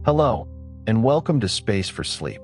Hello, and welcome to Space for Sleep.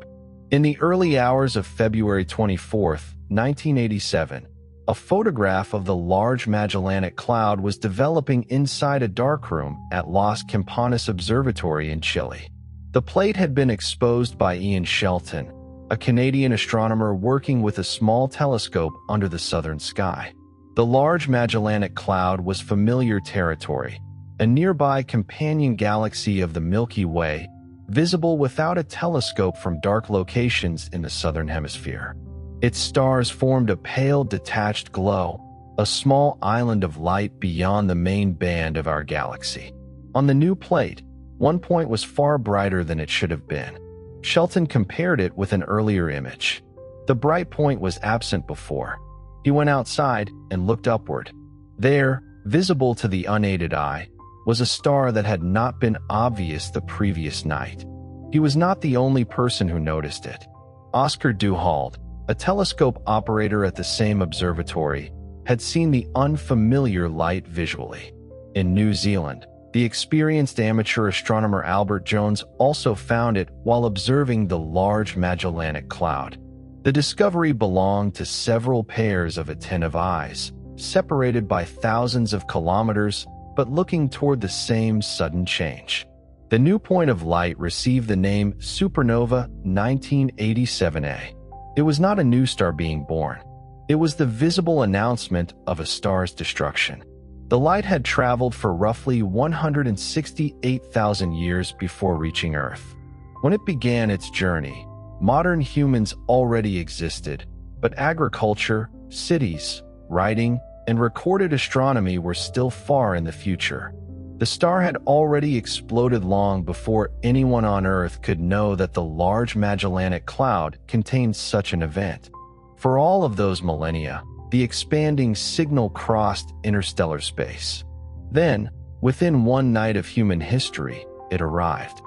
In the early hours of February 24th, 1987, a photograph of the Large Magellanic Cloud was developing inside a darkroom at Las Campanas Observatory in Chile. The plate had been exposed by Ian Shelton, a Canadian astronomer working with a small telescope under the southern sky. The Large Magellanic Cloud was familiar territory, a nearby companion galaxy of the Milky Way, visible without a telescope from dark locations in the southern hemisphere. Its stars formed a pale, detached glow, a small island of light beyond the main band of our galaxy. On the new plate, one point was far brighter than it should have been. Shelton compared it with an earlier image. The bright point was absent before. He went outside and looked upward. There, visible to the unaided eye, was a star that had not been obvious the previous night. He was not the only person who noticed it. Oscar Duhalde, a telescope operator at the same observatory, had seen the unfamiliar light visually. In New Zealand, the experienced amateur astronomer Albert Jones also found it while observing the Large Magellanic Cloud. The discovery belonged to several pairs of attentive eyes, separated by thousands of kilometers, but looking toward the same sudden change. The new point of light received the name Supernova 1987A. It was not a new star being born. It was the visible announcement of a star's destruction. The light had traveled for roughly 168,000 years before reaching Earth. When it began its journey, modern humans already existed, but agriculture, cities, writing, and recorded astronomy were still far in the future. The star had already exploded long before anyone on Earth could know that the Large Magellanic Cloud contained such an event. For all of those millennia, the expanding signal crossed interstellar space. Then, within one night of human history, it arrived.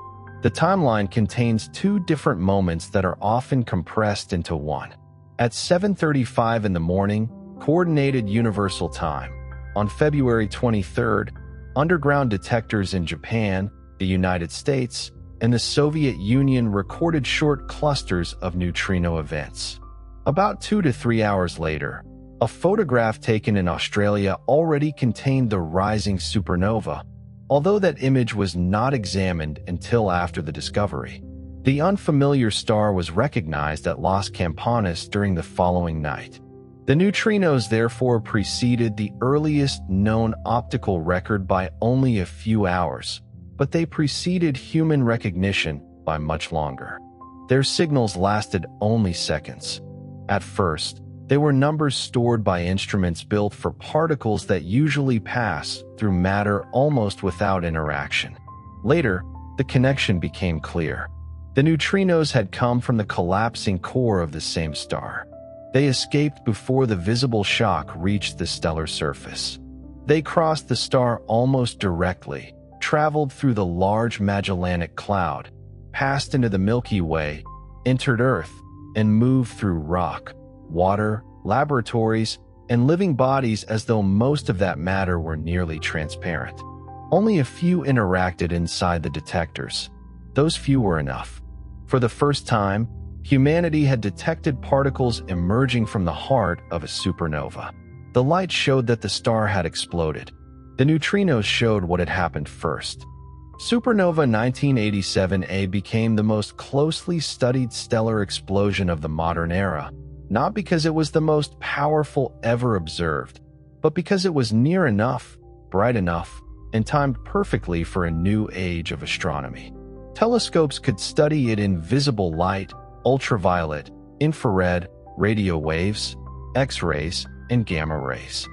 The timeline contains two different moments that are often compressed into one. At 7:35 in the morning, Coordinated Universal Time, on February 23rd, underground detectors in Japan, the United States, and the Soviet Union recorded short clusters of neutrino events. About 2 to 3 hours later, a photograph taken in Australia already contained the rising supernova, although that image was not examined until after the discovery. The unfamiliar star was recognized at Las Campanas during the following night. The neutrinos therefore preceded the earliest known optical record by only a few hours, but they preceded human recognition by much longer. Their signals lasted only seconds. At first, they were numbers stored by instruments built for particles that usually pass through matter almost without interaction. Later, the connection became clear. The neutrinos had come from the collapsing core of the same star. They escaped before the visible shock reached the stellar surface. They crossed the star almost directly, traveled through the Large Magellanic Cloud, passed into the Milky Way, entered Earth, and moved through rock, water, laboratories, and living bodies as though most of that matter were nearly transparent. Only a few interacted inside the detectors. Those few were enough. For the first time, humanity had detected particles emerging from the heart of a supernova. The light showed that the star had exploded. The neutrinos showed what had happened first. Supernova 1987A became the most closely studied stellar explosion of the modern era, not because it was the most powerful ever observed, but because it was near enough, bright enough, and timed perfectly for a new age of astronomy. Telescopes could study it in visible light, ultraviolet, infrared, radio waves, X-rays, and gamma rays.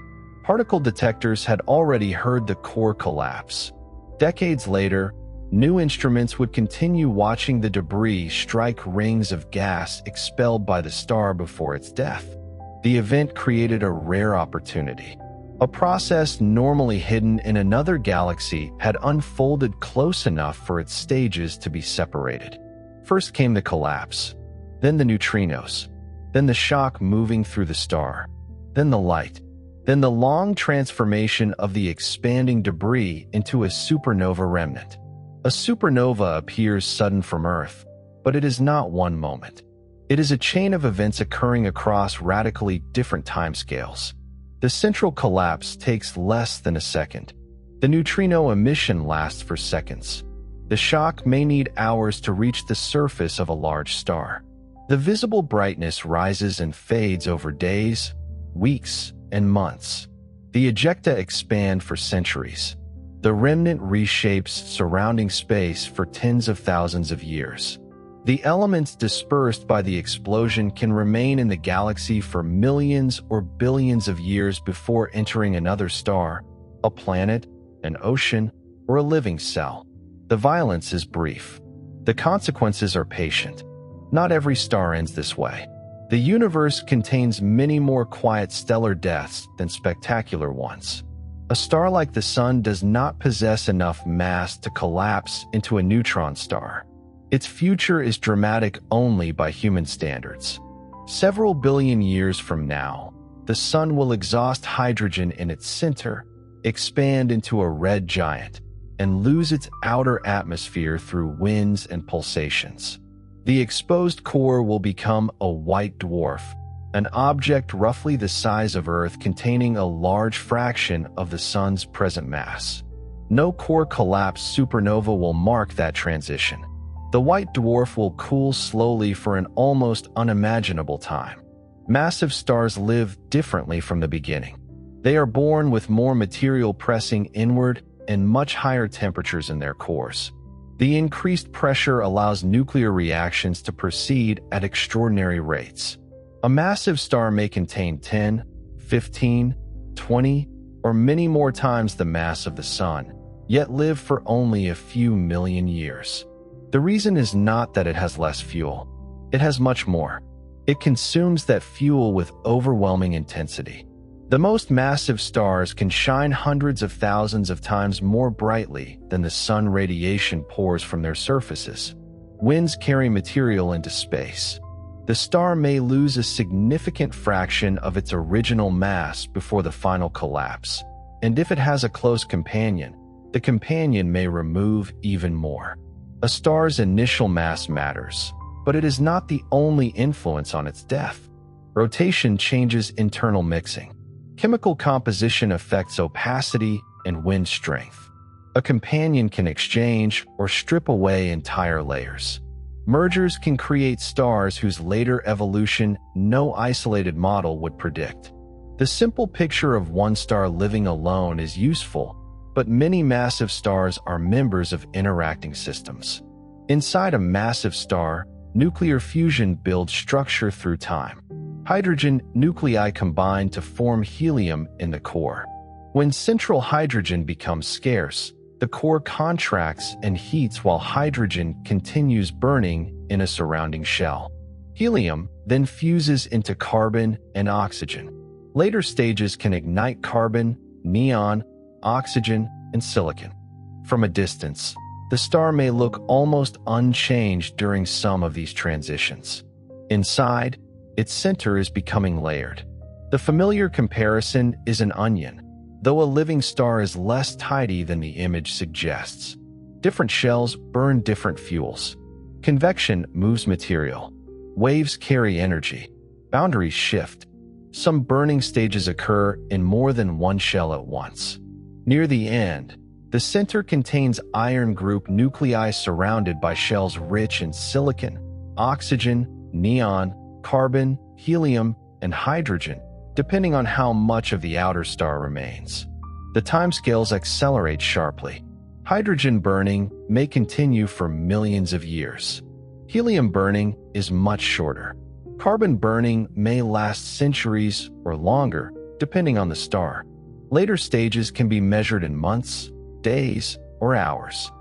Particle detectors had already heard the core collapse. Decades later, new instruments would continue watching the debris strike rings of gas expelled by the star before its death. The event created a rare opportunity. A process normally hidden in another galaxy had unfolded close enough for its stages to be separated. First came the collapse, then the neutrinos, then the shock moving through the star, then the light, then the long transformation of the expanding debris into a supernova remnant. A supernova appears sudden from Earth, but it is not one moment. It is a chain of events occurring across radically different timescales. The central collapse takes less than a second. The neutrino emission lasts for seconds. The shock may need hours to reach the surface of a large star. The visible brightness rises and fades over days, weeks, and months. The ejecta expand for centuries. The remnant reshapes surrounding space for tens of thousands of years. The elements dispersed by the explosion can remain in the galaxy for millions or billions of years before entering another star, a planet, an ocean, or a living cell. The violence is brief. The consequences are patient. Not every star ends this way. The universe contains many more quiet stellar deaths than spectacular ones. A star like the Sun does not possess enough mass to collapse into a neutron star. Its future is dramatic only by human standards. Several billion years from now, the Sun will exhaust hydrogen in its center, expand into a red giant, and lose its outer atmosphere through winds and pulsations. The exposed core will become a white dwarf, an object roughly the size of Earth containing a large fraction of the Sun's present mass. No core collapse supernova will mark that transition. The white dwarf will cool slowly for an almost unimaginable time. Massive stars live differently from the beginning. They are born with more material pressing inward and much higher temperatures in their cores. The increased pressure allows nuclear reactions to proceed at extraordinary rates. A massive star may contain 10, 15, 20, or many more times the mass of the Sun, yet live for only a few million years. The reason is not that it has less fuel. It has much more. It consumes that fuel with overwhelming intensity. The most massive stars can shine hundreds of thousands of times more brightly than the Sun. Radiation pours from their surfaces. Winds carry material into space. The star may lose a significant fraction of its original mass before the final collapse, and if it has a close companion, the companion may remove even more. A star's initial mass matters, but it is not the only influence on its death. Rotation changes internal mixing. Chemical composition affects opacity and wind strength. A companion can exchange or strip away entire layers. Mergers can create stars whose later evolution no isolated model would predict. The simple picture of one star living alone is useful, but many massive stars are members of interacting systems. Inside a massive star, nuclear fusion builds structure through time. Hydrogen nuclei combine to form helium in the core. When central hydrogen becomes scarce, the core contracts and heats while hydrogen continues burning in a surrounding shell. Helium then fuses into carbon and oxygen. Later stages can ignite carbon, neon, oxygen, and silicon. From a distance, the star may look almost unchanged during some of these transitions. Inside, its center is becoming layered. The familiar comparison is an onion, though a living star is less tidy than the image suggests. Different shells burn different fuels. Convection moves material. Waves carry energy. Boundaries shift. Some burning stages occur in more than one shell at once. Near the end, the center contains iron group nuclei surrounded by shells rich in silicon, oxygen, neon, carbon, helium, and hydrogen, depending on how much of the outer star remains. The timescales accelerate sharply. Hydrogen burning may continue for millions of years. Helium burning is much shorter. Carbon burning may last centuries or longer, depending on the star. Later stages can be measured in months, days, or hours.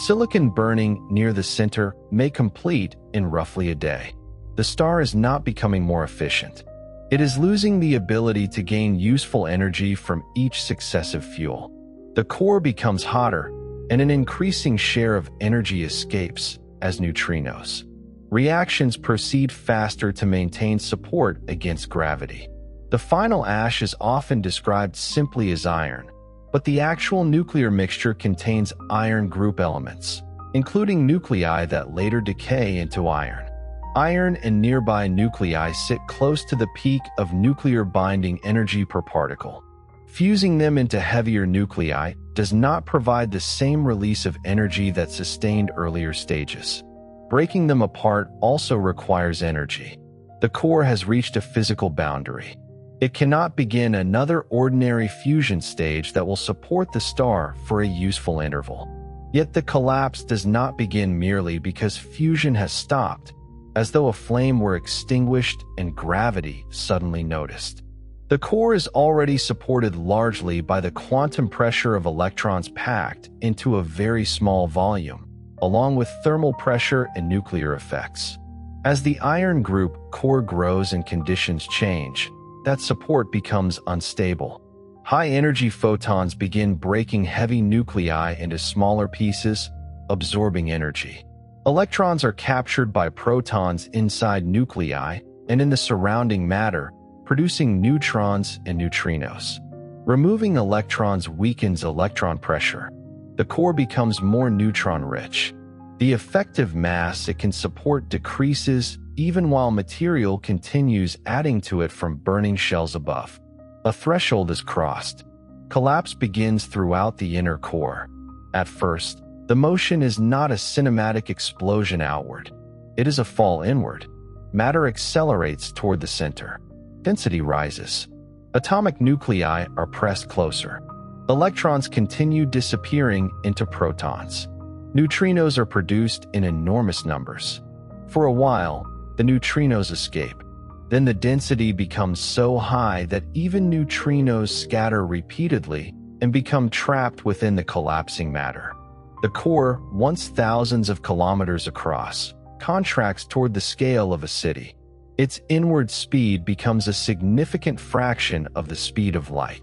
Silicon burning near the center may complete in roughly a day. The star is not becoming more efficient. It is losing the ability to gain useful energy from each successive fuel. The core becomes hotter, and an increasing share of energy escapes as neutrinos. Reactions proceed faster to maintain support against gravity. The final ash is often described simply as iron, but the actual nuclear mixture contains iron group elements. including nuclei that later decay into iron. Iron and nearby nuclei sit close to the peak of nuclear binding energy per particle. Fusing them into heavier nuclei does not provide the same release of energy that sustained earlier stages. Breaking them apart also requires energy. The core has reached a physical boundary. It cannot begin another ordinary fusion stage that will support the star for a useful interval. Yet the collapse does not begin merely because fusion has stopped, as though a flame were extinguished and gravity suddenly noticed. The core is already supported largely by the quantum pressure of electrons packed into a very small volume, along with thermal pressure and nuclear effects. As the iron group core grows and conditions change, that support becomes unstable. High-energy photons begin breaking heavy nuclei into smaller pieces, absorbing energy. Electrons are captured by protons inside nuclei and in the surrounding matter, producing neutrons and neutrinos. Removing electrons weakens electron pressure. The core becomes more neutron-rich. The effective mass it can support decreases even while material continues adding to it from burning shells above. A threshold is crossed. Collapse begins throughout the inner core. At first, the motion is not a cinematic explosion outward. It is a fall inward. Matter accelerates toward the center. Density rises. Atomic nuclei are pressed closer. Electrons continue disappearing into protons. Neutrinos are produced in enormous numbers. For a while, the neutrinos escape. Then the density becomes so high that even neutrinos scatter repeatedly and become trapped within the collapsing matter. The core, once thousands of kilometers across, contracts toward the scale of a city. Its inward speed becomes a significant fraction of the speed of light.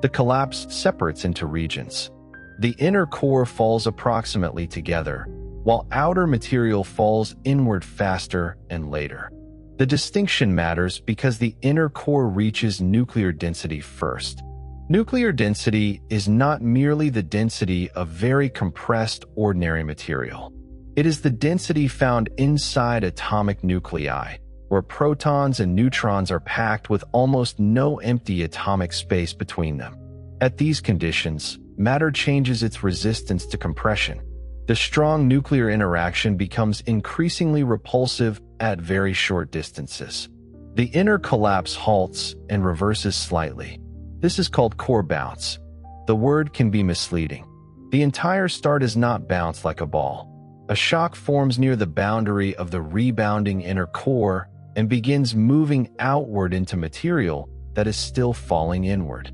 The collapse separates into regions. The inner core falls approximately together, while outer material falls inward faster and later. The distinction matters because the inner core reaches nuclear density first. Nuclear density is not merely the density of very compressed ordinary material. It is the density found inside atomic nuclei, where protons and neutrons are packed with almost no empty atomic space between them. At these conditions, matter changes its resistance to compression. The strong nuclear interaction becomes increasingly repulsive at very short distances. The inner collapse halts and reverses slightly. This is called core bounce. The word can be misleading. The entire star does not bounce like a ball. A shock forms near the boundary of the rebounding inner core and begins moving outward into material that is still falling inward.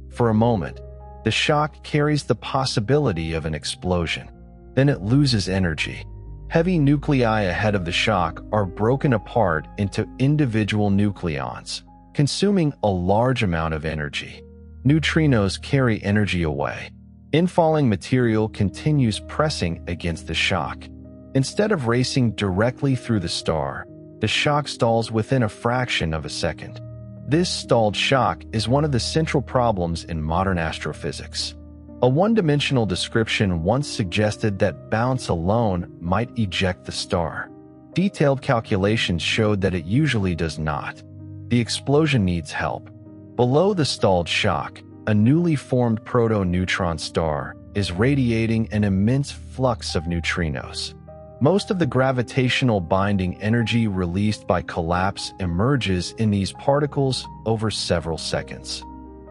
For a moment, the shock carries the possibility of an explosion. Then it loses energy. Heavy nuclei ahead of the shock are broken apart into individual nucleons, consuming a large amount of energy. Neutrinos carry energy away. Infalling material continues pressing against the shock. Instead of racing directly through the star, the shock stalls within a fraction of a second. This stalled shock is one of the central problems in modern astrophysics. A one-dimensional description once suggested that bounce alone might eject the star. Detailed calculations showed that it usually does not. The explosion needs help. Below the stalled shock, a newly formed proto-neutron star is radiating an immense flux of neutrinos. Most of the gravitational binding energy released by collapse emerges in these particles over several seconds.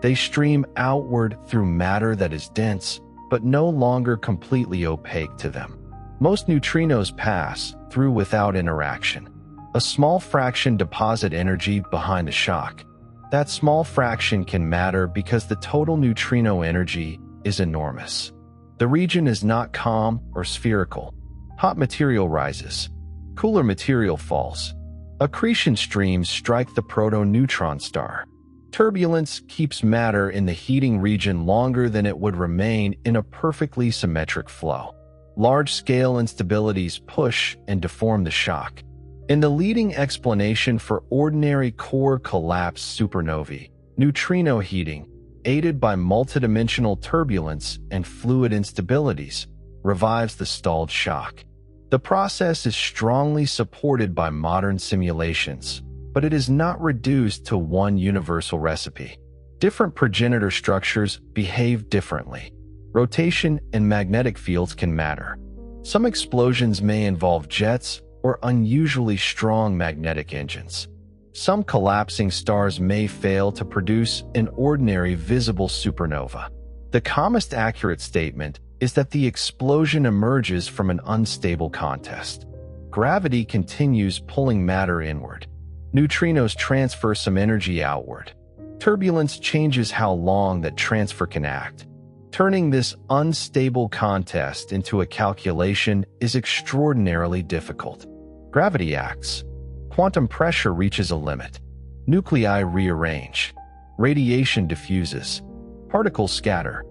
They stream outward through matter that is dense, but no longer completely opaque to them. Most neutrinos pass through without interaction. A small fraction deposit energy behind the shock. That small fraction can matter because the total neutrino energy is enormous. The region is not calm or spherical. Hot material rises. Cooler material falls. Accretion streams strike the proto-neutron star. Turbulence keeps matter in the heating region longer than it would remain in a perfectly symmetric flow. Large-scale instabilities push and deform the shock. In the leading explanation for ordinary core collapse supernovae, neutrino heating, aided by multidimensional turbulence and fluid instabilities, revives the stalled shock. The process is strongly supported by modern simulations, but it is not reduced to one universal recipe. Different progenitor structures behave differently. Rotation and magnetic fields can matter. Some explosions may involve jets or unusually strong magnetic engines. Some collapsing stars may fail to produce an ordinary visible supernova. The most accurate statement is that the explosion emerges from an unstable contest. Gravity continues pulling matter inward. Neutrinos transfer some energy outward. Turbulence changes how long that transfer can act. Turning this unstable contest into a calculation is extraordinarily difficult. Gravity acts. Quantum pressure reaches a limit. Nuclei rearrange. Radiation diffuses. Particles scatter.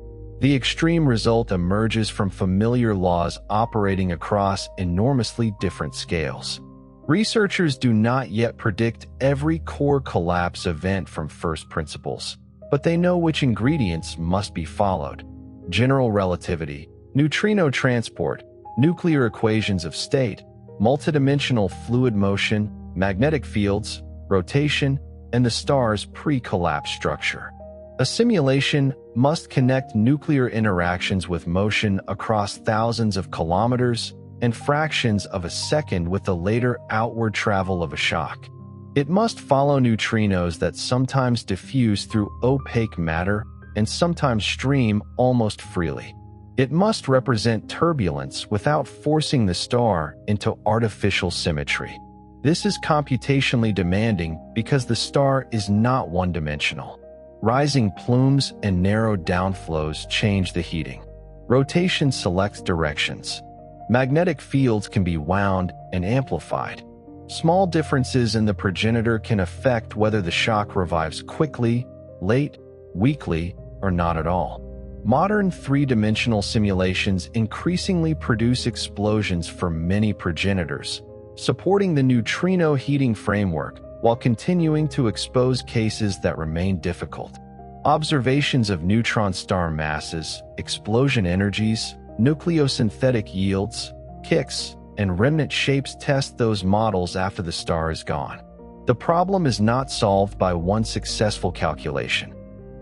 The extreme result emerges from familiar laws operating across enormously different scales. Researchers do not yet predict every core collapse event from first principles, but they know which ingredients must be followed. General relativity, neutrino transport, nuclear equations of state, multidimensional fluid motion, magnetic fields, rotation, and the star's pre-collapse structure. A simulation must connect nuclear interactions with motion across thousands of kilometers and fractions of a second with the later outward travel of a shock. It must follow neutrinos that sometimes diffuse through opaque matter and sometimes stream almost freely. It must represent turbulence without forcing the star into artificial symmetry. This is computationally demanding because the star is not one-dimensional. Rising plumes and narrow downflows change the heating. Rotation selects directions. Magnetic fields can be wound and amplified. Small differences in the progenitor can affect whether the shock revives quickly, late, weakly, or not at all. Modern three-dimensional simulations increasingly produce explosions for many progenitors, supporting the neutrino heating framework while continuing to expose cases that remain difficult. Observations of neutron star masses, explosion energies, nucleosynthetic yields, kicks, and remnant shapes test those models after the star is gone. The problem is not solved by one successful calculation.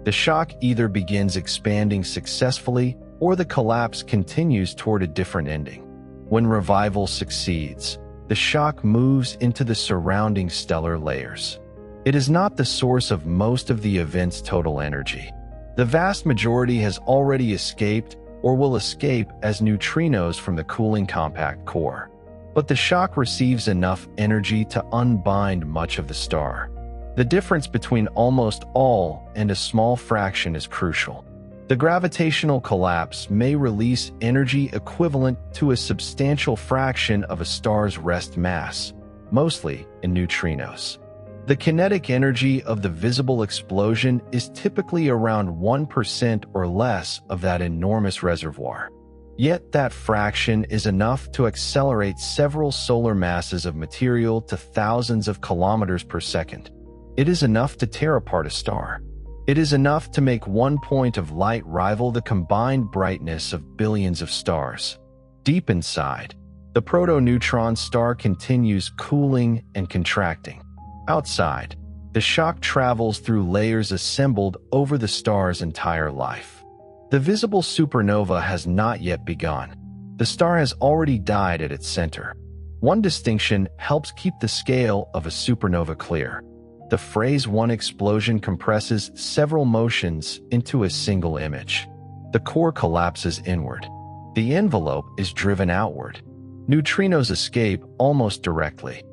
The shock either begins expanding successfully or the collapse continues toward a different ending. When revival succeeds, the shock moves into the surrounding stellar layers. It is not the source of most of the event's total energy. The vast majority has already escaped or will escape as neutrinos from the cooling compact core. But the shock receives enough energy to unbind much of the star. The difference between almost all and a small fraction is crucial. The gravitational collapse may release energy equivalent to a substantial fraction of a star's rest mass, mostly in neutrinos. The kinetic energy of the visible explosion is typically around 1% or less of that enormous reservoir. Yet that fraction is enough to accelerate several solar masses of material to thousands of kilometers per second. It is enough to tear apart a star. It is enough to make one point of light rival the combined brightness of billions of stars. Deep inside, the proto-neutron star continues cooling and contracting. Outside, the shock travels through layers assembled over the star's entire life. The visible supernova has not yet begun. The star has already died at its center. One distinction helps keep the scale of a supernova clear. The phrase one explosion compresses several motions into a single image. The core collapses inward. The envelope is driven outward. Neutrinos escape almost directly.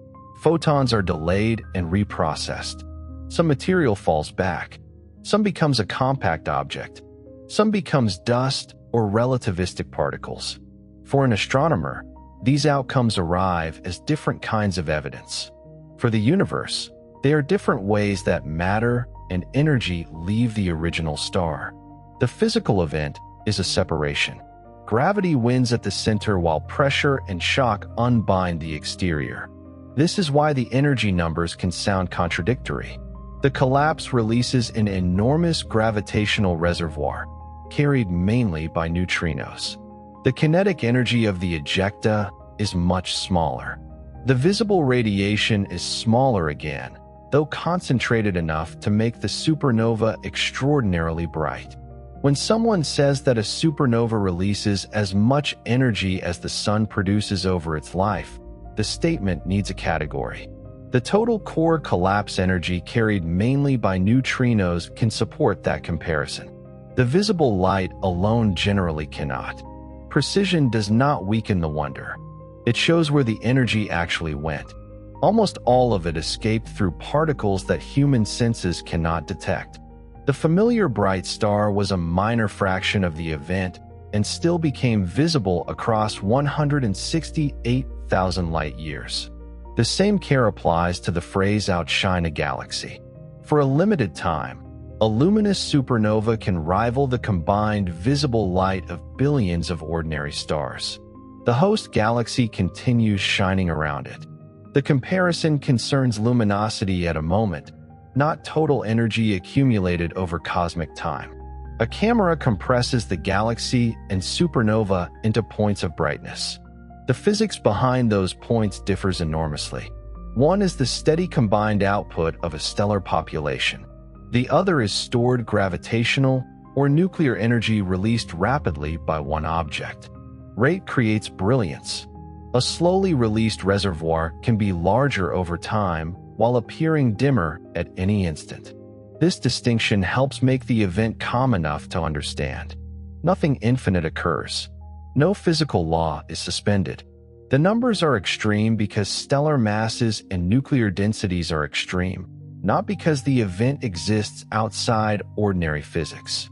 Photons are delayed and reprocessed. Some material falls back. Some becomes a compact object. Some becomes dust or relativistic particles. For an astronomer, these outcomes arrive as different kinds of evidence. For the universe, they are different ways that matter and energy leave the original star. The physical event is a separation. Gravity wins at the center while pressure and shock unbind the exterior. This is why the energy numbers can sound contradictory. The collapse releases an enormous gravitational reservoir, carried mainly by neutrinos. The kinetic energy of the ejecta is much smaller. The visible radiation is smaller again, though concentrated enough to make the supernova extraordinarily bright. When someone says that a supernova releases as much energy as the sun produces over its life, the statement needs a category. The total core collapse energy carried mainly by neutrinos can support that comparison. The visible light alone generally cannot. Precision does not weaken the wonder. It shows where the energy actually went. Almost all of it escaped through particles that human senses cannot detect. The familiar bright star was a minor fraction of the event and still became visible across 168,000 light-years. The same care applies to the phrase outshine a galaxy. For a limited time, a luminous supernova can rival the combined visible light of billions of ordinary stars. The host galaxy continues shining around it. The comparison concerns luminosity at a moment, not total energy accumulated over cosmic time. A camera compresses the galaxy and supernova into points of brightness. The physics behind those points differs enormously. One is the steady combined output of a stellar population. The other is stored gravitational or nuclear energy released rapidly by one object. Rate creates brilliance. A slowly released reservoir can be larger over time while appearing dimmer at any instant. This distinction helps make the event calm enough to understand. Nothing infinite occurs. No physical law is suspended. The numbers are extreme because stellar masses and nuclear densities are extreme, not because the event exists outside ordinary physics.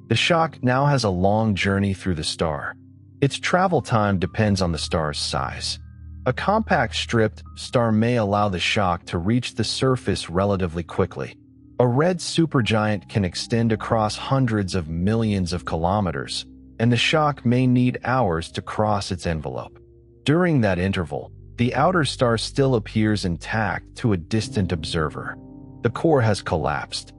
The shock now has a long journey through the star. Its travel time depends on the star's size. A compact stripped star may allow the shock to reach the surface relatively quickly. A red supergiant can extend across hundreds of millions of kilometers, and the shock may need hours to cross its envelope. During that interval, the outer star still appears intact to a distant observer. The core has collapsed.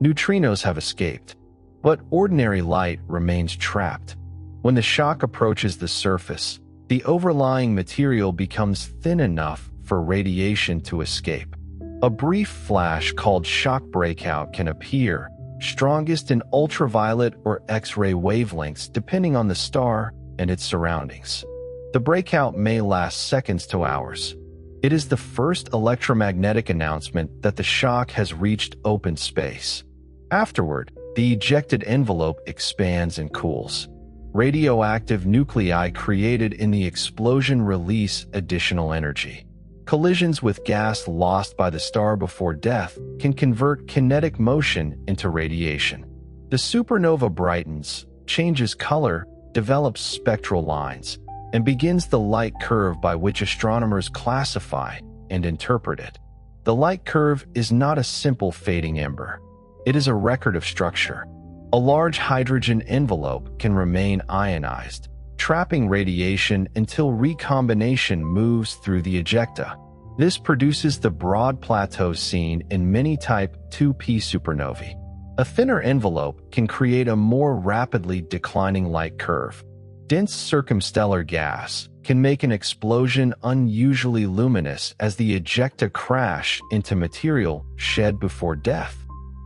Neutrinos have escaped, but ordinary light remains trapped. When the shock approaches the surface, the overlying material becomes thin enough for radiation to escape. A brief flash called shock breakout can appear, strongest in ultraviolet or X-ray wavelengths depending on the star and its surroundings. The breakout may last seconds to hours. It is the first electromagnetic announcement that the shock has reached open space. Afterward, the ejected envelope expands and cools. Radioactive nuclei created in the explosion release additional energy. Collisions with gas lost by the star before death can convert kinetic motion into radiation. The supernova brightens, changes color, develops spectral lines, and begins the light curve by which astronomers classify and interpret it. The light curve is not a simple fading ember. It is a record of structure. A large hydrogen envelope can remain ionized, trapping radiation until recombination moves through the ejecta. This produces the broad plateau seen in many type 2P supernovae. A thinner envelope can create a more rapidly declining light curve. Dense circumstellar gas can make an explosion unusually luminous as the ejecta crash into material shed before death.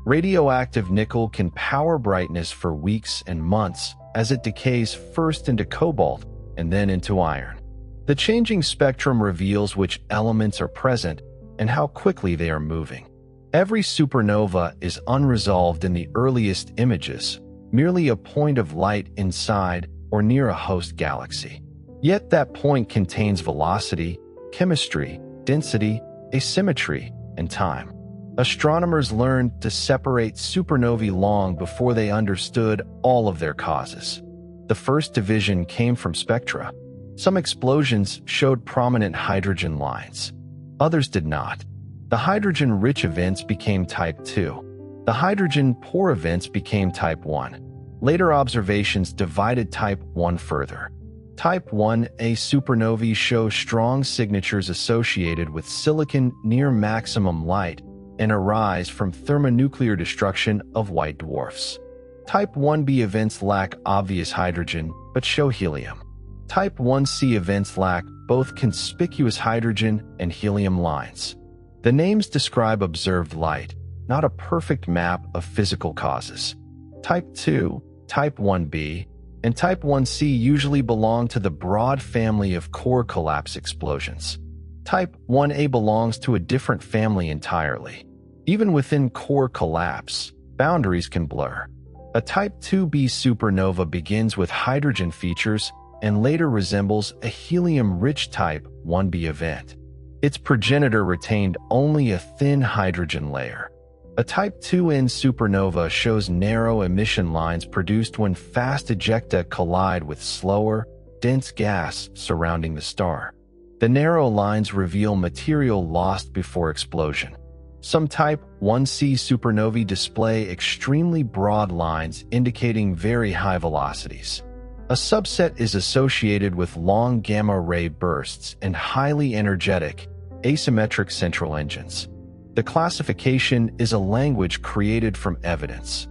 Radioactive nickel can power brightness for weeks and months as it decays first into cobalt and then into iron. The changing spectrum reveals which elements are present and how quickly they are moving. Every supernova is unresolved in the earliest images, merely a point of light inside or near a host galaxy. Yet that point contains velocity, chemistry, density, asymmetry, and time. Astronomers learned to separate supernovae long before they understood all of their causes. The first division came from spectra. Some explosions showed prominent hydrogen lines. Others did not. The hydrogen-rich events became type 2. The hydrogen-poor events became type 1. Later observations divided type 1 further. Type 1a supernovae show strong signatures associated with silicon near maximum light and arise from thermonuclear destruction of white dwarfs. Type 1b events lack obvious hydrogen but show helium. Type 1c events lack both conspicuous hydrogen and helium lines. The names describe observed light, not a perfect map of physical causes. Type 2, Type 1b, and Type 1c usually belong to the broad family of core collapse explosions. Type 1a belongs to a different family entirely. Even within core collapse, boundaries can blur. A Type 2b supernova begins with hydrogen features and later resembles a helium-rich Type 1b event. Its progenitor retained only a thin hydrogen layer. A Type 2n supernova shows narrow emission lines produced when fast ejecta collide with slower, dense gas surrounding the star. The narrow lines reveal material lost before explosion. Some Type 1c supernovae display extremely broad lines indicating very high velocities. A subset is associated with long gamma-ray bursts and highly energetic, asymmetric central engines. The classification is a language created from evidence.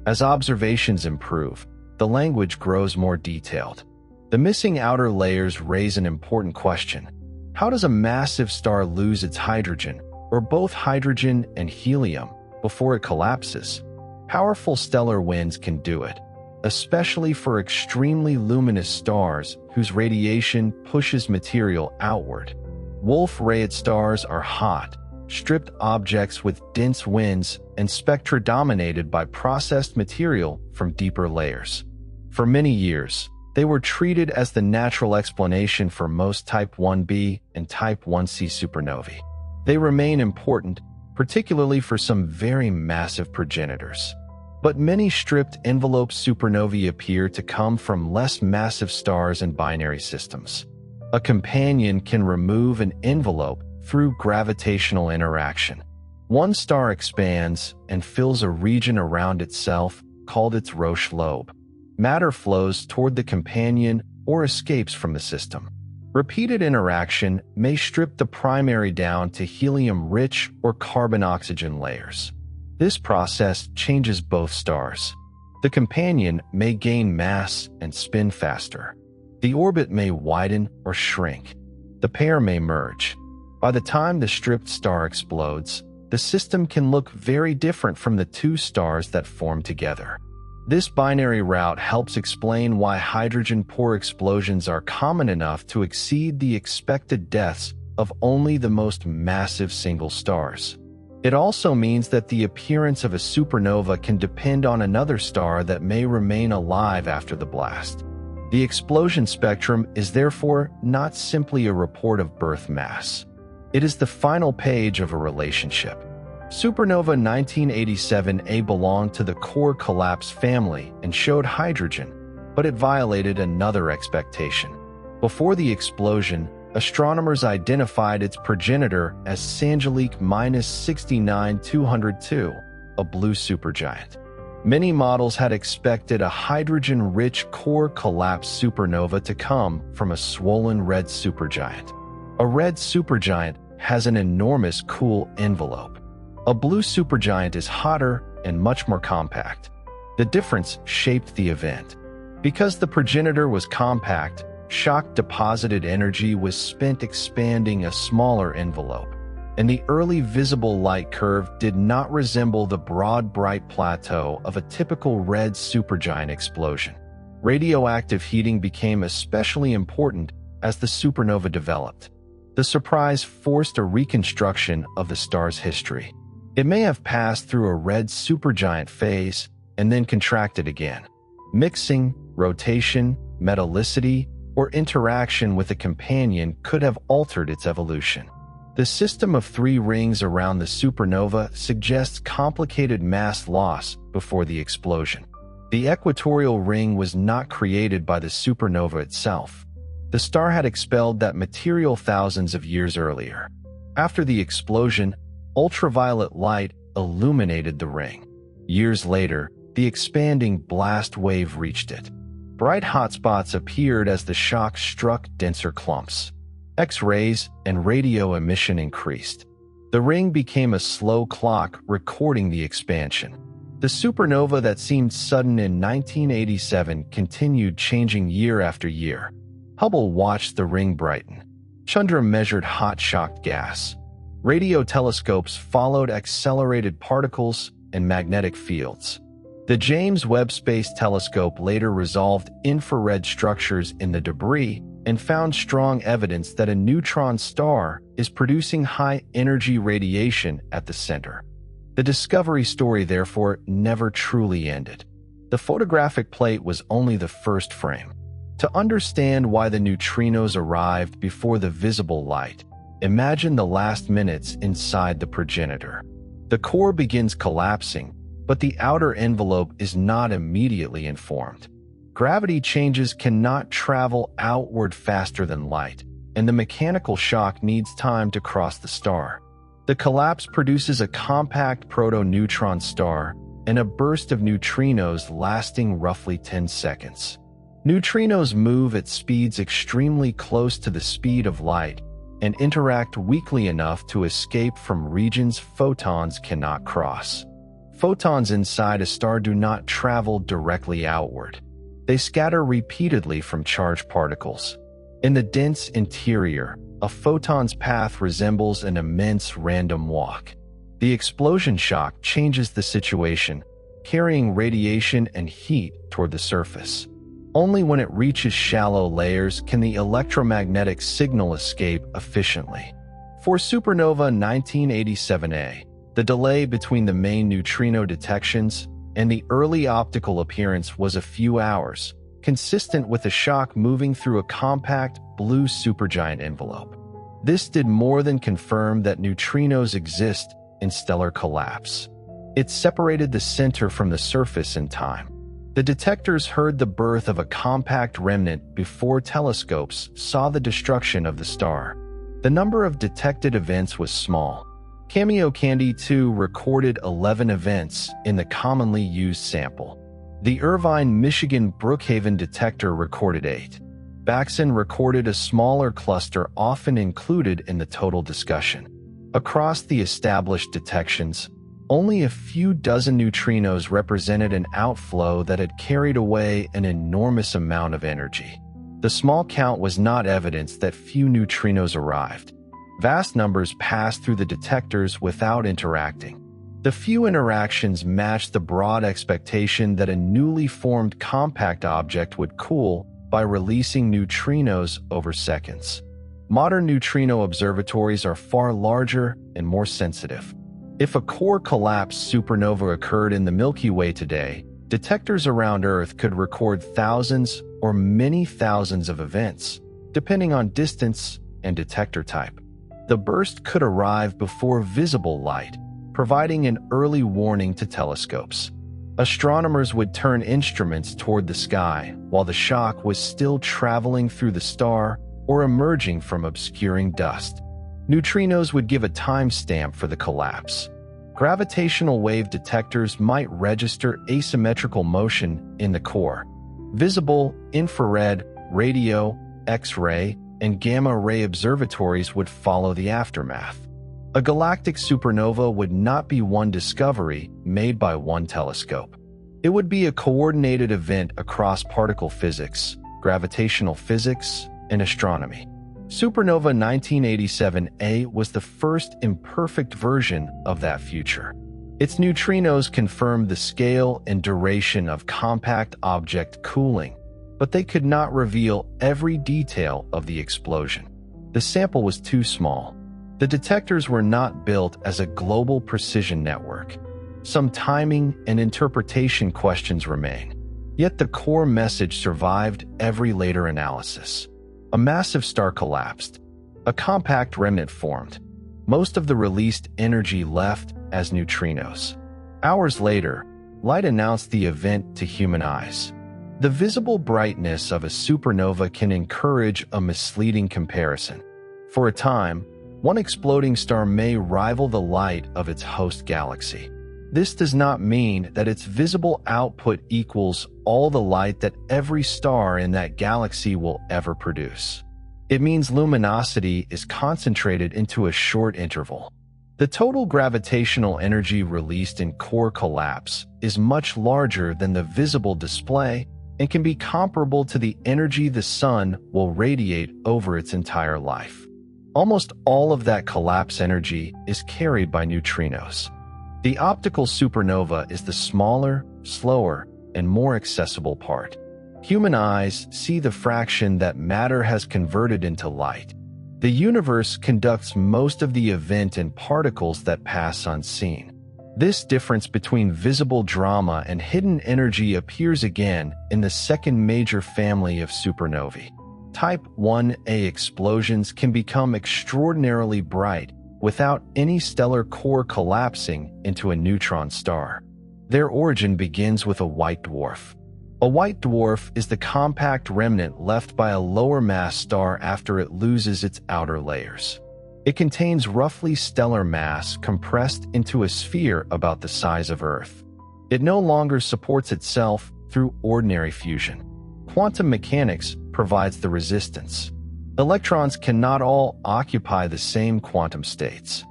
As observations improve, the language grows more detailed. The missing outer layers raise an important question. How does a massive star lose its hydrogen, or both hydrogen and helium, before it collapses? Powerful stellar winds can do it, especially for extremely luminous stars whose radiation pushes material outward. Wolf-Rayet stars are hot, stripped objects with dense winds and spectra dominated by processed material from deeper layers. For many years, they were treated as the natural explanation for most Type 1b and Type 1c supernovae. They remain important, particularly for some very massive progenitors. But many stripped envelope supernovae appear to come from less massive stars and binary systems. A companion can remove an envelope through gravitational interaction. One star expands and fills a region around itself called its Roche lobe. Matter flows toward the companion or escapes from the system. Repeated interaction may strip the primary down to helium-rich or carbon-oxygen layers. This process changes both stars. The companion may gain mass and spin faster. The orbit may widen or shrink. The pair may merge. By the time the stripped star explodes, the system can look very different from the two stars that form together. This binary route helps explain why hydrogen-poor explosions are common enough to exceed the expected deaths of only the most massive single stars. It also means that the appearance of a supernova can depend on another star that may remain alive after the blast. The explosion spectrum is therefore not simply a report of birth mass. It is the final page of a relationship. Supernova 1987A belonged to the core collapse family and showed hydrogen, but it violated another expectation. Before the explosion, astronomers identified its progenitor as Sangelik-69202, a blue supergiant. Many models had expected a hydrogen-rich core collapse supernova to come from a swollen red supergiant. A red supergiant has an enormous cool envelope. A blue supergiant is hotter and much more compact. The difference shaped the event. Because the progenitor was compact, shock-deposited energy was spent expanding a smaller envelope, and the early visible light curve did not resemble the broad, bright plateau of a typical red supergiant explosion. Radioactive heating became especially important as the supernova developed. The surprise forced a reconstruction of the star's history. It may have passed through a red supergiant phase and then contracted again. Mixing, rotation, metallicity, or interaction with a companion could have altered its evolution. The system of three rings around the supernova suggests complicated mass loss before the explosion. The equatorial ring was not created by the supernova itself. The star had expelled that material thousands of years earlier. After the explosion, ultraviolet light illuminated the ring. Years later, the expanding blast wave reached it. Bright hotspots appeared as the shock struck denser clumps. X-rays and radio emission increased. The ring became a slow clock recording the expansion. The supernova that seemed sudden in 1987 continued changing year after year. Hubble watched the ring brighten. Chandra measured hot shocked gas. Radio telescopes followed accelerated particles and magnetic fields. The James Webb Space Telescope later resolved infrared structures in the debris and found strong evidence that a neutron star is producing high-energy radiation at the center. The discovery story, therefore, never truly ended. The photographic plate was only the first frame. To understand why the neutrinos arrived before the visible light, imagine the last minutes inside the progenitor. The core begins collapsing, but the outer envelope is not immediately informed. Gravity changes cannot travel outward faster than light, and the mechanical shock needs time to cross the star. The collapse produces a compact proto-neutron star and a burst of neutrinos lasting roughly 10 seconds. Neutrinos move at speeds extremely close to the speed of light and interact weakly enough to escape from regions photons cannot cross. Photons inside a star do not travel directly outward. They scatter repeatedly from charged particles. In the dense interior, a photon's path resembles an immense random walk. The explosion shock changes the situation, carrying radiation and heat toward the surface. Only when it reaches shallow layers can the electromagnetic signal escape efficiently. For supernova 1987A, the delay between the main neutrino detections and the early optical appearance was a few hours, consistent with the shock moving through a compact blue supergiant envelope. This did more than confirm that neutrinos exist in stellar collapse. It separated the center from the surface in time. The detectors heard the birth of a compact remnant before telescopes saw the destruction of the star. The number of detected events was small. Kamiokande 2 recorded 11 events in the commonly used sample. The Irvine, Michigan Brookhaven detector recorded 8. Baxen recorded a smaller cluster often included in the total discussion. Across the established detections, only a few dozen neutrinos represented an outflow that had carried away an enormous amount of energy. The small count was not evidence that few neutrinos arrived. Vast numbers passed through the detectors without interacting. The few interactions matched the broad expectation that a newly formed compact object would cool by releasing neutrinos over seconds. Modern neutrino observatories are far larger and more sensitive. If a core collapse supernova occurred in the Milky Way today, detectors around Earth could record thousands or many thousands of events, depending on distance and detector type. The burst could arrive before visible light, providing an early warning to telescopes. Astronomers would turn instruments toward the sky while the shock was still traveling through the star or emerging from obscuring dust. Neutrinos would give a timestamp for the collapse. Gravitational wave detectors might register asymmetrical motion in the core. Visible, infrared, radio, X-ray, and gamma-ray observatories would follow the aftermath. A galactic supernova would not be one discovery made by one telescope. It would be a coordinated event across particle physics, gravitational physics, and astronomy. Supernova 1987A was the first imperfect version of that future. Its neutrinos confirmed the scale and duration of compact object cooling, but they could not reveal every detail of the explosion. The sample was too small. The detectors were not built as a global precision network. Some timing and interpretation questions remain. Yet the core message survived every later analysis. A massive star collapsed. A compact remnant formed. Most of the released energy left as neutrinos. Hours later, light announced the event to human eyes. The visible brightness of a supernova can encourage a misleading comparison. For a time, one exploding star may rival the light of its host galaxy. This does not mean that its visible output equals all the light that every star in that galaxy will ever produce. It means luminosity is concentrated into a short interval. The total gravitational energy released in core collapse is much larger than the visible display and can be comparable to the energy the sun will radiate over its entire life. Almost all of that collapse energy is carried by neutrinos. The optical supernova is the smaller, slower, and more accessible part. Human eyes see the fraction that matter has converted into light. The universe conducts most of the event in particles that pass unseen. This difference between visible drama and hidden energy appears again in the second major family of supernovae. Type 1a explosions can become extraordinarily bright without any stellar core collapsing into a neutron star. Their origin begins with a white dwarf. A white dwarf is the compact remnant left by a lower mass star after it loses its outer layers. It contains roughly stellar mass compressed into a sphere about the size of Earth. It no longer supports itself through ordinary fusion. Quantum mechanics provides the resistance. Electrons cannot all occupy the same quantum states.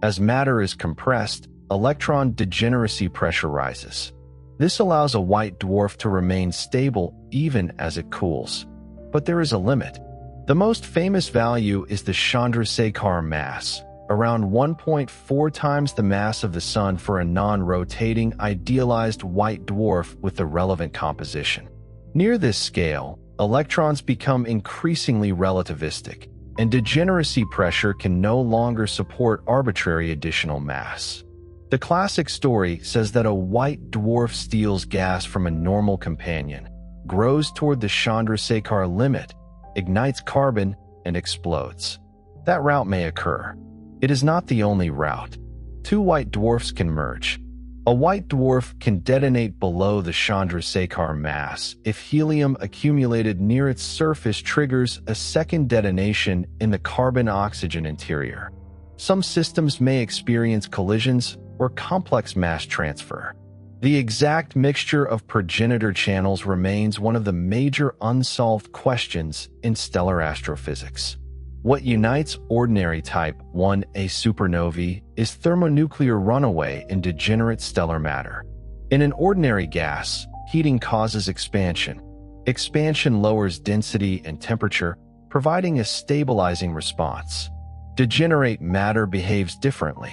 As matter is compressed, electron degeneracy pressure rises. This allows a white dwarf to remain stable even as it cools. But there is a limit. The most famous value is the Chandrasekhar mass, around 1.4 times the mass of the Sun for a non-rotating, idealized white dwarf with the relevant composition. Near this scale, electrons become increasingly relativistic, and degeneracy pressure can no longer support arbitrary additional mass. The classic story says that a white dwarf steals gas from a normal companion, grows toward the Chandrasekhar limit, ignites carbon, and explodes. That route may occur. It is not the only route. Two white dwarfs can merge. A white dwarf can detonate below the Chandrasekhar mass if helium accumulated near its surface triggers a second detonation in the carbon-oxygen interior. Some systems may experience collisions or complex mass transfer. The exact mixture of progenitor channels remains one of the major unsolved questions in stellar astrophysics. What unites ordinary Type 1a supernovae is thermonuclear runaway in degenerate stellar matter. In an ordinary gas, heating causes expansion. Expansion lowers density and temperature, providing a stabilizing response. Degenerate matter behaves differently.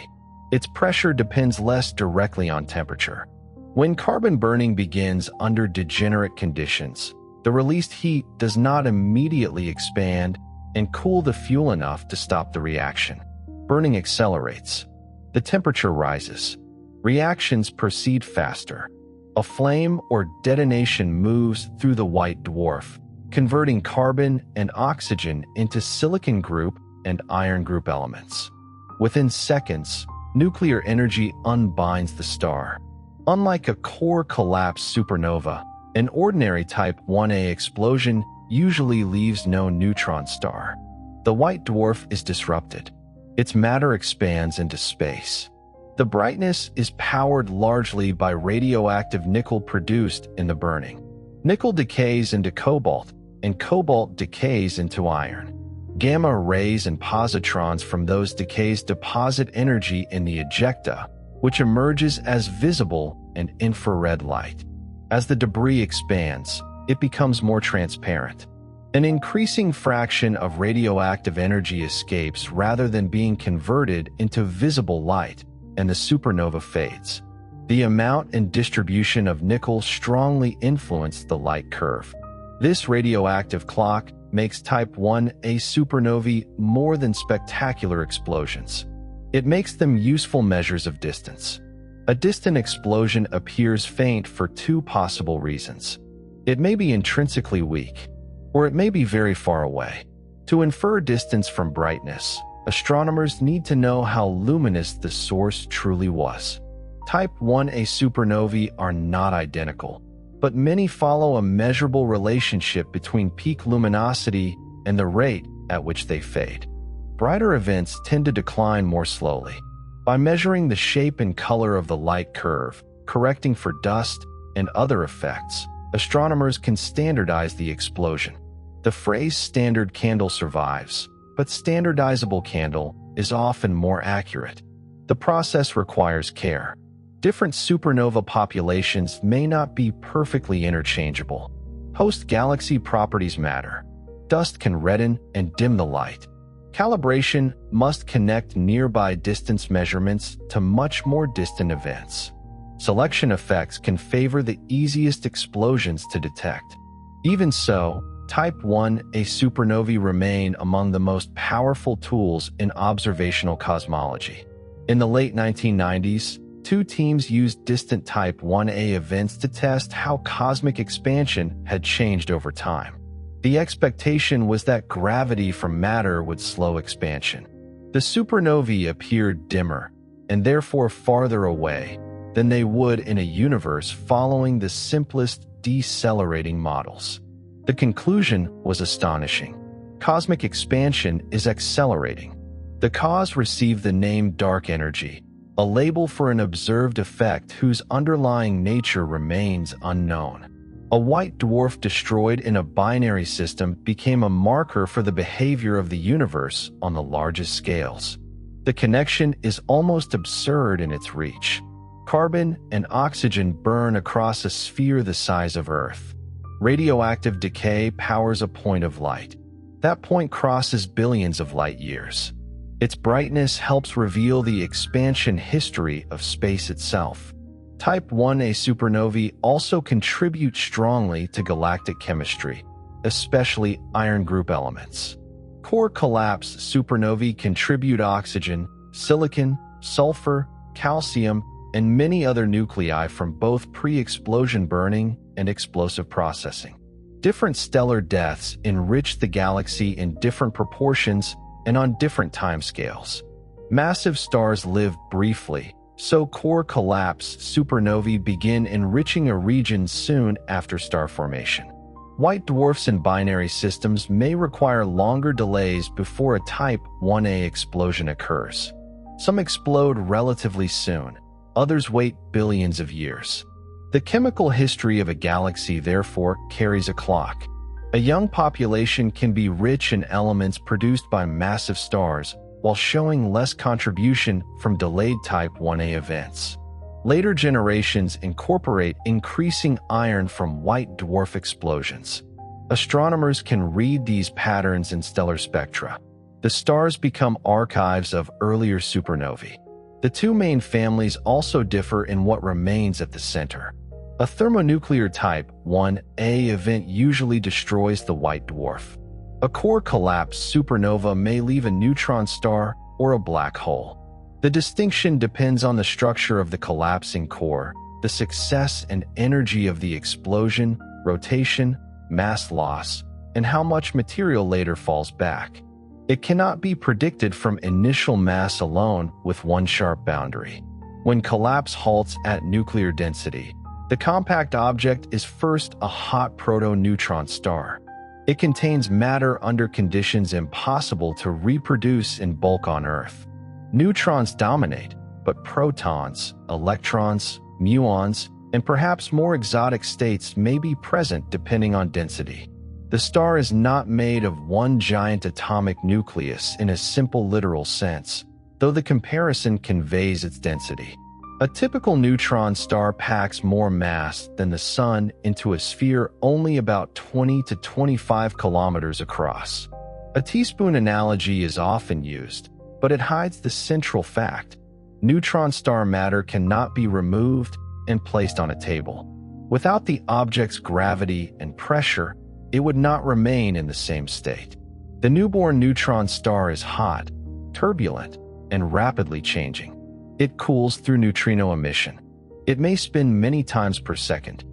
Its pressure depends less directly on temperature. When carbon burning begins under degenerate conditions, the released heat does not immediately expand and cool the fuel enough to stop the reaction. Burning accelerates. The temperature rises. Reactions proceed faster. A flame or detonation moves through the white dwarf, converting carbon and oxygen into silicon group and iron group elements. Within seconds, nuclear energy unbinds the star. Unlike a core collapse supernova, an ordinary Type 1a explosion usually leaves no neutron star. The white dwarf is disrupted. Its matter expands into space. The brightness is powered largely by radioactive nickel produced in the burning. Nickel decays into cobalt, and cobalt decays into iron. Gamma rays and positrons from those decays deposit energy in the ejecta, which emerges as visible and infrared light. As the debris expands, it becomes more transparent. An increasing fraction of radioactive energy escapes rather than being converted into visible light, and the supernova fades. The amount and distribution of nickel strongly influence the light curve. This radioactive clock makes Type 1a supernovae more than spectacular explosions. It makes them useful measures of distance. A distant explosion appears faint for two possible reasons. It may be intrinsically weak, or it may be very far away. To infer distance from brightness, astronomers need to know how luminous the source truly was. Type 1a supernovae are not identical, but many follow a measurable relationship between peak luminosity and the rate at which they fade. Brighter events tend to decline more slowly. By measuring the shape and color of the light curve, correcting for dust and other effects, astronomers can standardize the explosion. The phrase standard candle survives, but standardizable candle is often more accurate. The process requires care. Different supernova populations may not be perfectly interchangeable. Post-galaxy properties matter. Dust can redden and dim the light. Calibration must connect nearby distance measurements to much more distant events. Selection effects can favor the easiest explosions to detect. Even so, Type 1a supernovae remain among the most powerful tools in observational cosmology. In the late 1990s, two teams used distant Type 1a events to test how cosmic expansion had changed over time. The expectation was that gravity from matter would slow expansion. The supernovae appeared dimmer, and therefore farther away, than they would in a universe following the simplest decelerating models. The conclusion was astonishing. Cosmic expansion is accelerating. The cause received the name dark energy, a label for an observed effect whose underlying nature remains unknown. A white dwarf destroyed in a binary system became a marker for the behavior of the universe on the largest scales. The connection is almost absurd in its reach. Carbon and oxygen burn across a sphere the size of Earth. Radioactive decay powers a point of light. That point crosses billions of light years. Its brightness helps reveal the expansion history of space itself. Type 1a supernovae also contribute strongly to galactic chemistry, especially iron group elements. Core collapse supernovae contribute oxygen, silicon, sulfur, calcium, and many other nuclei from both pre-explosion burning and explosive processing. Different stellar deaths enrich the galaxy in different proportions and on different timescales. Massive stars live briefly, so core collapse supernovae begin enriching a region soon after star formation. White dwarfs in binary systems may require longer delays before a Type 1a explosion occurs. Some explode relatively soon, others wait billions of years. The chemical history of a galaxy therefore carries a clock. A young population can be rich in elements produced by massive stars, while showing less contribution from delayed Type 1a events. Later generations incorporate increasing iron from white dwarf explosions. Astronomers can read these patterns in stellar spectra. The stars become archives of earlier supernovae. The two main families also differ in what remains at the center. A thermonuclear Type 1a event usually destroys the white dwarf. A core collapse supernova may leave a neutron star or a black hole. The distinction depends on the structure of the collapsing core, the success and energy of the explosion, rotation, mass loss, and how much material later falls back. It cannot be predicted from initial mass alone with one sharp boundary. When collapse halts at nuclear density, the compact object is first a hot proto-neutron star. It contains matter under conditions impossible to reproduce in bulk on Earth. Neutrons dominate, but protons, electrons, muons, and perhaps more exotic states may be present depending on density. The star is not made of one giant atomic nucleus in a simple literal sense, though the comparison conveys its density. A typical neutron star packs more mass than the Sun into a sphere only about 20 to 25 kilometers across. A teaspoon analogy is often used, but it hides the central fact. Neutron star matter cannot be removed and placed on a table. Without the object's gravity and pressure, it would not remain in the same state. The newborn neutron star is hot, turbulent, and rapidly changing. It cools through neutrino emission. It may spin many times per second.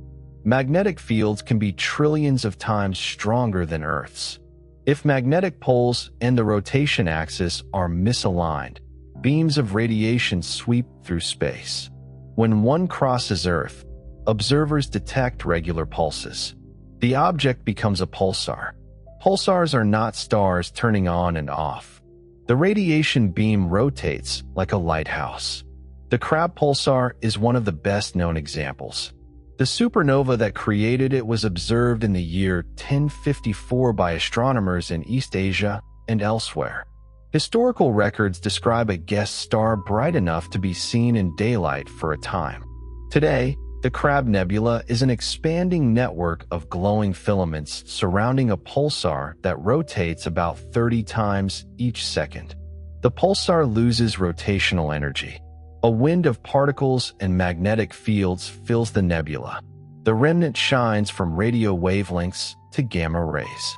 Magnetic fields can be trillions of times stronger than Earth's. If magnetic poles and the rotation axis are misaligned, beams of radiation sweep through space. When one crosses Earth, observers detect regular pulses. The object becomes a pulsar. Pulsars are not stars turning on and off. The radiation beam rotates like a lighthouse. The Crab pulsar is one of the best-known examples. The supernova that created it was observed in the year 1054 by astronomers in East Asia and elsewhere. Historical records describe a guest star bright enough to be seen in daylight for a time. Today, The Crab Nebula is an expanding network of glowing filaments surrounding a pulsar that rotates about 30 times each second. The pulsar loses rotational energy. A wind of particles and magnetic fields fills the nebula. The remnant shines from radio wavelengths to gamma rays.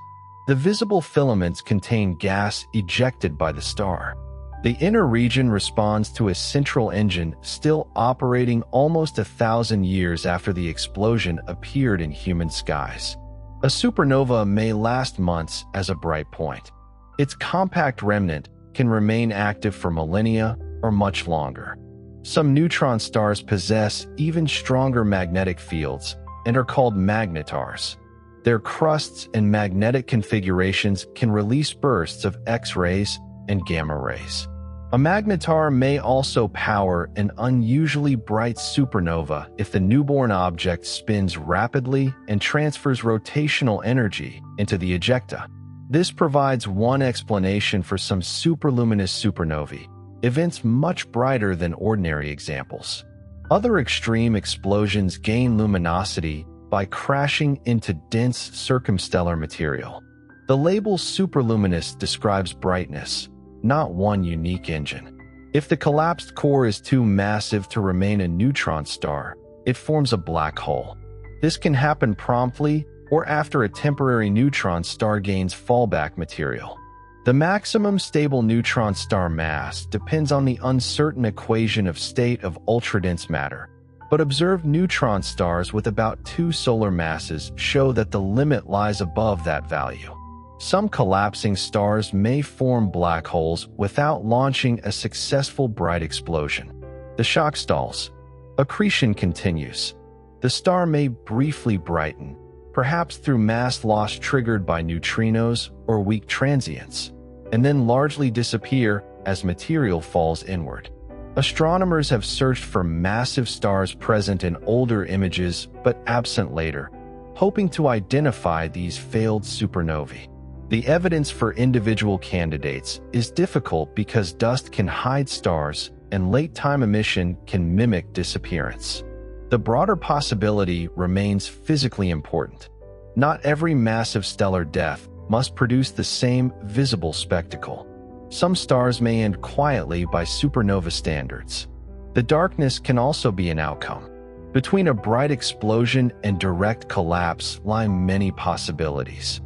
The visible filaments contain gas ejected by the star. The inner region responds to a central engine still operating almost 1,000 years after the explosion appeared in human skies. A supernova may last months as a bright point. Its compact remnant can remain active for millennia or much longer. Some neutron stars possess even stronger magnetic fields and are called magnetars. Their crusts and magnetic configurations can release bursts of X-rays and gamma rays. A magnetar may also power an unusually bright supernova if the newborn object spins rapidly and transfers rotational energy into the ejecta. This provides one explanation for some superluminous supernovae, events much brighter than ordinary examples. Other extreme explosions gain luminosity by crashing into dense circumstellar material. The label superluminous describes brightness, not one unique engine. If the collapsed core is too massive to remain a neutron star, it forms a black hole. This can happen promptly or after a temporary neutron star gains fallback material. The maximum stable neutron star mass depends on the uncertain equation of state of ultradense matter, but observed neutron stars with about 2 solar masses show that the limit lies above that value. Some collapsing stars may form black holes without launching a successful bright explosion. The shock stalls. Accretion continues. The star may briefly brighten, perhaps through mass loss triggered by neutrinos or weak transients, and then largely disappear as material falls inward. Astronomers have searched for massive stars present in older images but absent later, hoping to identify these failed supernovae. The evidence for individual candidates is difficult because dust can hide stars and late-time emission can mimic disappearance. The broader possibility remains physically important. Not every massive stellar death must produce the same visible spectacle. Some stars may end quietly by supernova standards. The darkness can also be an outcome. Between a bright explosion and direct collapse lie many possibilities.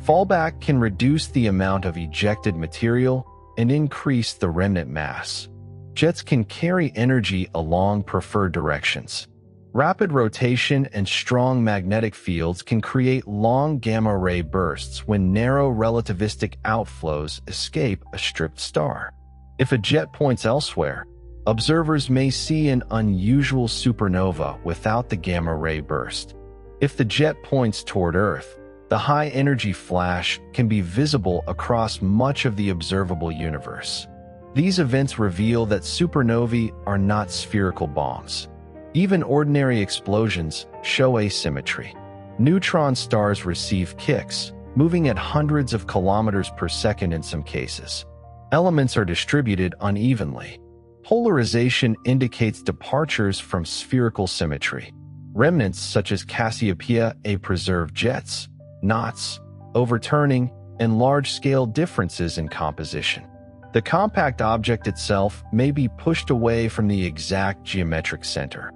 Fallback can reduce the amount of ejected material and increase the remnant mass. Jets can carry energy along preferred directions. Rapid rotation and strong magnetic fields can create long gamma-ray bursts when narrow relativistic outflows escape a stripped star. If a jet points elsewhere, observers may see an unusual supernova without the gamma-ray burst. If the jet points toward Earth, the high-energy flash can be visible across much of the observable universe. These events reveal that supernovae are not spherical bombs. Even ordinary explosions show asymmetry. Neutron stars receive kicks, moving at hundreds of kilometers per second in some cases. Elements are distributed unevenly. Polarization indicates departures from spherical symmetry. Remnants such as Cassiopeia A preserve jets, knots, overturning, and large-scale differences in composition. The compact object itself may be pushed away from the exact geometric center.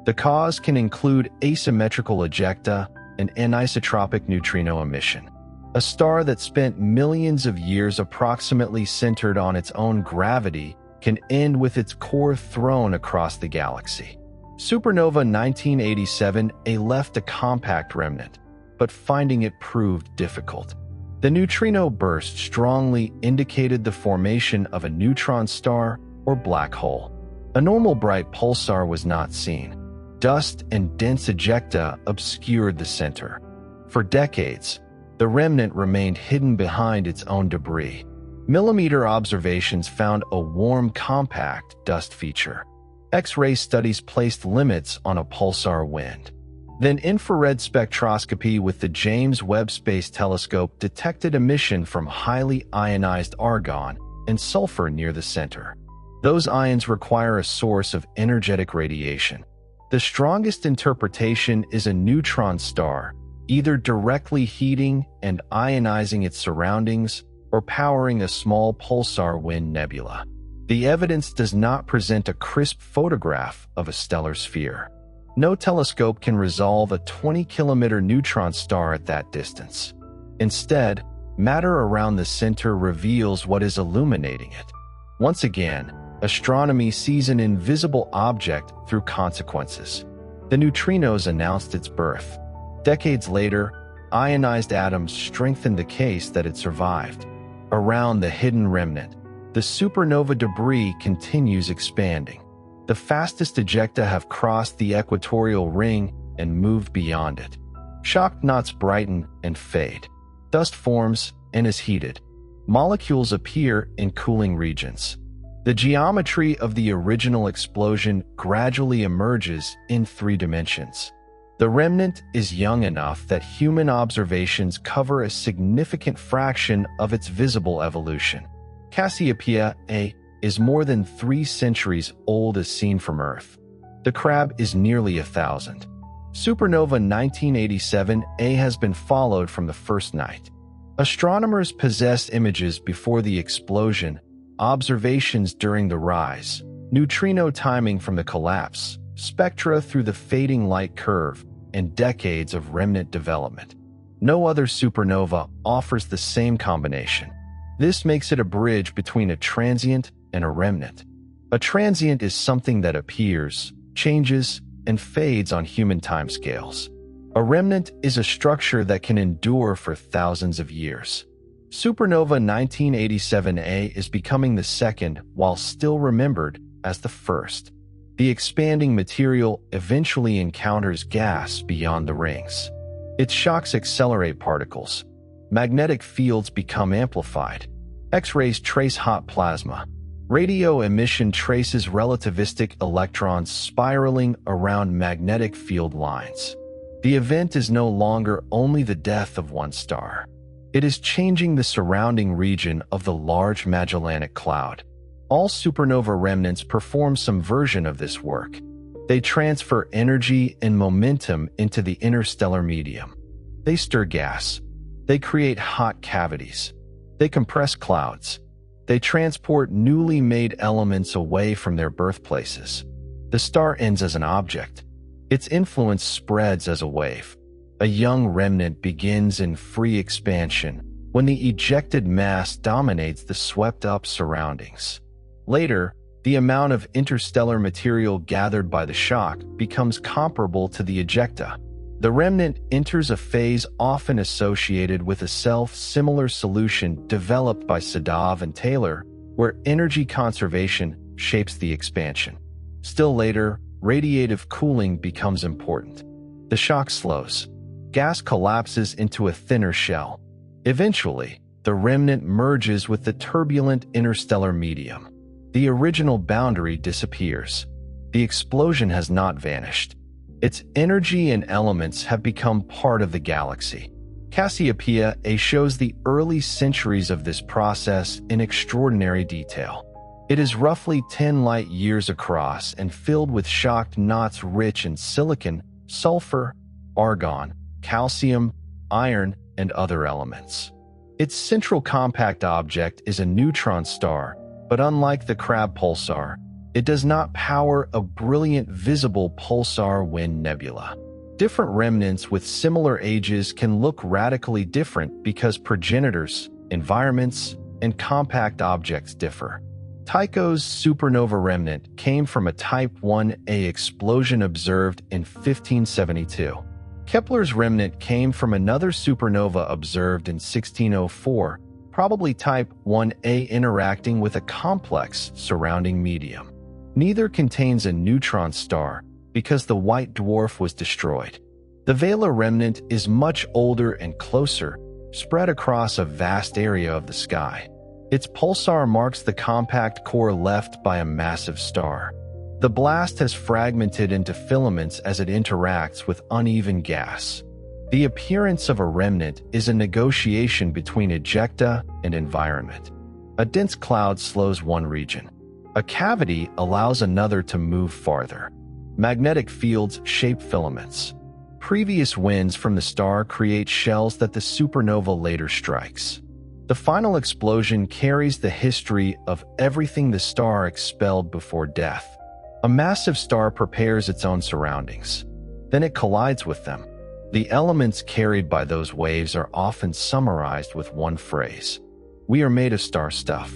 The cause can include asymmetrical ejecta and anisotropic neutrino emission. A star that spent millions of years approximately centered on its own gravity can end with its core thrown across the galaxy. Supernova 1987A left a compact remnant, but finding it proved difficult. The neutrino burst strongly indicated the formation of a neutron star or black hole. A normal bright pulsar was not seen. Dust and dense ejecta obscured the center. For decades, the remnant remained hidden behind its own debris. Millimeter observations found a warm, compact dust feature. X-ray studies placed limits on a pulsar wind. Then infrared spectroscopy with the James Webb Space Telescope detected emission from highly ionized argon and sulfur near the center. Those ions require a source of energetic radiation. The strongest interpretation is a neutron star, either directly heating and ionizing its surroundings or powering a small pulsar wind nebula. The evidence does not present a crisp photograph of a stellar sphere. No telescope can resolve a 20-kilometer neutron star at that distance. Instead, matter around the center reveals what is illuminating it. Once again, astronomy sees an invisible object through consequences. The neutrinos announced its birth. Decades later, ionized atoms strengthened the case that it survived. Around the hidden remnant, the supernova debris continues expanding. The fastest ejecta have crossed the equatorial ring and moved beyond it. Shock knots brighten and fade. Dust forms and is heated. Molecules appear in cooling regions. The geometry of the original explosion gradually emerges in 3 dimensions. The remnant is young enough that human observations cover a significant fraction of its visible evolution. Cassiopeia A is more than 3 centuries old as seen from Earth. The crab is nearly 1,000. Supernova 1987A has been followed from the first night. Astronomers possessed images before the explosion, observations during the rise, neutrino timing from the collapse, spectra through the fading light curve, and decades of remnant development. No other supernova offers the same combination. This makes it a bridge between a transient and a remnant. A transient is something that appears, changes, and fades on human timescales. A remnant is a structure that can endure for thousands of years. Supernova 1987A is becoming the second while still remembered as the first. The expanding material eventually encounters gas beyond the rings. Its shocks accelerate particles. Magnetic fields become amplified. X-rays trace hot plasma. Radio emission traces relativistic electrons spiraling around magnetic field lines. The event is no longer only the death of one star. It is changing the surrounding region of the Large Magellanic Cloud. All supernova remnants perform some version of this work. They transfer energy and momentum into the interstellar medium. They stir gas. They create hot cavities. They compress clouds. They transport newly made elements away from their birthplaces. The star ends as an object. Its influence spreads as a wave. A young remnant begins in free expansion when the ejected mass dominates the swept-up surroundings. Later, the amount of interstellar material gathered by the shock becomes comparable to the ejecta. The remnant enters a phase often associated with a self-similar solution developed by Sadov and Taylor, where energy conservation shapes the expansion. Still later, radiative cooling becomes important. The shock slows. Gas collapses into a thinner shell. Eventually, the remnant merges with the turbulent interstellar medium. The original boundary disappears. The explosion has not vanished. Its energy and elements have become part of the galaxy. Cassiopeia A shows the early centuries of this process in extraordinary detail. It is roughly 10 light-years across and filled with shocked knots rich in silicon, sulfur, argon, calcium, iron, and other elements. Its central compact object is a neutron star, but unlike the crab pulsar, it does not power a brilliant visible pulsar wind nebula. Different remnants with similar ages can look radically different because progenitors, environments, and compact objects differ. Tycho's supernova remnant came from a Type 1a explosion observed in 1572. Kepler's remnant came from another supernova observed in 1604, probably Type 1a interacting with a complex surrounding medium. Neither contains a neutron star because the white dwarf was destroyed. The Vela remnant is much older and closer, spread across a vast area of the sky. Its pulsar marks the compact core left by a massive star. The blast has fragmented into filaments as it interacts with uneven gas. The appearance of a remnant is a negotiation between ejecta and environment. A dense cloud slows one region. A cavity allows another to move farther. Magnetic fields shape filaments. Previous winds from the star create shells that the supernova later strikes. The final explosion carries the history of everything the star expelled before death. A massive star prepares its own surroundings. Then it collides with them. The elements carried by those waves are often summarized with one phrase: "We are made of star stuff."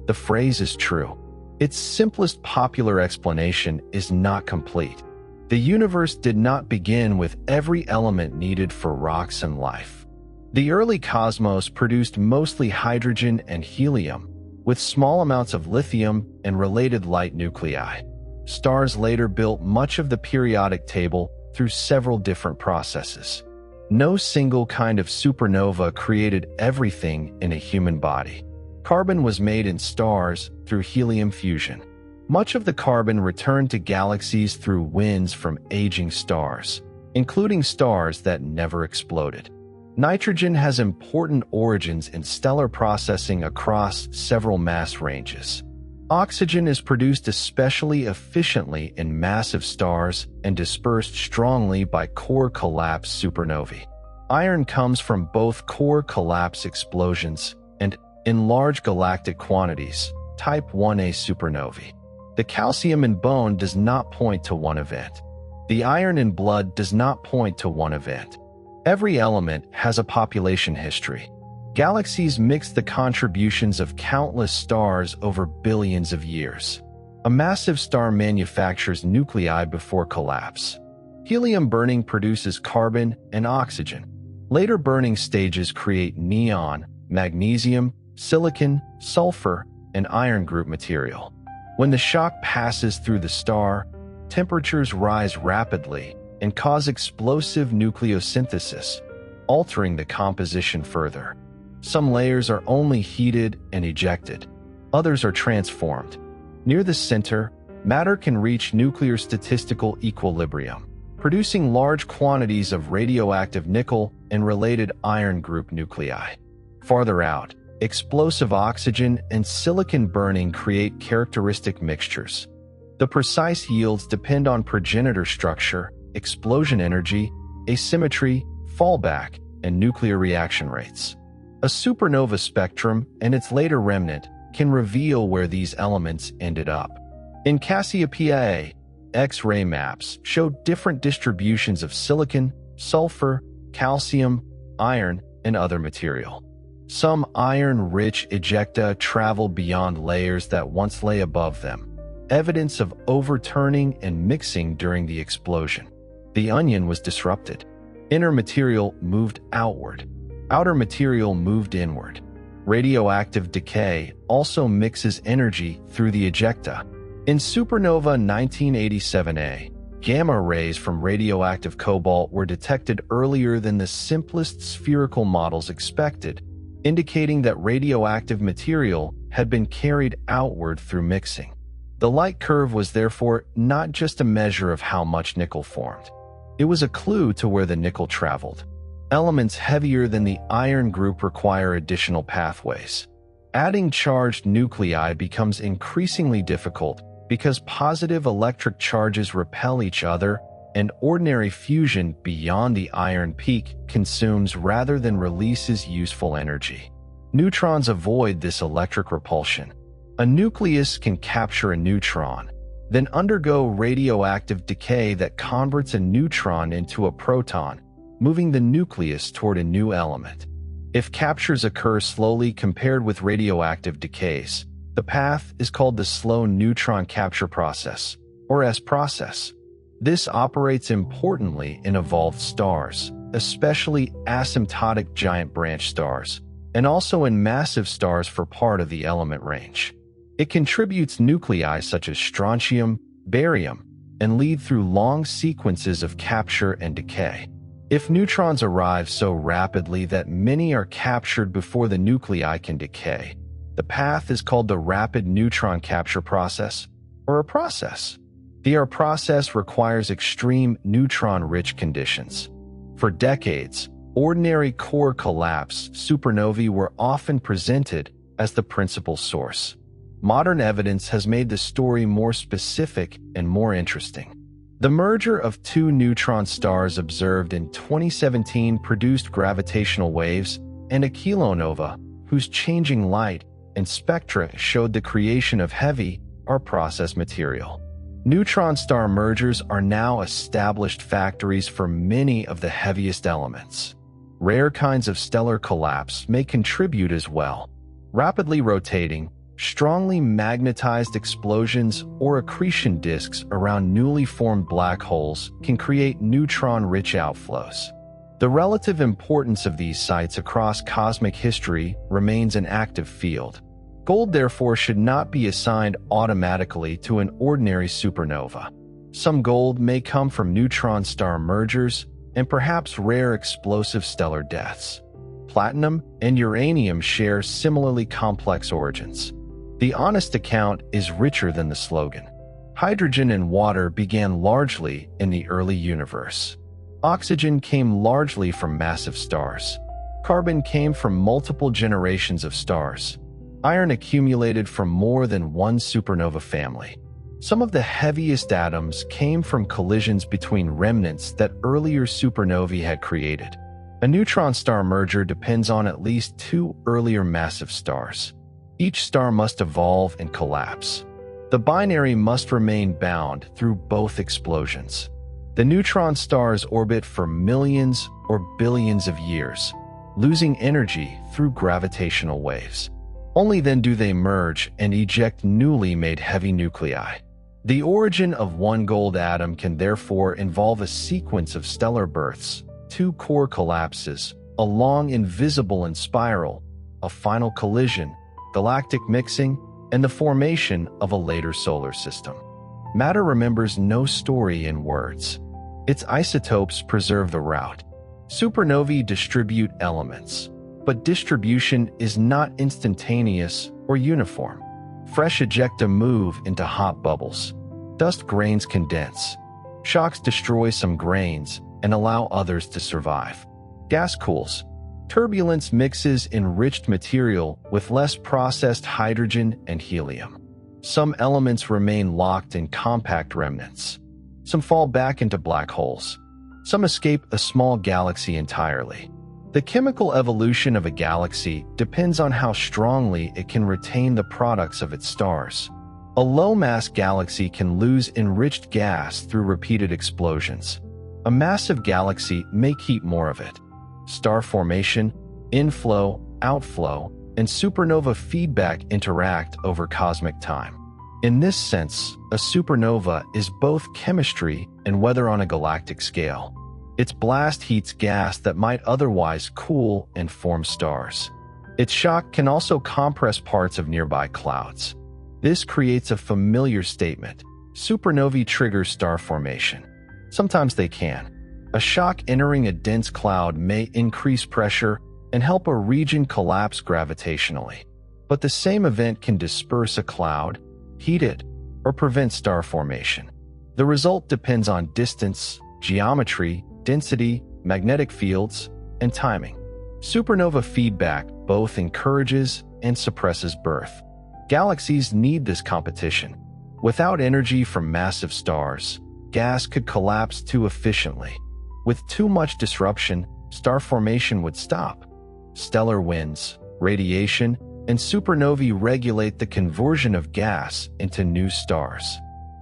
The phrase is true. Its simplest popular explanation is not complete. The universe did not begin with every element needed for rocks and life. The early cosmos produced mostly hydrogen and helium, with small amounts of lithium and related light nuclei. Stars later built much of the periodic table through several different processes. No single kind of supernova created everything in a human body. Carbon was made in stars through helium fusion. Much of the carbon returned to galaxies through winds from aging stars, including stars that never exploded. Nitrogen has important origins in stellar processing across several mass ranges. Oxygen is produced especially efficiently in massive stars and dispersed strongly by core collapse supernovae. Iron comes from both core collapse explosions and, in large galactic quantities, type 1a supernovae. The calcium in bone does not point to one event. The iron in blood does not point to one event. Every element has a population history. Galaxies mix the contributions of countless stars over billions of years. A massive star manufactures nuclei before collapse. Helium burning produces carbon and oxygen. Later burning stages create neon, magnesium, silicon, sulfur, and iron group material. When the shock passes through the star, temperatures rise rapidly and cause explosive nucleosynthesis, altering the composition further. Some layers are only heated and ejected. Others are transformed. Near the center, matter can reach nuclear statistical equilibrium, producing large quantities of radioactive nickel and related iron group nuclei. Farther out, explosive oxygen and silicon burning create characteristic mixtures. The precise yields depend on progenitor structure, explosion energy, asymmetry, fallback, and nuclear reaction rates. A supernova spectrum and its later remnant can reveal where these elements ended up. In Cassiopeia A, X-ray maps show different distributions of silicon, sulfur, calcium, iron, and other material. Some iron-rich ejecta travel beyond layers that once lay above them, evidence of overturning and mixing during the explosion. The onion was disrupted. Inner material moved outward. Outer material moved inward. Radioactive decay also mixes energy through the ejecta. In supernova 1987A, gamma rays from radioactive cobalt were detected earlier than the simplest spherical models expected, indicating that radioactive material had been carried outward through mixing. The light curve was therefore not just a measure of how much nickel formed. It was a clue to where the nickel traveled. Elements heavier than the iron group require additional pathways. Adding charged nuclei becomes increasingly difficult because positive electric charges repel each other, and ordinary fusion beyond the iron peak consumes rather than releases useful energy. Neutrons avoid this electric repulsion. A nucleus can capture a neutron, then undergo radioactive decay that converts a neutron into a proton, moving the nucleus toward a new element. If captures occur slowly compared with radioactive decays, the path is called the slow neutron capture process, or S process. This operates importantly in evolved stars, especially asymptotic giant branch stars, and also in massive stars for part of the element range. It contributes nuclei such as strontium, barium, and lead through long sequences of capture and decay. If neutrons arrive so rapidly that many are captured before the nuclei can decay, the path is called the rapid neutron capture process, or a process. The R process requires extreme neutron-rich conditions. For decades, ordinary core collapse supernovae were often presented as the principal source. Modern evidence has made the story more specific and more interesting. The merger of two neutron stars observed in 2017 produced gravitational waves and a kilonova, whose changing light and spectra showed the creation of heavy or processed material. Neutron star mergers are now established factories for many of the heaviest elements. Rare kinds of stellar collapse may contribute as well. Rapidly rotating, strongly magnetized explosions or accretion disks around newly formed black holes can create neutron-rich outflows. The relative importance of these sites across cosmic history remains an active field. Gold, therefore, should not be assigned automatically to an ordinary supernova. Some gold may come from neutron star mergers and perhaps rare explosive stellar deaths. Platinum and uranium share similarly complex origins. The honest account is richer than the slogan. Hydrogen and water began largely in the early universe. Oxygen came largely from massive stars. Carbon came from multiple generations of stars. Iron accumulated from more than one supernova family. Some of the heaviest atoms came from collisions between remnants that earlier supernovae had created. A neutron star merger depends on at least two earlier massive stars. Each star must evolve and collapse. The binary must remain bound through both explosions. The neutron stars orbit for millions or billions of years, losing energy through gravitational waves. Only then do they merge and eject newly made heavy nuclei. The origin of one gold atom can therefore involve a sequence of stellar births, two core collapses, a long invisible and spiral, a final collision, galactic mixing, and the formation of a later solar system. Matter remembers no story in words. Its isotopes preserve the route. Supernovae distribute elements, but distribution is not instantaneous or uniform. Fresh ejecta move into hot bubbles. Dust grains condense. Shocks destroy some grains and allow others to survive. Gas cools. Turbulence mixes enriched material with less processed hydrogen and helium. Some elements remain locked in compact remnants. Some fall back into black holes. Some escape a small galaxy entirely. The chemical evolution of a galaxy depends on how strongly it can retain the products of its stars. A low-mass galaxy can lose enriched gas through repeated explosions. A massive galaxy may keep more of it. Star formation, inflow, outflow, and supernova feedback interact over cosmic time. In this sense, a supernova is both chemistry and weather on a galactic scale. Its blast heats gas that might otherwise cool and form stars. Its shock can also compress parts of nearby clouds. This creates a familiar statement: supernovae trigger star formation. Sometimes they can. A shock entering a dense cloud may increase pressure and help a region collapse gravitationally. But the same event can disperse a cloud, heat it, or prevent star formation. The result depends on distance, geometry, density, magnetic fields, and timing. Supernova feedback both encourages and suppresses birth. Galaxies need this competition. Without energy from massive stars, gas could collapse too efficiently. With too much disruption, star formation would stop. Stellar winds, radiation, and supernovae regulate the conversion of gas into new stars.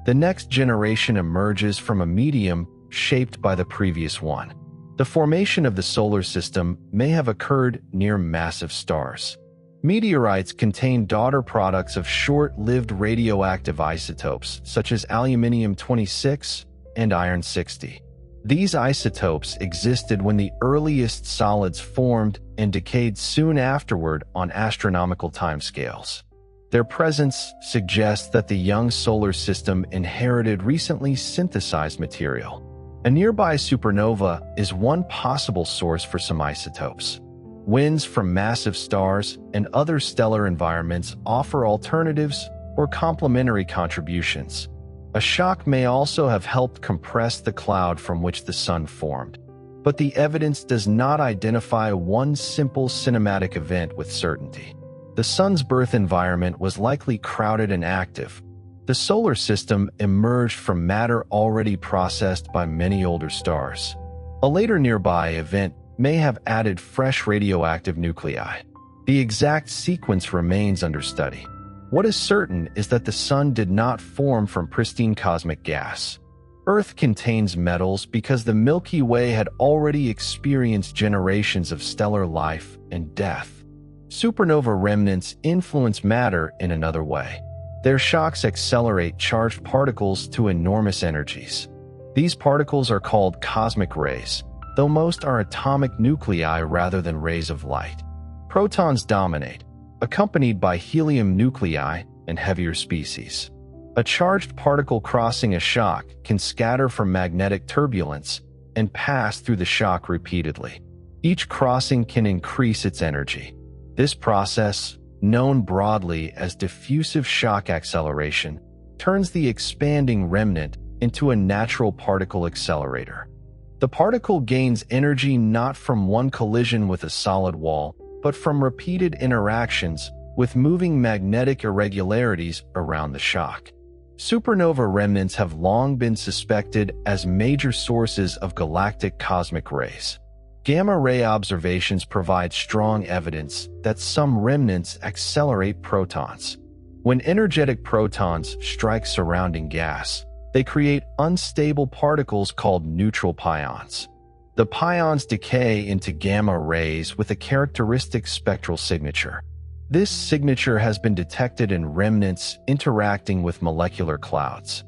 The next generation emerges from a medium shaped by the previous one. The formation of the solar system may have occurred near massive stars. Meteorites contain daughter products of short-lived radioactive isotopes such as aluminium-26 and iron-60. These isotopes existed when the earliest solids formed and decayed soon afterward on astronomical timescales. Their presence suggests that the young solar system inherited recently synthesized material. A nearby supernova is one possible source for some isotopes. Winds from massive stars and other stellar environments offer alternatives or complementary contributions. A shock may also have helped compress the cloud from which the sun formed, but the evidence does not identify one simple cinematic event with certainty. The sun's birth environment was likely crowded and active. The solar system emerged from matter already processed by many older stars. A later nearby event may have added fresh radioactive nuclei. The exact sequence remains under study. What is certain is that the Sun did not form from pristine cosmic gas. Earth contains metals because the Milky Way had already experienced generations of stellar life and death. Supernova remnants influence matter in another way. Their shocks accelerate charged particles to enormous energies. These particles are called cosmic rays, though most are atomic nuclei rather than rays of light. Protons dominate, accompanied by helium nuclei and heavier species. A charged particle crossing a shock can scatter from magnetic turbulence and pass through the shock repeatedly. Each crossing can increase its energy. This process, known broadly as diffusive shock acceleration, turns the expanding remnant into a natural particle accelerator. The particle gains energy not from one collision with a solid wall, but from repeated interactions with moving magnetic irregularities around the shock. Supernova remnants have long been suspected as major sources of galactic cosmic rays. Gamma-ray observations provide strong evidence that some remnants accelerate protons. When energetic protons strike surrounding gas, they create unstable particles called neutral pions. The pions decay into gamma rays with a characteristic spectral signature. This signature has been detected in remnants interacting with molecular clouds.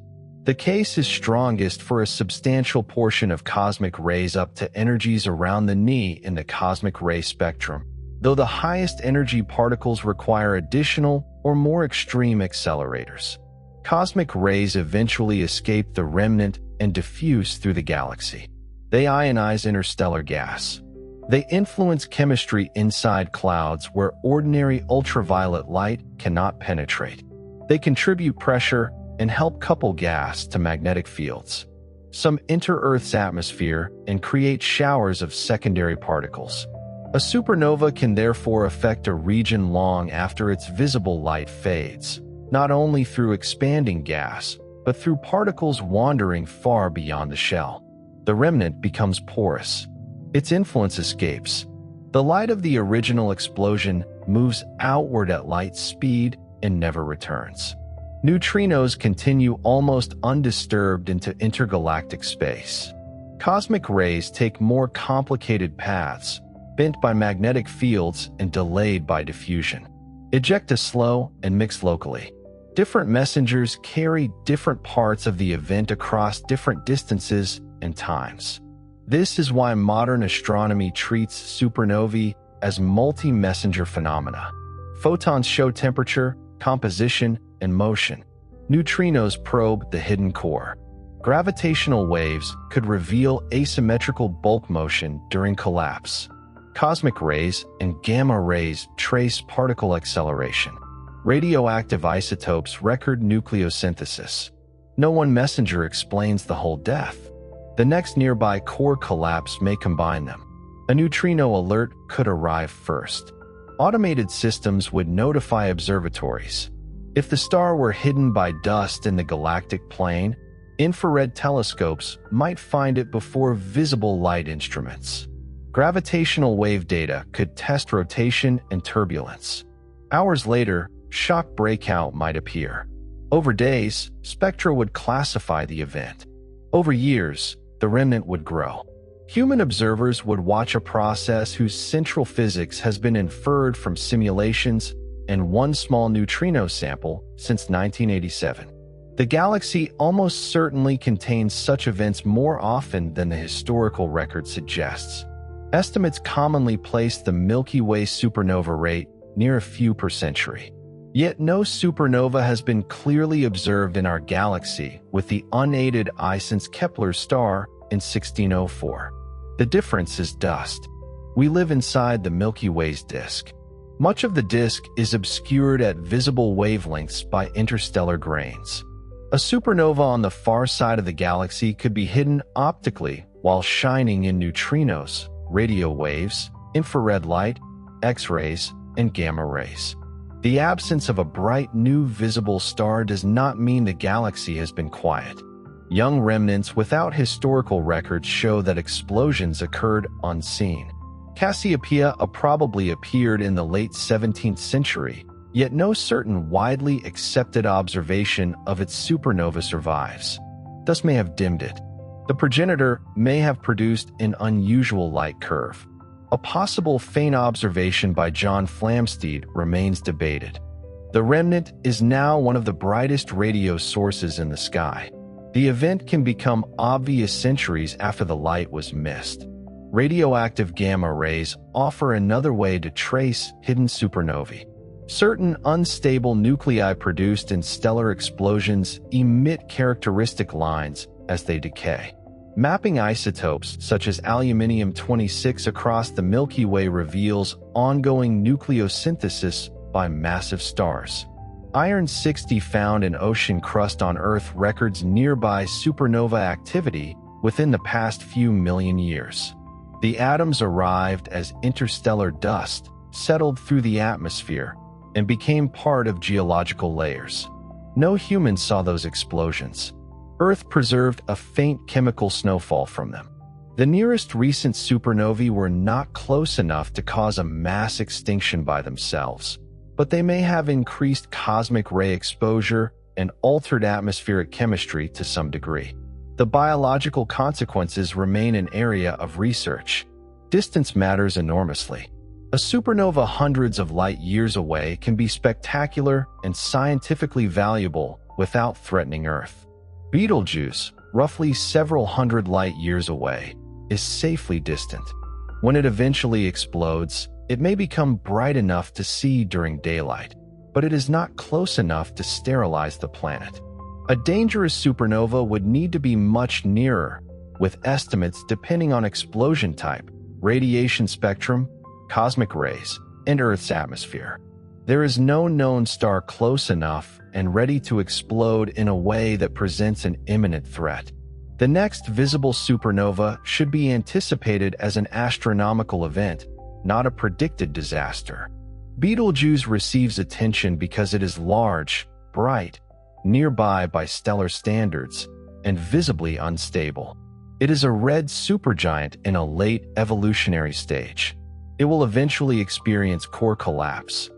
The case is strongest for a substantial portion of cosmic rays up to energies around the knee in the cosmic ray spectrum, though the highest energy particles require additional or more extreme accelerators. Cosmic rays eventually escape the remnant and diffuse through the galaxy. They ionize interstellar gas. They influence chemistry inside clouds where ordinary ultraviolet light cannot penetrate. They contribute pressure and help couple gas to magnetic fields. Some enter Earth's atmosphere and create showers of secondary particles. A supernova can therefore affect a region long after its visible light fades, not only through expanding gas, but through particles wandering far beyond the shell. The remnant becomes porous. Its influence escapes. The light of the original explosion moves outward at light speed and never returns. Neutrinos continue almost undisturbed into intergalactic space. Cosmic rays take more complicated paths, bent by magnetic fields and delayed by diffusion. Ejecta slow and mix locally. Different messengers carry different parts of the event across different distances and times. This is why modern astronomy treats supernovae as multi-messenger phenomena. Photons show temperature, composition, and motion. Neutrinos probe the hidden core. Gravitational waves could reveal asymmetrical bulk motion during collapse. Cosmic rays and gamma rays trace particle acceleration. Radioactive isotopes record nucleosynthesis. No one messenger explains the whole death. The next nearby core collapse may combine them. A neutrino alert could arrive first. Automated systems would notify observatories. If the star were hidden by dust in the galactic plane, infrared telescopes might find it before visible light instruments. Gravitational wave data could test rotation and turbulence. Hours later, shock breakout might appear. Over days, spectra would classify the event. Over years, the remnant would grow. Human observers would watch a process whose central physics has been inferred from simulations and one small neutrino sample since 1987. The galaxy almost certainly contains such events more often than the historical record suggests. Estimates commonly place the Milky Way supernova rate near a few per century. Yet no supernova has been clearly observed in our galaxy with the unaided eye since Kepler's star in 1604. The difference is dust. We live inside the Milky Way's disk. Much of the disk is obscured at visible wavelengths by interstellar grains. A supernova on the far side of the galaxy could be hidden optically while shining in neutrinos, radio waves, infrared light, X-rays, and gamma rays. The absence of a bright new visible star does not mean the galaxy has been quiet. Young remnants without historical records show that explosions occurred unseen. Cassiopeia probably appeared in the late 17th century, yet no certain widely accepted observation of its supernova survives. Thus may have dimmed it. The progenitor may have produced an unusual light curve. A possible faint observation by John Flamsteed remains debated. The remnant is now one of the brightest radio sources in the sky. The event can become obvious centuries after the light was missed. Radioactive gamma rays offer another way to trace hidden supernovae. Certain unstable nuclei produced in stellar explosions emit characteristic lines as they decay. Mapping isotopes such as aluminium-26 across the Milky Way reveals ongoing nucleosynthesis by massive stars. Iron-60 found in ocean crust on Earth records nearby supernova activity within the past few million years. The atoms arrived as interstellar dust, settled through the atmosphere, and became part of geological layers. No humans saw those explosions. Earth preserved a faint chemical snowfall from them. The nearest recent supernovae were not close enough to cause a mass extinction by themselves, but they may have increased cosmic ray exposure and altered atmospheric chemistry to some degree. The biological consequences remain an area of research. Distance matters enormously. A supernova hundreds of light years away can be spectacular and scientifically valuable without threatening Earth. Betelgeuse, roughly several hundred light years away, is safely distant. When it eventually explodes, it may become bright enough to see during daylight, but it is not close enough to sterilize the planet. A dangerous supernova would need to be much nearer, with estimates depending on explosion type, radiation spectrum, cosmic rays, and Earth's atmosphere. There is no known star close enough and ready to explode in a way that presents an imminent threat. The next visible supernova should be anticipated as an astronomical event, not a predicted disaster. Betelgeuse receives attention because it is large, bright, nearby by stellar standards, and visibly unstable. It is a red supergiant in a late evolutionary stage. It will eventually experience core collapse.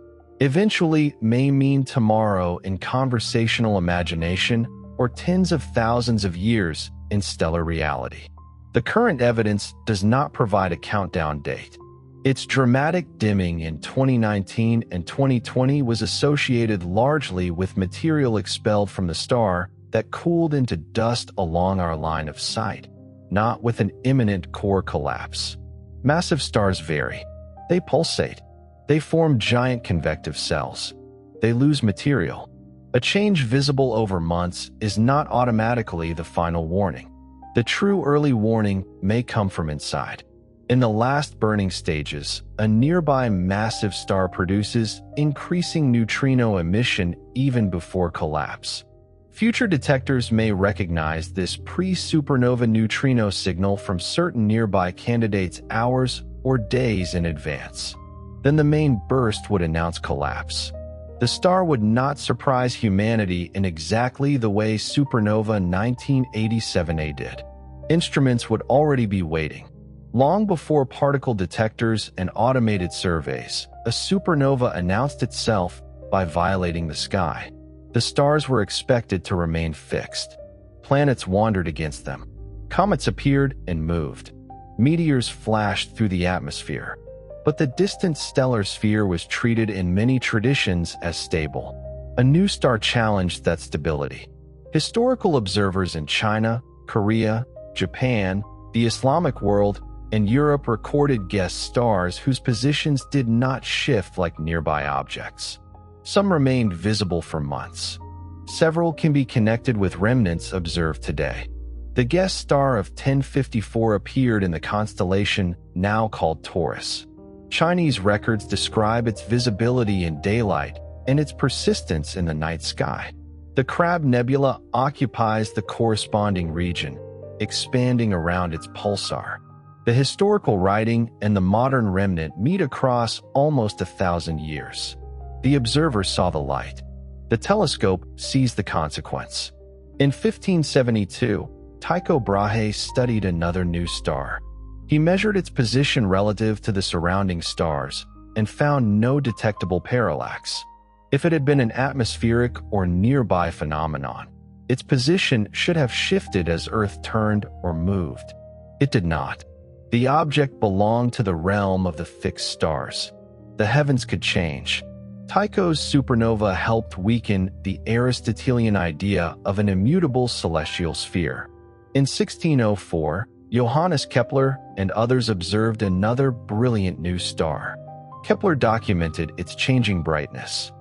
Eventually may mean tomorrow in conversational imagination or tens of thousands of years in stellar reality. The current evidence does not provide a countdown date. Its dramatic dimming in 2019 and 2020 was associated largely with material expelled from the star that cooled into dust along our line of sight, not with an imminent core collapse. Massive stars vary. They pulsate. They form giant convective cells. They lose material. A change visible over months is not automatically the final warning. The true early warning may come from inside. In the last burning stages, a nearby massive star produces increasing neutrino emission even before collapse. Future detectors may recognize this pre-supernova neutrino signal from certain nearby candidates hours or days in advance. Then the main burst would announce collapse. The star would not surprise humanity in exactly the way supernova 1987A did. Instruments would already be waiting. Long before particle detectors and automated surveys, a supernova announced itself by violating the sky. The stars were expected to remain fixed. Planets wandered against them. Comets appeared and moved. Meteors flashed through the atmosphere. But the distant stellar sphere was treated in many traditions as stable. A new star challenged that stability. Historical observers in China, Korea, Japan, the Islamic world, and Europe recorded guest stars whose positions did not shift like nearby objects. Some remained visible for months. Several can be connected with remnants observed today. The guest star of 1054 appeared in the constellation now called Taurus. Chinese records describe its visibility in daylight and its persistence in the night sky. The Crab Nebula occupies the corresponding region, expanding around its pulsar. The historical writing and the modern remnant meet across almost 1,000 years. The observer saw the light. The telescope sees the consequence. In 1572, Tycho Brahe studied another new star. He measured its position relative to the surrounding stars and found no detectable parallax. If it had been an atmospheric or nearby phenomenon, its position should have shifted as Earth turned or moved. It did not. The object belonged to the realm of the fixed stars. The heavens could change. Tycho's supernova helped weaken the Aristotelian idea of an immutable celestial sphere. In 1604, Johannes Kepler and others observed another brilliant new star. Kepler documented its changing brightness.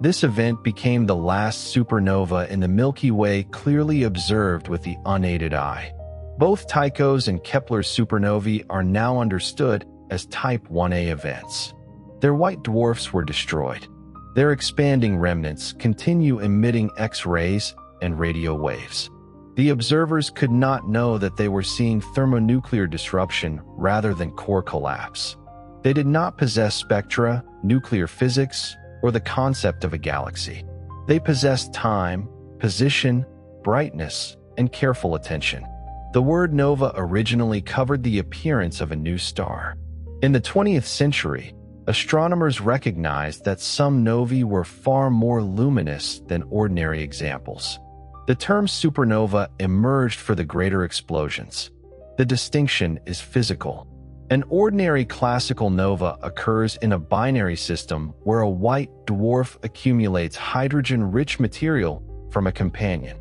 This event became the last supernova in the Milky Way clearly observed with the unaided eye. Both Tycho's and Kepler's supernovae are now understood as Type 1a events. Their white dwarfs were destroyed. Their expanding remnants continue emitting X-rays and radio waves. The observers could not know that they were seeing thermonuclear disruption rather than core collapse. They did not possess spectra, nuclear physics, or the concept of a galaxy. They possessed time, position, brightness, and careful attention. The word nova originally covered the appearance of a new star. In the 20th century, astronomers recognized that some novae were far more luminous than ordinary examples. The term supernova emerged for the greater explosions. The distinction is physical. An ordinary classical nova occurs in a binary system where a white dwarf accumulates hydrogen-rich material from a companion.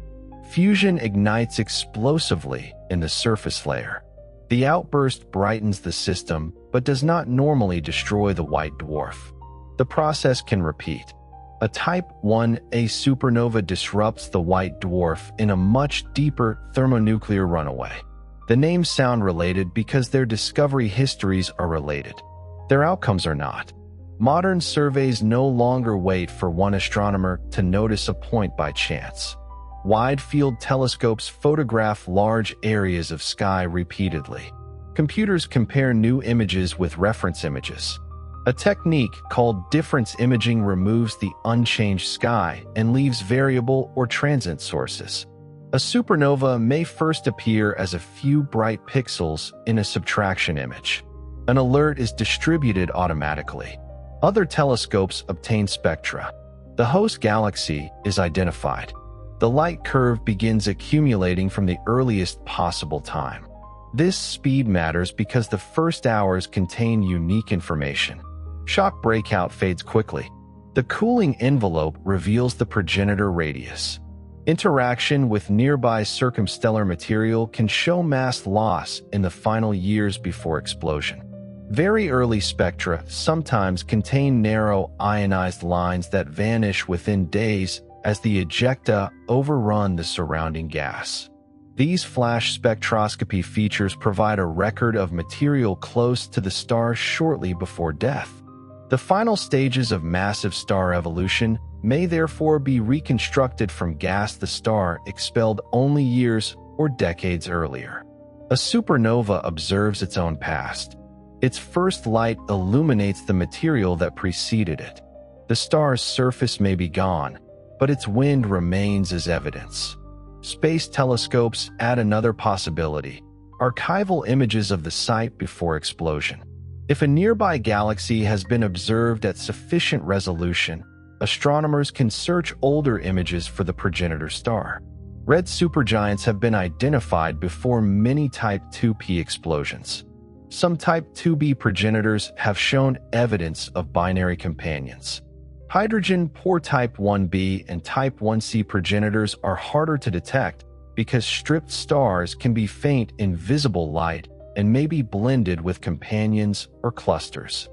Fusion ignites explosively in the surface layer. The outburst brightens the system but does not normally destroy the white dwarf. The process can repeat. A Type 1a supernova disrupts the white dwarf in a much deeper thermonuclear runaway. The names sound related because their discovery histories are related. Their outcomes are not. Modern surveys no longer wait for one astronomer to notice a point by chance. Wide-field telescopes photograph large areas of sky repeatedly. Computers compare new images with reference images. A technique called difference imaging removes the unchanged sky and leaves variable or transient sources. A supernova may first appear as a few bright pixels in a subtraction image. An alert is distributed automatically. Other telescopes obtain spectra. The host galaxy is identified. The light curve begins accumulating from the earliest possible time. This speed matters because the first hours contain unique information. Shock breakout fades quickly. The cooling envelope reveals the progenitor radius. Interaction with nearby circumstellar material can show mass loss in the final years before explosion. Very early spectra sometimes contain narrow ionized lines that vanish within days as the ejecta overrun the surrounding gas. These flash spectroscopy features provide a record of material close to the star shortly before death. The final stages of massive star evolution may therefore be reconstructed from gas the star expelled only years or decades earlier. A supernova observes its own past. Its first light illuminates the material that preceded it. The star's surface may be gone, but its wind remains as evidence. Space telescopes add another possibility: archival images of the site before explosion. If a nearby galaxy has been observed at sufficient resolution, astronomers can search older images for the progenitor star. Red supergiants have been identified before many Type 2p explosions. Some Type 2b progenitors have shown evidence of binary companions. Hydrogen-poor Type 1b and Type 1c progenitors are harder to detect because stripped stars can be faint in visible light and may be blended with companions or clusters.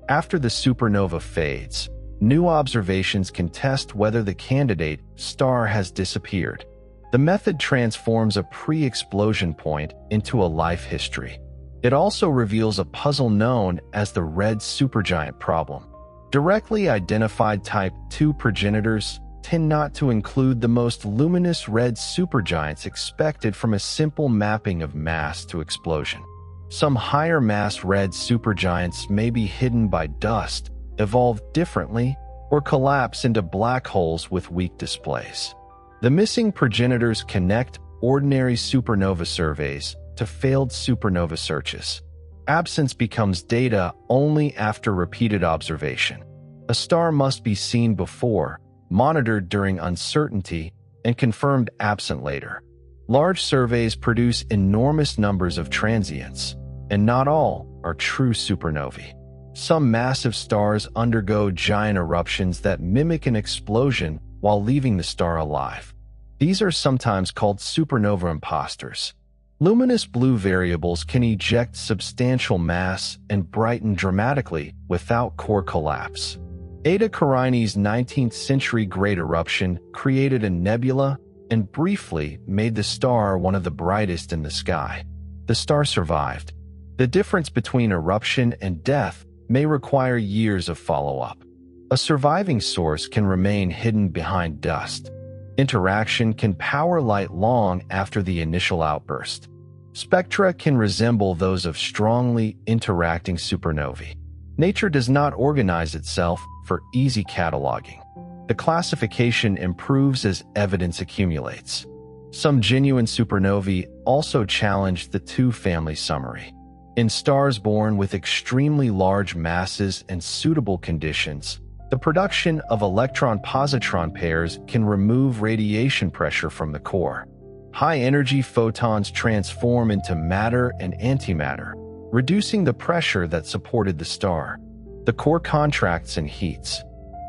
After the supernova fades, new observations can test whether the candidate star has disappeared. The method transforms a pre-explosion point into a life history. It also reveals a puzzle known as the red supergiant problem. Directly identified Type 2 progenitors tend not to include the most luminous red supergiants expected from a simple mapping of mass to explosion. Some higher mass red supergiants may be hidden by dust, evolved differently, or collapse into black holes with weak displays. The missing progenitors connect ordinary supernova surveys to failed supernova searches. Absence becomes data only after repeated observation. A star must be seen before, monitored during uncertainty, and confirmed absent later. Large surveys produce enormous numbers of transients, and not all are true supernovae. Some massive stars undergo giant eruptions that mimic an explosion while leaving the star alive. These are sometimes called supernova imposters. Luminous blue variables can eject substantial mass and brighten dramatically without core collapse. Eta Carinae's 19th-century great eruption created a nebula and briefly made the star one of the brightest in the sky. The star survived. The difference between eruption and death may require years of follow-up. A surviving source can remain hidden behind dust. Interaction can power light long after the initial outburst. Spectra can resemble those of strongly interacting supernovae. Nature does not organize itself for easy cataloging. The classification improves as evidence accumulates. Some genuine supernovae also challenge the two-family summary. In stars born with extremely large masses and suitable conditions, the production of electron-positron pairs can remove radiation pressure from the core. High-energy photons transform into matter and antimatter, reducing the pressure that supported the star. The core contracts and heats.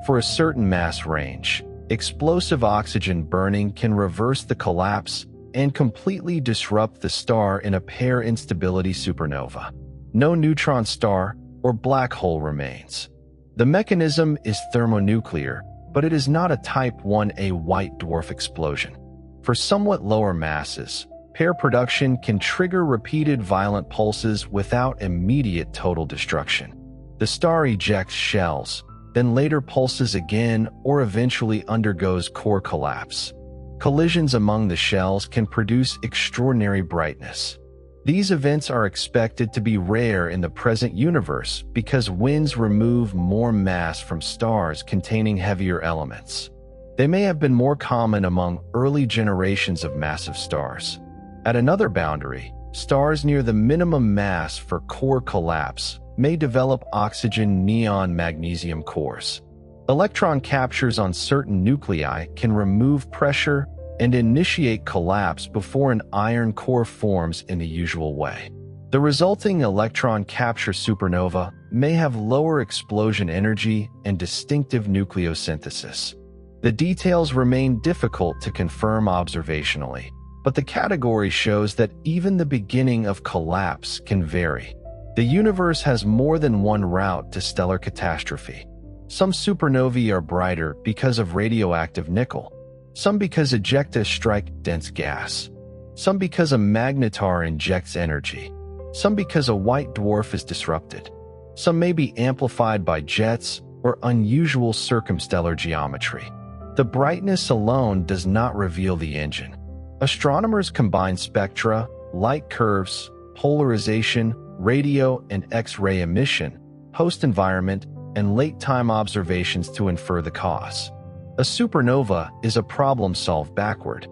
For a certain mass range, explosive oxygen burning can reverse the collapse and completely disrupt the star in a pair instability supernova. No neutron star or black hole remains. The mechanism is thermonuclear, but it is not a Type 1a white dwarf explosion. For somewhat lower masses, pair production can trigger repeated violent pulses without immediate total destruction. The star ejects shells, then later pulses again or eventually undergoes core collapse. Collisions among the shells can produce extraordinary brightness. These events are expected to be rare in the present universe because winds remove more mass from stars containing heavier elements. They may have been more common among early generations of massive stars. At another boundary, stars near the minimum mass for core collapse may develop oxygen neon magnesium cores. Electron captures on certain nuclei can remove pressure and initiate collapse before an iron core forms in the usual way. The resulting electron capture supernova may have lower explosion energy and distinctive nucleosynthesis. The details remain difficult to confirm observationally, but the category shows that even the beginning of collapse can vary. The universe has more than one route to stellar catastrophe. Some supernovae are brighter because of radioactive nickel, some because ejecta strike dense gas, some because a magnetar injects energy, some because a white dwarf is disrupted. Some may be amplified by jets or unusual circumstellar geometry. The brightness alone does not reveal the engine. Astronomers combine spectra, light curves, polarization, radio and X-ray emission, host environment, and late-time observations to infer the cause. A supernova is a problem solved backward.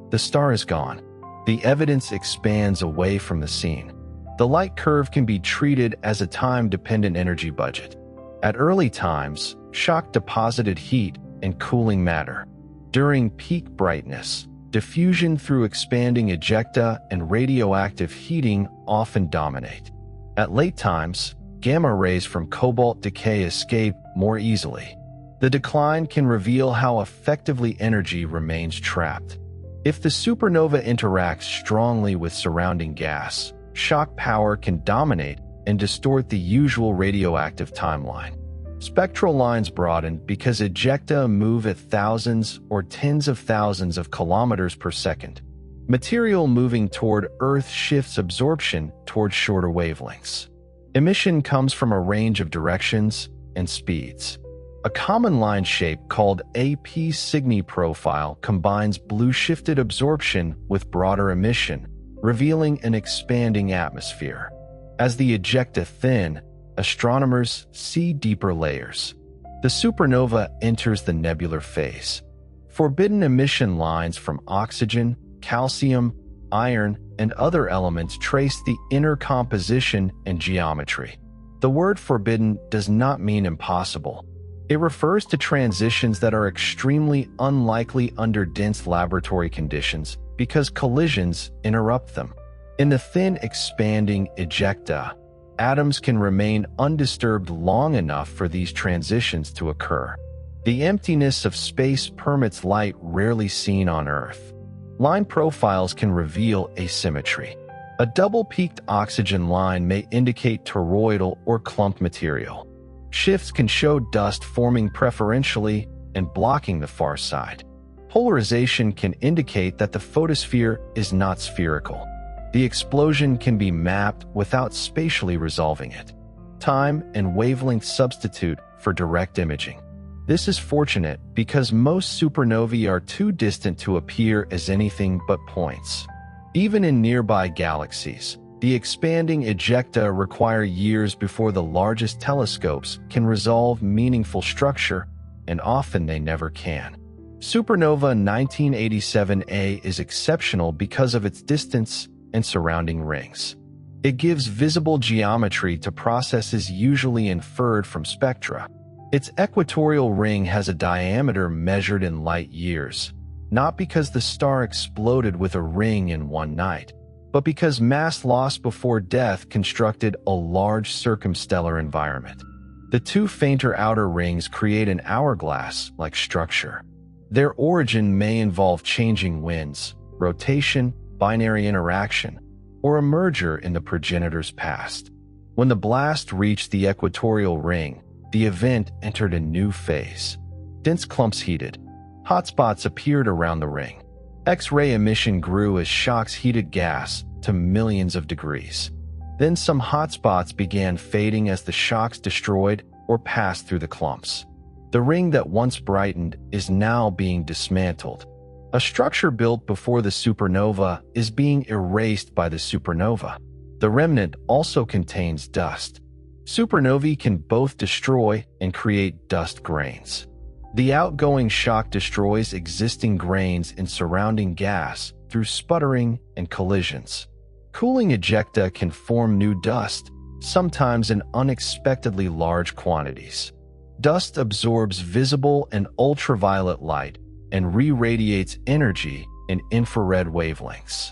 The star is gone. The evidence expands away from the scene. The light curve can be treated as a time-dependent energy budget. At early times, shock deposited heat and cooling matter. During peak brightness, diffusion through expanding ejecta and radioactive heating often dominate. At late times, gamma rays from cobalt decay escape more easily. The decline can reveal how effectively energy remains trapped. If the supernova interacts strongly with surrounding gas, shock power can dominate and distort the usual radioactive timeline. Spectral lines broaden because ejecta move at thousands or tens of thousands of kilometers per second. Material moving toward Earth shifts absorption toward shorter wavelengths. Emission comes from a range of directions and speeds. A common line shape called AP Cygni profile combines blue-shifted absorption with broader emission, revealing an expanding atmosphere. As the ejecta thin, astronomers see deeper layers. The supernova enters the nebular phase. Forbidden emission lines from oxygen, calcium, iron, and other elements trace the inner composition and geometry. The word forbidden does not mean impossible. It refers to transitions that are extremely unlikely under dense laboratory conditions because collisions interrupt them. In the thin expanding ejecta, atoms can remain undisturbed long enough for these transitions to occur. The emptiness of space permits light rarely seen on Earth. Line profiles can reveal asymmetry. A double-peaked oxygen line may indicate toroidal or clump material. Shifts can show dust forming preferentially and blocking the far side. Polarization can indicate that the photosphere is not spherical. The explosion can be mapped without spatially resolving it. Time and wavelength substitute for direct imaging. This is fortunate because most supernovae are too distant to appear as anything but points. Even in nearby galaxies, the expanding ejecta require years before the largest telescopes can resolve meaningful structure, and often they never can. Supernova 1987A is exceptional because of its distance and surrounding rings. It gives visible geometry to processes usually inferred from spectra. Its equatorial ring has a diameter measured in light years, not because the star exploded with a ring in one night, but because mass loss before death constructed a large circumstellar environment. The two fainter outer rings create an hourglass-like structure. Their origin may involve changing winds, rotation, binary interaction, or a merger in the progenitor's past. When the blast reached the equatorial ring, the event entered a new phase. Dense clumps heated. Hotspots appeared around the ring. X-ray emission grew as shocks heated gas to millions of degrees. Then some hotspots began fading as the shocks destroyed or passed through the clumps. The ring that once brightened is now being dismantled. A structure built before the supernova is being erased by the supernova. The remnant also contains dust. Supernovae can both destroy and create dust grains. The outgoing shock destroys existing grains in surrounding gas through sputtering and collisions. Cooling ejecta can form new dust, sometimes in unexpectedly large quantities. Dust absorbs visible and ultraviolet light and re-radiates energy in infrared wavelengths.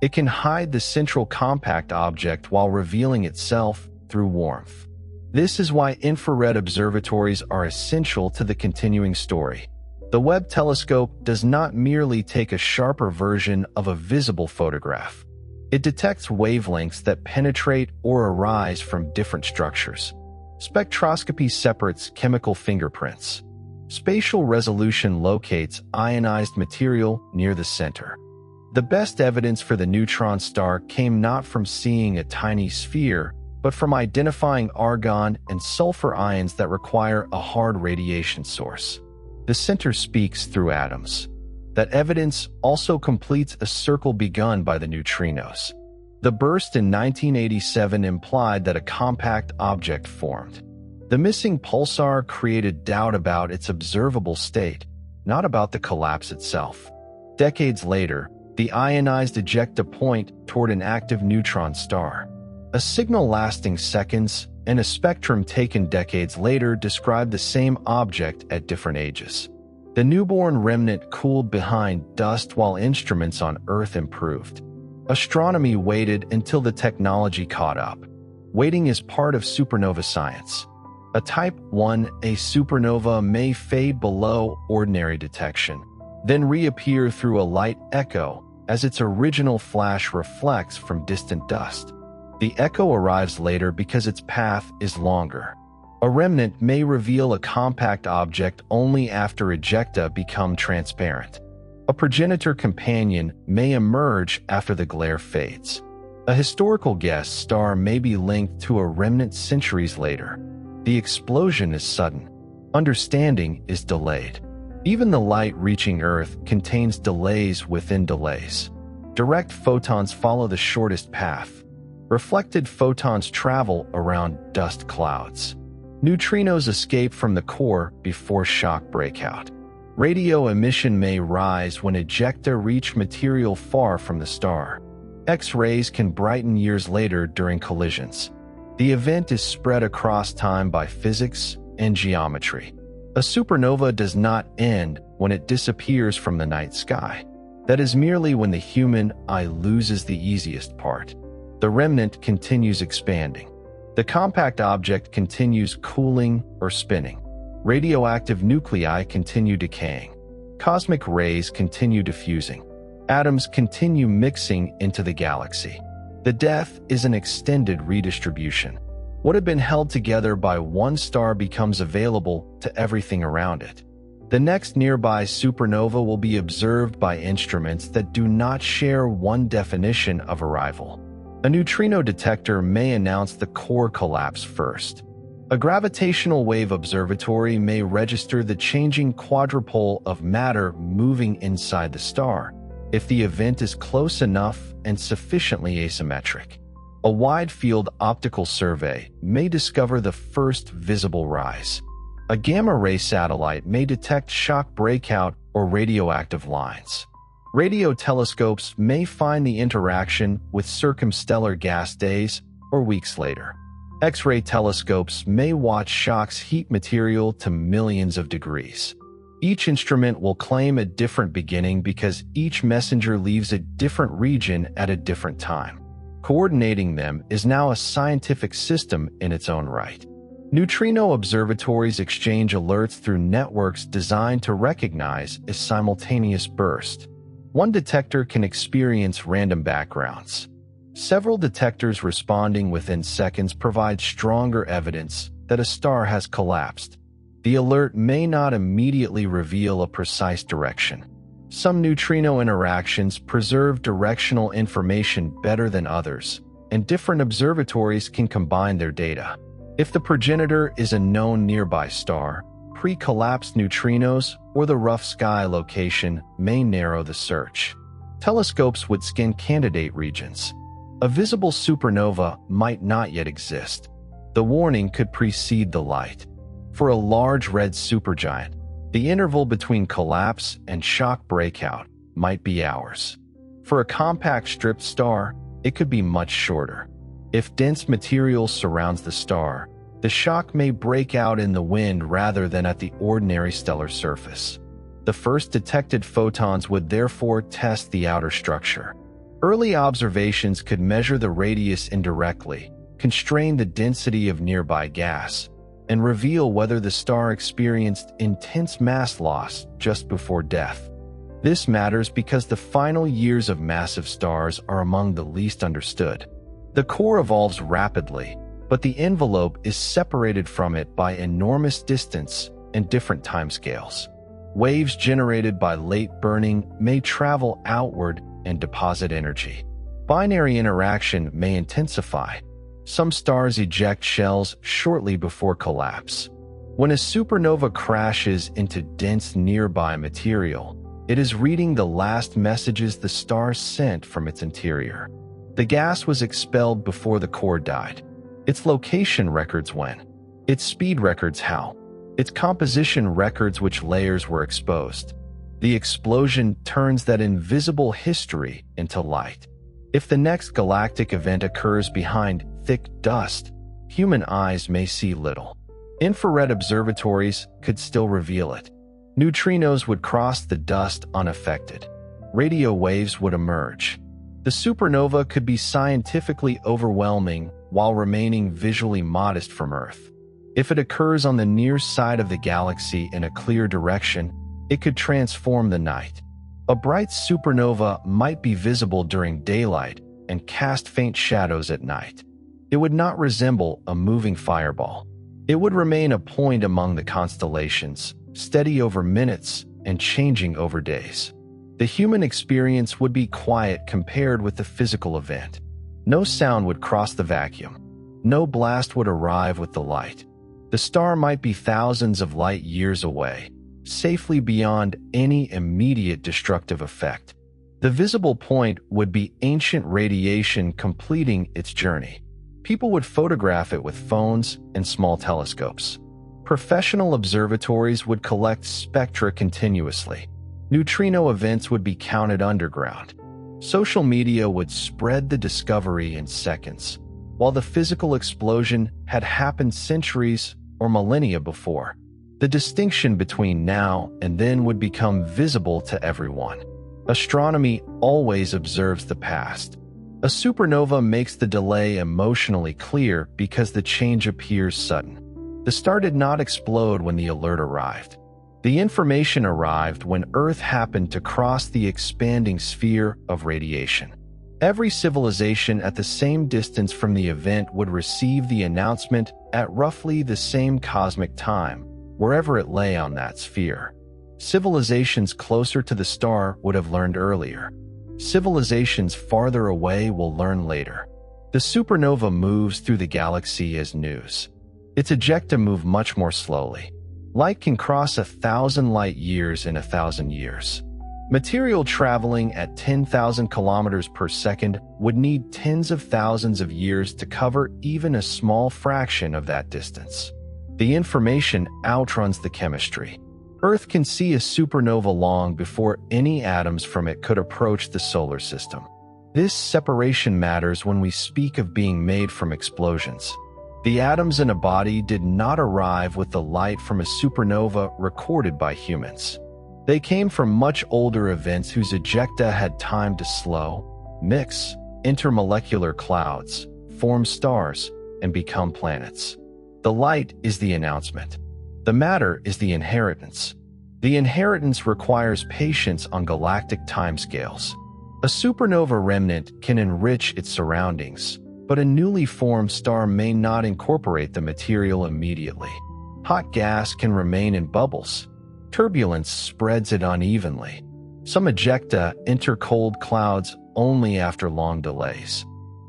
It can hide the central compact object while revealing itself through warmth. This is why infrared observatories are essential to the continuing story. The Webb telescope does not merely take a sharper version of a visible photograph. It detects wavelengths that penetrate or arise from different structures. Spectroscopy separates chemical fingerprints. Spatial resolution locates ionized material near the center. The best evidence for the neutron star came not from seeing a tiny sphere, but from identifying argon and sulfur ions that require a hard radiation source. The center speaks through atoms. That evidence also completes a circle begun by the neutrinos. The burst in 1987 implied that a compact object formed. The missing pulsar created doubt about its observable state, not about the collapse itself. Decades later, the ionized ejecta point toward an active neutron star. A signal lasting seconds and a spectrum taken decades later describe the same object at different ages. The newborn remnant cooled behind dust while instruments on Earth improved. Astronomy waited until the technology caught up. Waiting is part of supernova science. A Type 1a supernova may fade below ordinary detection, then reappear through a light echo as its original flash reflects from distant dust. The echo arrives later because its path is longer. A remnant may reveal a compact object only after ejecta become transparent. A progenitor companion may emerge after the glare fades. A historical guest star may be linked to a remnant centuries later. The explosion is sudden. Understanding is delayed. Even the light reaching Earth contains delays within delays. Direct photons follow the shortest path. Reflected photons travel around dust clouds. Neutrinos escape from the core before shock breakout. Radio emission may rise when ejecta reach material far from the star. X-rays can brighten years later during collisions. The event is spread across time by physics and geometry. A supernova does not end when it disappears from the night sky. That is merely when the human eye loses the easiest part. The remnant continues expanding. The compact object continues cooling or spinning. Radioactive nuclei continue decaying. Cosmic rays continue diffusing. Atoms continue mixing into the galaxy. The death is an extended redistribution. What had been held together by one star becomes available to everything around it. The next nearby supernova will be observed by instruments that do not share one definition of arrival. A neutrino detector may announce the core collapse first. A gravitational wave observatory may register the changing quadrupole of matter moving inside the star, if the event is close enough and sufficiently asymmetric. A wide-field optical survey may discover the first visible rise. A gamma-ray satellite may detect shock breakout or radioactive lines. Radio telescopes may find the interaction with circumstellar gas days or weeks later. X-ray telescopes may watch shocks heat material to millions of degrees. Each instrument will claim a different beginning because each messenger leaves a different region at a different time. Coordinating them is now a scientific system in its own right. Neutrino observatories exchange alerts through networks designed to recognize a simultaneous burst. One detector can experience random backgrounds. Several detectors responding within seconds provide stronger evidence that a star has collapsed. The alert may not immediately reveal a precise direction. Some neutrino interactions preserve directional information better than others, and different observatories can combine their data. If the progenitor is a known nearby star, pre-collapsed neutrinos or the rough sky location may narrow the search. Telescopes would scan candidate regions. A visible supernova might not yet exist. The warning could precede the light. For a large red supergiant, the interval between collapse and shock breakout might be hours. For a compact stripped star, it could be much shorter. If dense material surrounds the star, the shock may break out in the wind rather than at the ordinary stellar surface. The first detected photons would therefore test the outer structure. Early observations could measure the radius indirectly, constrain the density of nearby gas, and reveal whether the star experienced intense mass loss just before death. This matters because the final years of massive stars are among the least understood. The core evolves rapidly, but the envelope is separated from it by enormous distance and different timescales. Waves generated by late burning may travel outward and deposit energy. Binary interaction may intensify. Some stars eject shells shortly before collapse. When a supernova crashes into dense nearby material, it is reading the last messages the star sent from its interior. The gas was expelled before the core died. Its location records when. Its speed records how. Its composition records which layers were exposed. The explosion turns that invisible history into light. If the next galactic event occurs behind thick dust, human eyes may see little. Infrared observatories could still reveal it. Neutrinos would cross the dust unaffected. Radio waves would emerge. The supernova could be scientifically overwhelming while remaining visually modest from Earth. If it occurs on the near side of the galaxy in a clear direction, it could transform the night. A bright supernova might be visible during daylight and cast faint shadows at night. It would not resemble a moving fireball. It would remain a point among the constellations, steady over minutes and changing over days. The human experience would be quiet compared with the physical event. No sound would cross the vacuum. No blast would arrive with the light. The star might be thousands of light years away, safely beyond any immediate destructive effect. The visible point would be ancient radiation completing its journey. People would photograph it with phones and small telescopes. Professional observatories would collect spectra continuously. Neutrino events would be counted underground. Social media would spread the discovery in seconds, while the physical explosion had happened centuries or millennia before. The distinction between now and then would become visible to everyone. Astronomy always observes the past. A supernova makes the delay emotionally clear because the change appears sudden. The star did not explode when the alert arrived. The information arrived when Earth happened to cross the expanding sphere of radiation. Every civilization at the same distance from the event would receive the announcement at roughly the same cosmic time, wherever it lay on that sphere. Civilizations closer to the star would have learned earlier. Civilizations farther away will learn later. The supernova moves through the galaxy as news. Its ejecta move much more slowly. Light can cross 1,000 light years in 1,000 years. Material traveling at 10,000 kilometers per second would need tens of thousands of years to cover even a small fraction of that distance. The information outruns the chemistry. Earth can see a supernova long before any atoms from it could approach the solar system. This separation matters when we speak of being made from explosions. The atoms in a body did not arrive with the light from a supernova recorded by humans. They came from much older events whose ejecta had time to slow, mix, enter molecular clouds, form stars, and become planets. The light is the announcement. The matter is the inheritance. The inheritance requires patience on galactic timescales. A supernova remnant can enrich its surroundings, but a newly formed star may not incorporate the material immediately. Hot gas can remain in bubbles. Turbulence spreads it unevenly. Some ejecta enter cold clouds only after long delays.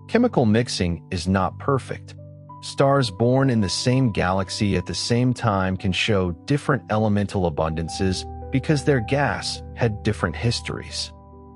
Chemical mixing is not perfect. Stars born in the same galaxy at the same time can show different elemental abundances because their gas had different histories.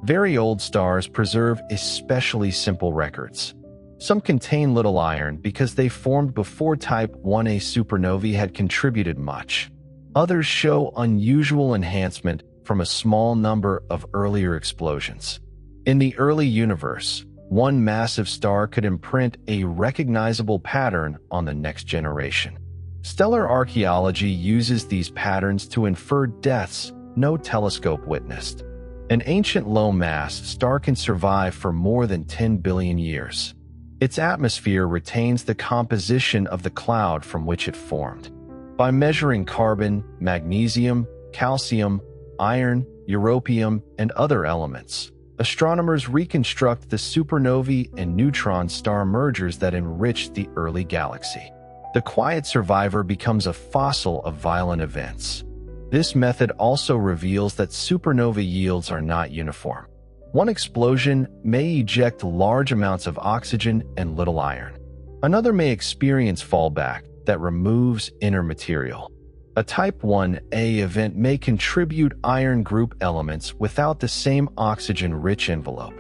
Very old stars preserve especially simple records. Some contain little iron because they formed before Type 1a supernovae had contributed much. Others show unusual enhancement from a small number of earlier explosions. In the early universe, one massive star could imprint a recognizable pattern on the next generation. Stellar archaeology uses these patterns to infer deaths no telescope witnessed. An ancient low-mass star can survive for more than 10 billion years. Its atmosphere retains the composition of the cloud from which it formed. By measuring carbon, magnesium, calcium, iron, europium, and other elements, astronomers reconstruct the supernovae and neutron star mergers that enriched the early galaxy. The quiet survivor becomes a fossil of violent events. This method also reveals that supernova yields are not uniform. One explosion may eject large amounts of oxygen and little iron. Another may experience fallback that removes inner material. A Type 1a event may contribute iron group elements without the same oxygen-rich envelope.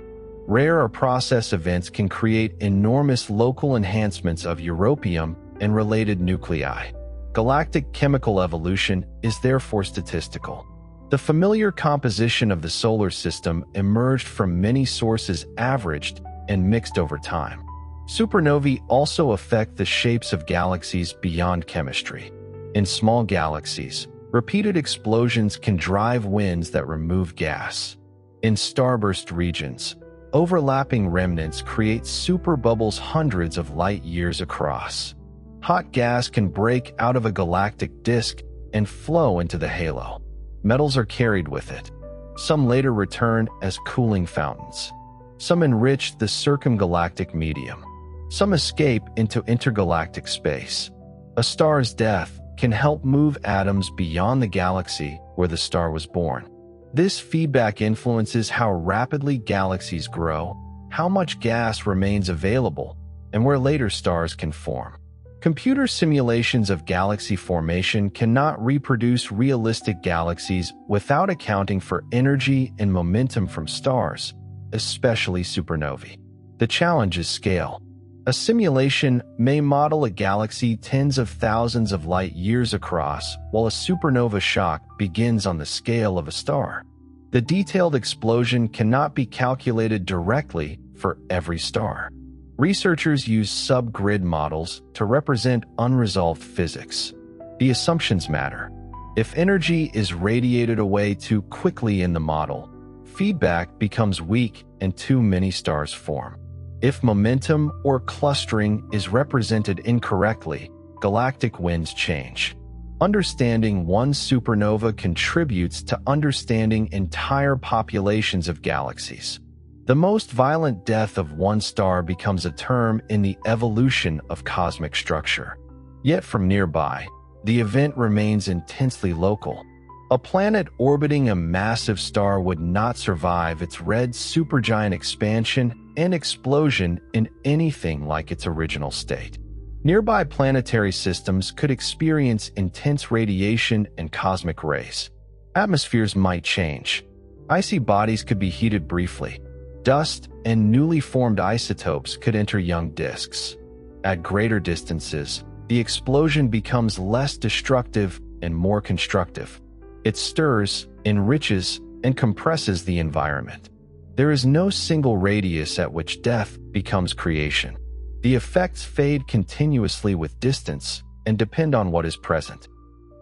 Rare or process events can create enormous local enhancements of europium and related nuclei. Galactic chemical evolution is therefore statistical. The familiar composition of the solar system emerged from many sources averaged and mixed over time. Supernovae also affect the shapes of galaxies beyond chemistry. In small galaxies, repeated explosions can drive winds that remove gas. In starburst regions, overlapping remnants create superbubbles hundreds of light years across. Hot gas can break out of a galactic disk and flow into the halo. Metals are carried with it. Some later return as cooling fountains. Some enrich the circumgalactic medium. Some escape into intergalactic space. A star's death can help move atoms beyond the galaxy where the star was born. This feedback influences how rapidly galaxies grow, how much gas remains available, and where later stars can form. Computer simulations of galaxy formation cannot reproduce realistic galaxies without accounting for energy and momentum from stars, especially supernovae. The challenge is scale. A simulation may model a galaxy tens of thousands of light years across, while a supernova shock begins on the scale of a star. The detailed explosion cannot be calculated directly for every star. Researchers use subgrid models to represent unresolved physics. The assumptions matter. If energy is radiated away too quickly in the model, feedback becomes weak and too many stars form. If momentum or clustering is represented incorrectly, galactic winds change. Understanding one supernova contributes to understanding entire populations of galaxies. The most violent death of one star becomes a term in the evolution of cosmic structure. Yet from nearby, the event remains intensely local. A planet orbiting a massive star would not survive its red supergiant expansion and explosion in anything like its original state. Nearby planetary systems could experience intense radiation and cosmic rays. Atmospheres might change. Icy bodies could be heated briefly. Dust and newly formed isotopes could enter young disks. At greater distances, the explosion becomes less destructive and more constructive. It stirs, enriches, and compresses the environment. There is no single radius at which death becomes creation. The effects fade continuously with distance and depend on what is present.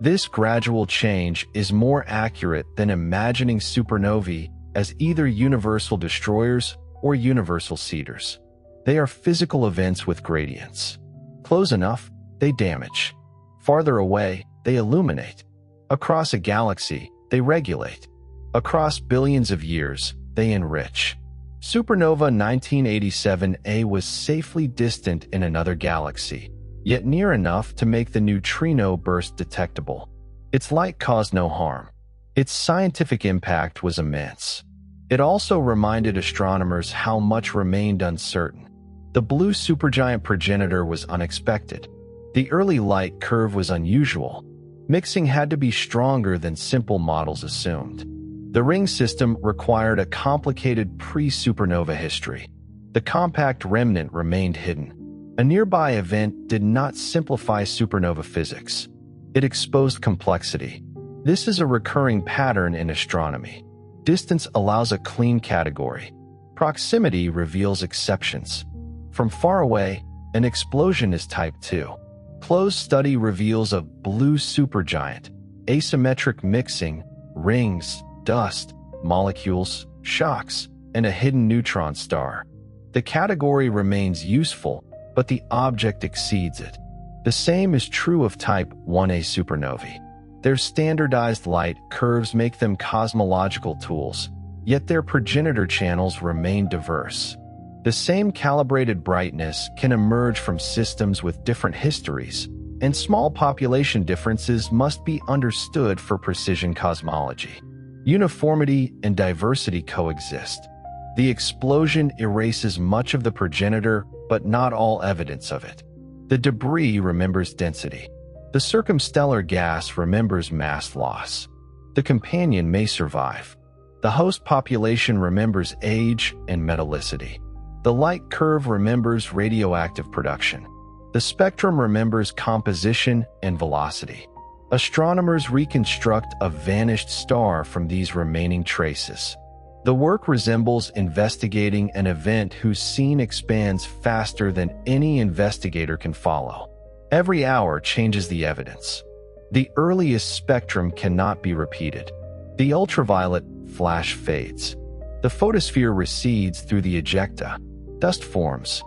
This gradual change is more accurate than imagining supernovae as either universal destroyers or universal seeders. They are physical events with gradients. Close enough, they damage. Farther away, they illuminate. Across a galaxy, they regulate. Across billions of years, they enrich. Supernova 1987A was safely distant in another galaxy, yet near enough to make the neutrino burst detectable. Its light caused no harm. Its scientific impact was immense. It also reminded astronomers how much remained uncertain. The blue supergiant progenitor was unexpected. The early light curve was unusual. Mixing had to be stronger than simple models assumed. The ring system required a complicated pre-supernova history. The compact remnant remained hidden. A nearby event did not simplify supernova physics. It exposed complexity. This is a recurring pattern in astronomy. Distance allows a clean category. Proximity reveals exceptions. From far away, an explosion is type 2. Close study reveals a blue supergiant, asymmetric mixing, rings, dust, molecules, shocks, and a hidden neutron star. The category remains useful, but the object exceeds it. The same is true of type 1a supernovae. Their standardized light curves make them cosmological tools, yet their progenitor channels remain diverse. The same calibrated brightness can emerge from systems with different histories, and small population differences must be understood for precision cosmology. Uniformity and diversity coexist. The explosion erases much of the progenitor, but not all evidence of it. The debris remembers density. The circumstellar gas remembers mass loss. The companion may survive. The host population remembers age and metallicity. The light curve remembers radioactive production. The spectrum remembers composition and velocity. Astronomers reconstruct a vanished star from these remaining traces. The work resembles investigating an event whose scene expands faster than any investigator can follow. Every hour changes the evidence. The earliest spectrum cannot be repeated. The ultraviolet flash fades. The photosphere recedes through the ejecta. Dust forms.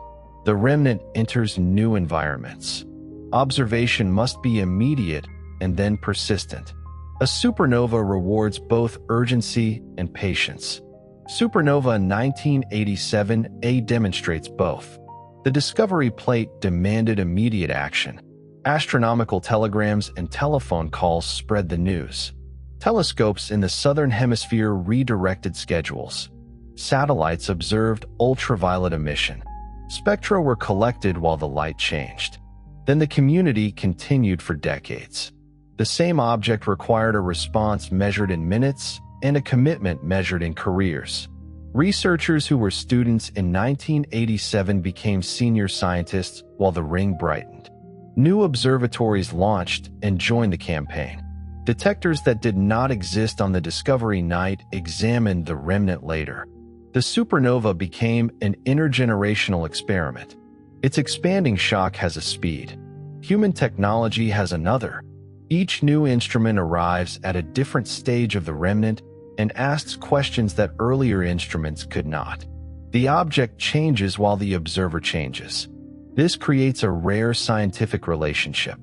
The remnant enters new environments. Observation must be immediate and then persistent. A supernova rewards both urgency and patience. Supernova 1987A demonstrates both. The Discovery Plate demanded immediate action. Astronomical telegrams and telephone calls spread the news. Telescopes in the southern hemisphere redirected schedules. Satellites observed ultraviolet emission. Spectra were collected while the light changed. Then the community continued for decades. The same object required a response measured in minutes and a commitment measured in careers. Researchers who were students in 1987 became senior scientists while the ring brightened. New observatories launched and joined the campaign. Detectors that did not exist on the discovery night examined the remnant later. The supernova became an intergenerational experiment. Its expanding shock has a speed. Human technology has another. Each new instrument arrives at a different stage of the remnant and asks questions that earlier instruments could not. The object changes while the observer changes. This creates a rare scientific relationship.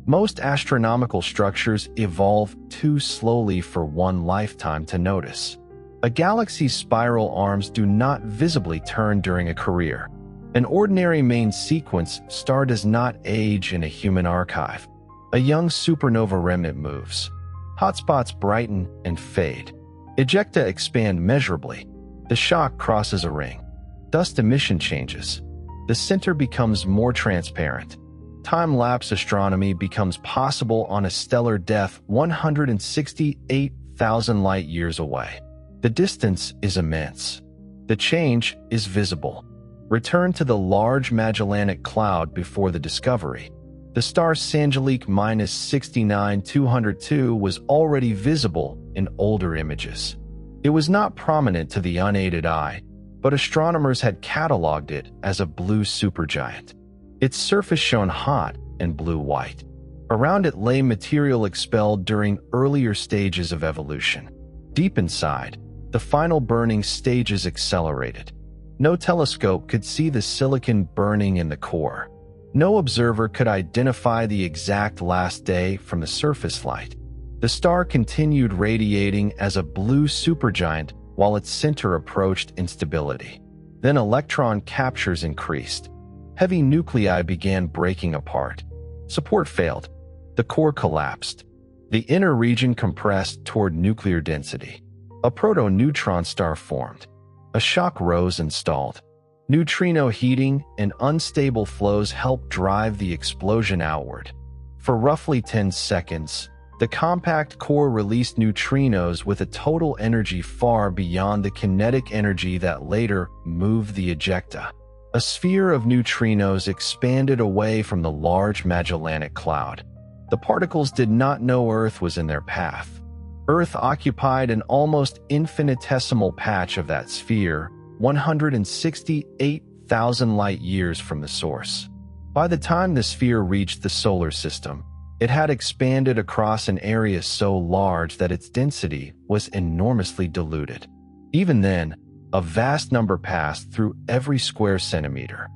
Most astronomical structures evolve too slowly for one lifetime to notice. A galaxy's spiral arms do not visibly turn during a career. An ordinary main sequence star does not age in a human archive. A young supernova remnant moves. Hotspots brighten and fade. Ejecta expand measurably. The shock crosses a ring. Dust emission changes. The center becomes more transparent. Time-lapse astronomy becomes possible on a stellar depth 168,000 light-years away. The distance is immense. The change is visible. Return to the Large Magellanic Cloud before the discovery. The star Sangelik -69202 was already visible in older images. It was not prominent to the unaided eye, but astronomers had cataloged it as a blue supergiant. Its surface shone hot and blue-white. Around it lay material expelled during earlier stages of evolution. Deep inside, the final burning stages accelerated. No telescope could see the silicon burning in the core. No observer could identify the exact last day from the surface light. The star continued radiating as a blue supergiant while its center approached instability. Then electron captures increased. Heavy nuclei began breaking apart. Support failed. The core collapsed. The inner region compressed toward nuclear density. A proto-neutron star formed. A shock rose and stalled. Neutrino heating and unstable flows helped drive the explosion outward. For roughly 10 seconds, the compact core released neutrinos with a total energy far beyond the kinetic energy that later moved the ejecta. A sphere of neutrinos expanded away from the Large Magellanic Cloud. The particles did not know Earth was in their path. Earth occupied an almost infinitesimal patch of that sphere, 168,000 light-years from the source. By the time the sphere reached the solar system, it had expanded across an area so large that its density was enormously diluted. Even then, a vast number passed through every square centimeter.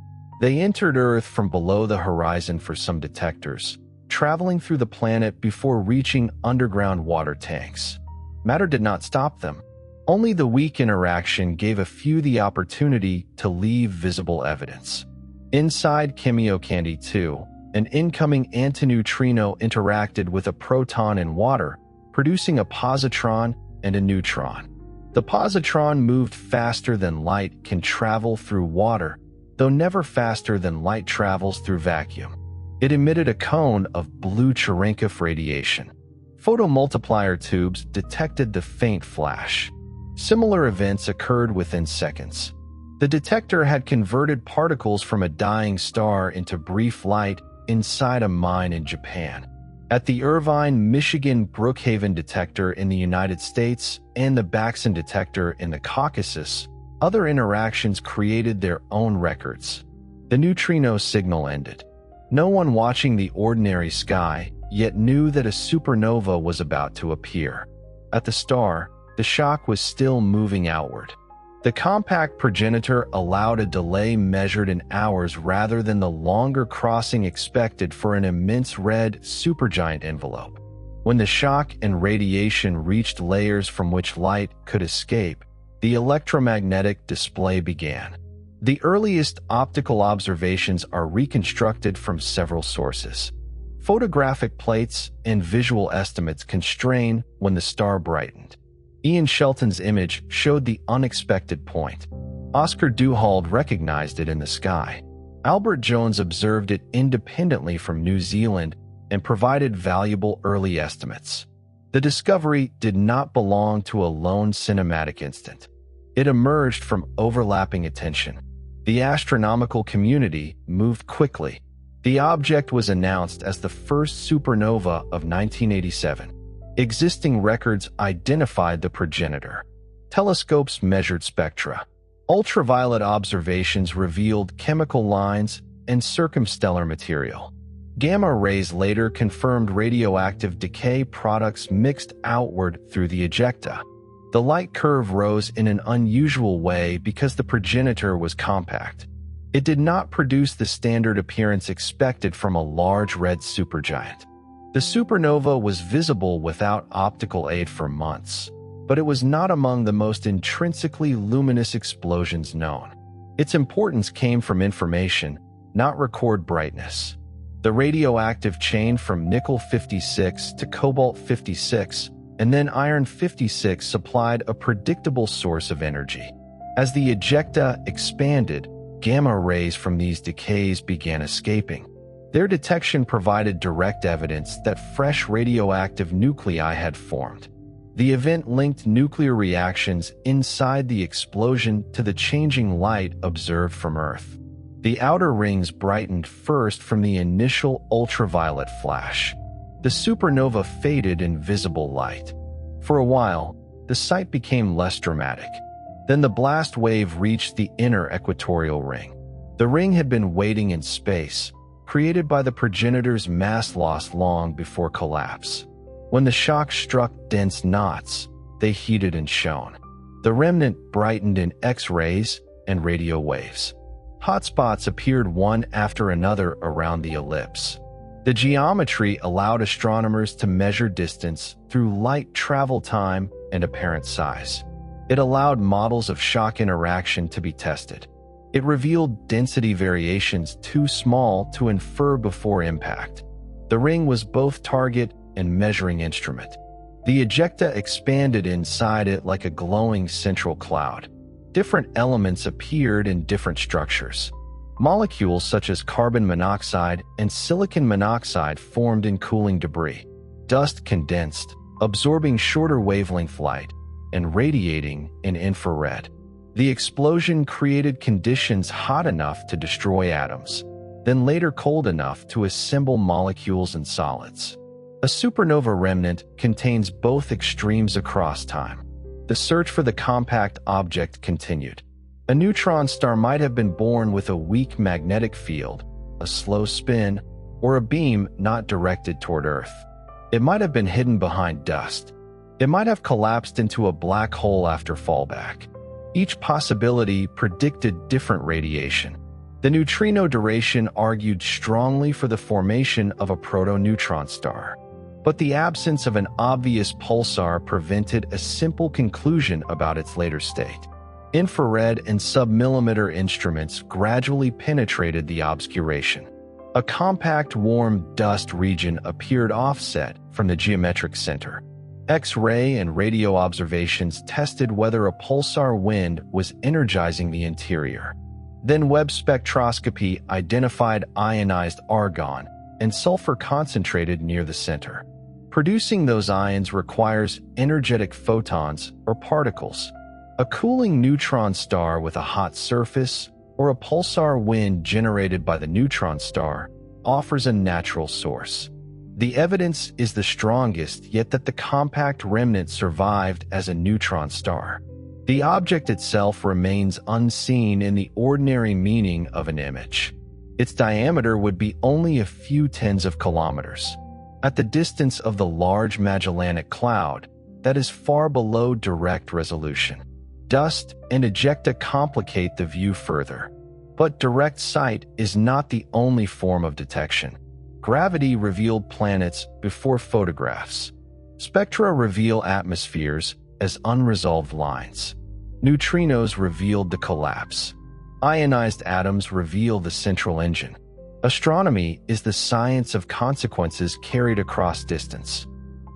They entered Earth from below the horizon for some detectors, traveling through the planet before reaching underground water tanks. Matter did not stop them. Only the weak interaction gave a few the opportunity to leave visible evidence. Inside Chemiocandy 2, an incoming antineutrino interacted with a proton in water, producing a positron and a neutron. The positron moved faster than light can travel through water, though never faster than light travels through vacuum. It emitted a cone of blue Cherenkov radiation. Photomultiplier tubes detected the faint flash. Similar events occurred within seconds. The detector had converted particles from a dying star into brief light inside a mine in Japan. At the Irvine, Michigan Brookhaven detector in the United States and the Baxen detector in the Caucasus, other interactions created their own records. The neutrino signal ended. No one watching the ordinary sky yet knew that a supernova was about to appear. At the star, the shock was still moving outward. The compact progenitor allowed a delay measured in hours rather than the longer crossing expected for an immense red supergiant envelope. When the shock and radiation reached layers from which light could escape, the electromagnetic display began. The earliest optical observations are reconstructed from several sources. Photographic plates and visual estimates constrain when the star brightened. Ian Shelton's image showed the unexpected point. Oscar Duhalde recognized it in the sky. Albert Jones observed it independently from New Zealand and provided valuable early estimates. The discovery did not belong to a lone cinematic instant. It emerged from overlapping attention. The astronomical community moved quickly. The object was announced as the first supernova of 1987. Existing records identified the progenitor. Telescopes measured spectra. Ultraviolet observations revealed chemical lines and circumstellar material. Gamma rays later confirmed radioactive decay products mixed outward through the ejecta. The light curve rose in an unusual way because the progenitor was compact. It did not produce the standard appearance expected from a large red supergiant. The supernova was visible without optical aid for months, but it was not among the most intrinsically luminous explosions known. Its importance came from information, not record brightness. The radioactive chain from nickel-56 to cobalt-56 and then iron-56 supplied a predictable source of energy. As the ejecta expanded, gamma rays from these decays began escaping. Their detection provided direct evidence that fresh radioactive nuclei had formed. The event linked nuclear reactions inside the explosion to the changing light observed from Earth. The outer rings brightened first from the initial ultraviolet flash. The supernova faded in visible light. For a while, the sight became less dramatic. Then the blast wave reached the inner equatorial ring. The ring had been waiting in space, created by the progenitor's mass loss long before collapse. When the shock struck dense knots, they heated and shone. The remnant brightened in X-rays and radio waves. Hotspots appeared one after another around the ellipse. The geometry allowed astronomers to measure distance through light travel time and apparent size. It allowed models of shock interaction to be tested. It revealed density variations too small to infer before impact. The ring was both target and measuring instrument. The ejecta expanded inside it like a glowing central cloud. Different elements appeared in different structures. Molecules such as carbon monoxide and silicon monoxide formed in cooling debris. Dust condensed, absorbing shorter wavelength light and radiating in infrared. The explosion created conditions hot enough to destroy atoms, then later cold enough to assemble molecules and solids. A supernova remnant contains both extremes across time. The search for the compact object continued. A neutron star might have been born with a weak magnetic field, a slow spin, or a beam not directed toward Earth. It might have been hidden behind dust. It might have collapsed into a black hole after fallback. Each possibility predicted different radiation. The neutrino duration argued strongly for the formation of a proto-neutron star. But the absence of an obvious pulsar prevented a simple conclusion about its later state. Infrared and submillimeter instruments gradually penetrated the obscuration. A compact, warm dust region appeared offset from the geometric center. X-ray and radio observations tested whether a pulsar wind was energizing the interior. Then Webb spectroscopy identified ionized argon and sulfur concentrated near the center. Producing those ions requires energetic photons or particles. A cooling neutron star with a hot surface or a pulsar wind generated by the neutron star offers a natural source. The evidence is the strongest yet that the compact remnant survived as a neutron star. The object itself remains unseen in the ordinary meaning of an image. Its diameter would be only a few tens of kilometers. At the distance of the Large Magellanic Cloud, that is far below direct resolution. Dust and ejecta complicate the view further. But direct sight is not the only form of detection. Gravity revealed planets before photographs. Spectra reveal atmospheres as unresolved lines. Neutrinos revealed the collapse. Ionized atoms reveal the central engine. Astronomy is the science of consequences carried across distance.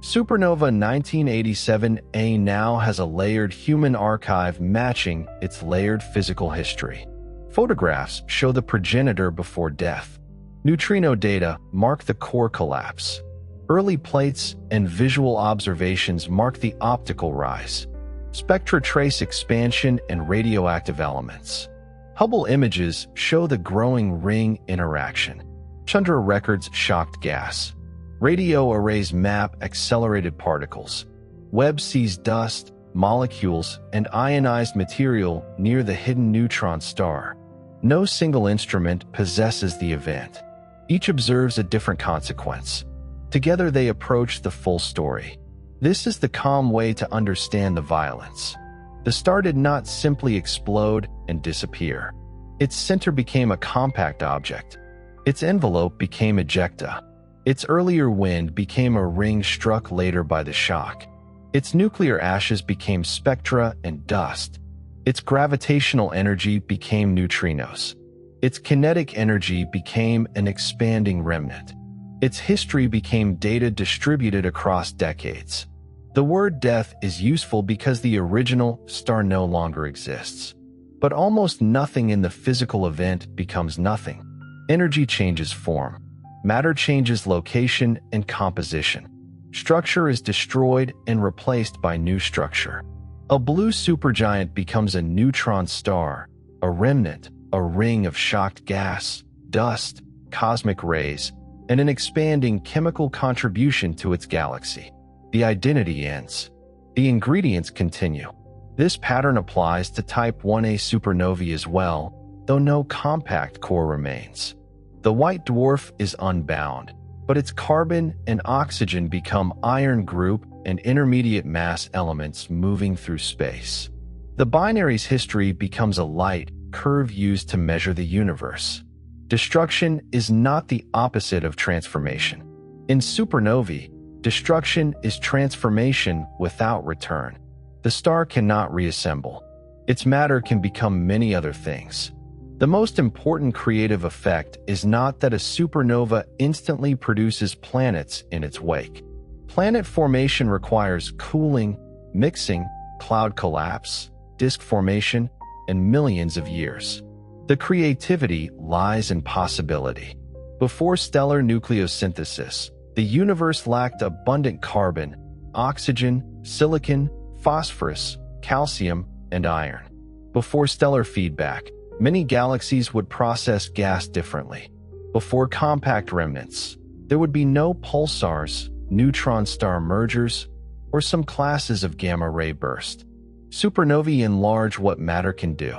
Supernova 1987A now has a layered human archive matching its layered physical history. Photographs show the progenitor before death. Neutrino data mark the core collapse. Early plates and visual observations mark the optical rise. Spectra trace expansion and radioactive elements. Hubble images show the growing ring interaction. Chandra records shocked gas. Radio arrays map accelerated particles. Webb sees dust, molecules, and ionized material near the hidden neutron star. No single instrument possesses the event. Each observes a different consequence. Together they approach the full story. This is the calm way to understand the violence. The star did not simply explode and disappear. Its center became a compact object. Its envelope became ejecta. Its earlier wind became a ring struck later by the shock. Its nuclear ashes became spectra and dust. Its gravitational energy became neutrinos. Its kinetic energy became an expanding remnant. Its history became data distributed across decades. The word death is useful because the original star no longer exists. But almost nothing in the physical event becomes nothing. Energy changes form. Matter changes location and composition. Structure is destroyed and replaced by new structure. A blue supergiant becomes a neutron star, a remnant, a ring of shocked gas, dust, cosmic rays, and an expanding chemical contribution to its galaxy. The identity ends. The ingredients continue. This pattern applies to Type 1a supernovae as well, though no compact core remains. The white dwarf is unbound, but its carbon and oxygen become iron group and intermediate mass elements moving through space. The binary's history becomes a light curve used to measure the universe. Destruction is not the opposite of transformation. In supernovae, destruction is transformation without return. The star cannot reassemble. Its matter can become many other things. The most important creative effect is not that a supernova instantly produces planets in its wake. Planet formation requires cooling, mixing, cloud collapse, disk formation, and millions of years. The creativity lies in possibility. Before stellar nucleosynthesis, the universe lacked abundant carbon, oxygen, silicon, phosphorus, calcium, and iron. Before stellar feedback, many galaxies would process gas differently. Before compact remnants, there would be no pulsars, neutron star mergers, or some classes of gamma-ray burst. Supernovae enlarge what matter can do.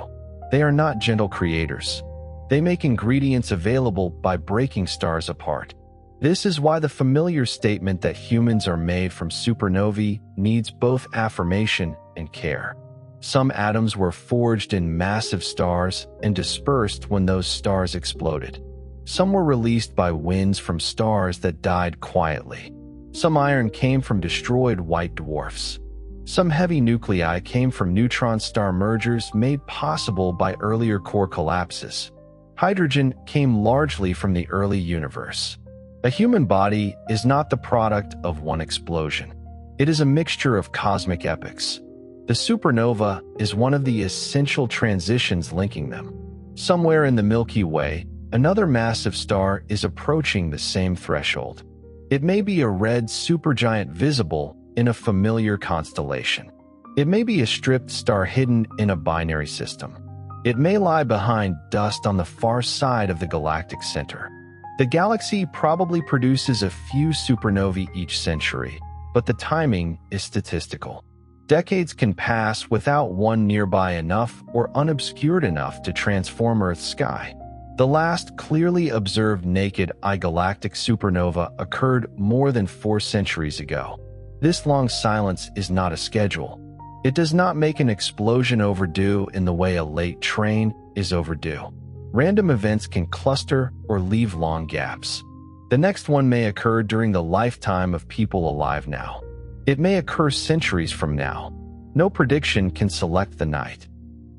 They are not gentle creators. They make ingredients available by breaking stars apart. This is why the familiar statement that humans are made from supernovae needs both affirmation and care. Some atoms were forged in massive stars and dispersed when those stars exploded. Some were released by winds from stars that died quietly. Some iron came from destroyed white dwarfs. Some heavy nuclei came from neutron star mergers made possible by earlier core collapses. Hydrogen came largely from the early universe. A human body is not the product of one explosion. It is a mixture of cosmic epochs. The supernova is one of the essential transitions linking them. Somewhere in the Milky Way, another massive star is approaching the same threshold. It may be a red supergiant visible in a familiar constellation. It may be a stripped star hidden in a binary system. It may lie behind dust on the far side of the galactic center. The galaxy probably produces a few supernovae each century, but the timing is statistical. Decades can pass without one nearby enough or unobscured enough to transform Earth's sky. The last clearly observed naked-eye galactic supernova occurred more than 4 centuries ago. This long silence is not a schedule. It does not make an explosion overdue in the way a late train is overdue. Random events can cluster or leave long gaps. The next one may occur during the lifetime of people alive now. It may occur centuries from now. No prediction can select the night.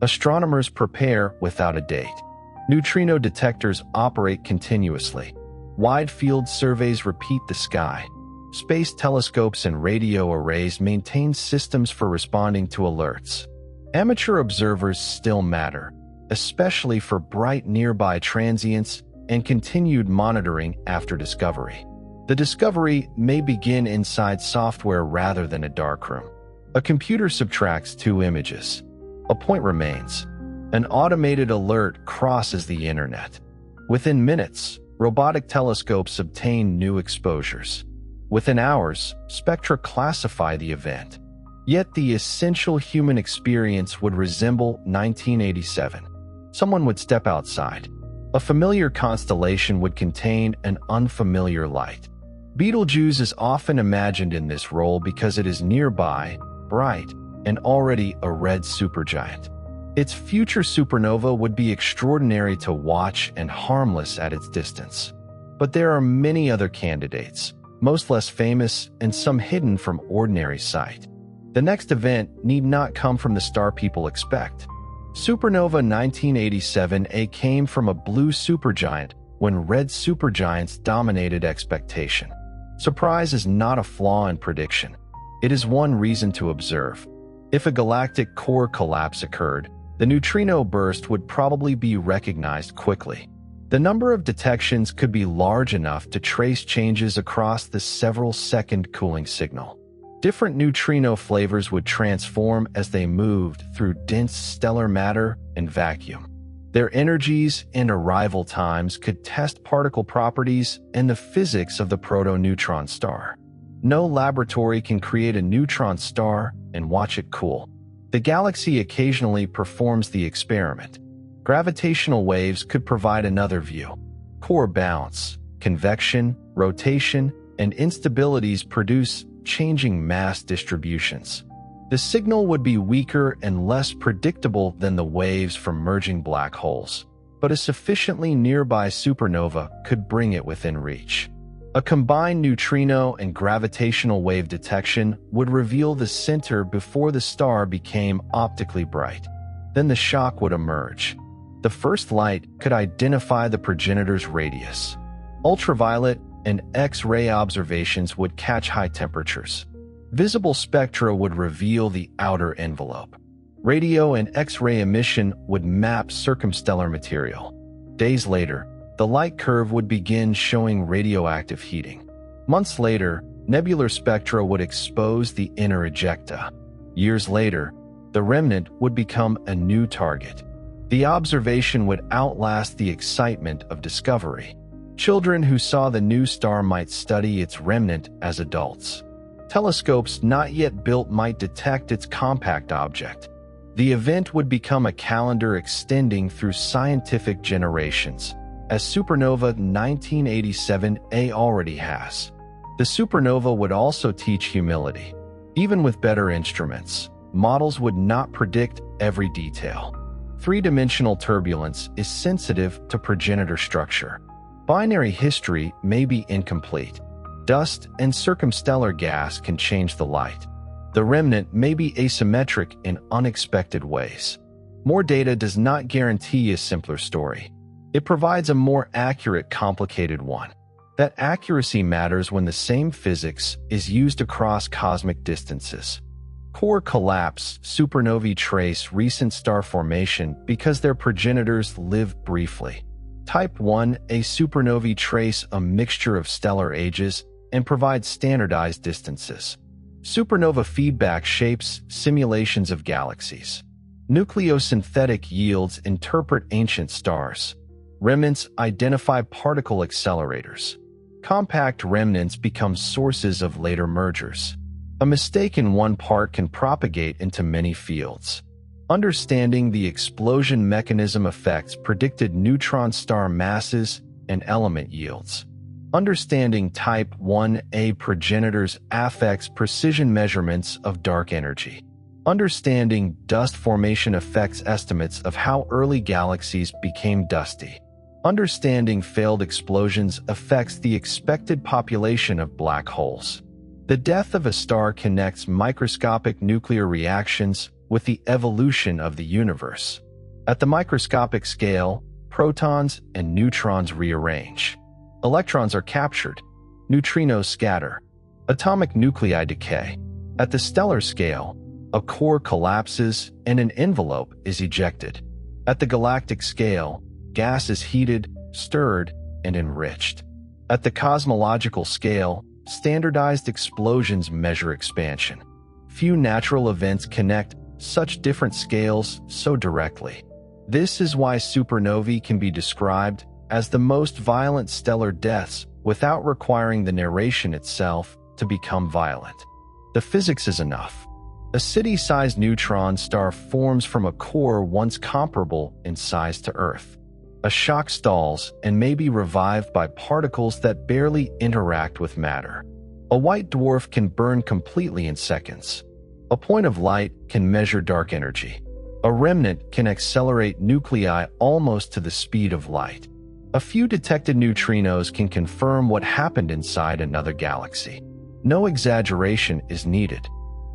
Astronomers prepare without a date. Neutrino detectors operate continuously. Wide-field surveys repeat the sky. Space telescopes and radio arrays maintain systems for responding to alerts. Amateur observers still matter, especially for bright nearby transients and continued monitoring after discovery. The discovery may begin inside software rather than a darkroom. A computer subtracts two images. A point remains. An automated alert crosses the internet. Within minutes, robotic telescopes obtain new exposures. Within hours, spectra classify the event. Yet the essential human experience would resemble 1987. Someone would step outside. A familiar constellation would contain an unfamiliar light. Betelgeuse is often imagined in this role because it is nearby, bright, and already a red supergiant. Its future supernova would be extraordinary to watch and harmless at its distance. But there are many other candidates, most less famous and some hidden from ordinary sight. The next event need not come from the star people expect. Supernova 1987A came from a blue supergiant when red supergiants dominated expectation. Surprise is not a flaw in prediction. It is one reason to observe. If a galactic core collapse occurred, the neutrino burst would probably be recognized quickly. The number of detections could be large enough to trace changes across the several-second cooling signal. Different neutrino flavors would transform as they moved through dense stellar matter and vacuum. Their energies and arrival times could test particle properties and the physics of the proto-neutron star. No laboratory can create a neutron star and watch it cool. The galaxy occasionally performs the experiment. Gravitational waves could provide another view. Core bounce, convection, rotation, and instabilities produce changing mass distributions. The signal would be weaker and less predictable than the waves from merging black holes, but a sufficiently nearby supernova could bring it within reach. A combined neutrino and gravitational wave detection would reveal the center before the star became optically bright. Then the shock would emerge. The first light could identify the progenitor's radius. Ultraviolet and X-ray observations would catch high temperatures. Visible spectra would reveal the outer envelope. Radio and X-ray emission would map circumstellar material. Days later, the light curve would begin showing radioactive heating. Months later, nebular spectra would expose the inner ejecta. Years later, the remnant would become a new target. The observation would outlast the excitement of discovery. Children who saw the new star might study its remnant as adults. Telescopes not yet built might detect its compact object. The event would become a calendar extending through scientific generations, as Supernova 1987A already has. The supernova would also teach humility. Even with better instruments, models would not predict every detail. Three-dimensional turbulence is sensitive to progenitor structure. Binary history may be incomplete. Dust and circumstellar gas can change the light. The remnant may be asymmetric in unexpected ways. More data does not guarantee a simpler story. It provides a more accurate, complicated one. That accuracy matters when the same physics is used across cosmic distances. Core collapse supernovae trace recent star formation because their progenitors live briefly. Type 1a supernovae trace a mixture of stellar ages and provide standardized distances. Supernova feedback shapes simulations of galaxies. Nucleosynthetic yields interpret ancient stars. Remnants identify particle accelerators. Compact remnants become sources of later mergers. A mistake in one part can propagate into many fields. Understanding the explosion mechanism effects predicted neutron star masses and element yields. Understanding Type 1a progenitors affects precision measurements of dark energy. Understanding dust formation affects estimates of how early galaxies became dusty. Understanding failed explosions affects the expected population of black holes. The death of a star connects microscopic nuclear reactions with the evolution of the universe. At the microscopic scale, protons and neutrons rearrange. Electrons are captured. Neutrinos scatter. Atomic nuclei decay. At the stellar scale, a core collapses and an envelope is ejected. At the galactic scale, gas is heated, stirred, and enriched. At the cosmological scale, standardized explosions measure expansion. Few natural events connect such different scales so directly. This is why supernovae can be described as the most violent stellar deaths without requiring the narration itself to become violent. The physics is enough. A city-sized neutron star forms from a core once comparable in size to Earth. A shock stalls and may be revived by particles that barely interact with matter. A white dwarf can burn completely in seconds. A point of light can measure dark energy. A remnant can accelerate nuclei almost to the speed of light. A few detected neutrinos can confirm what happened inside another galaxy. No exaggeration is needed.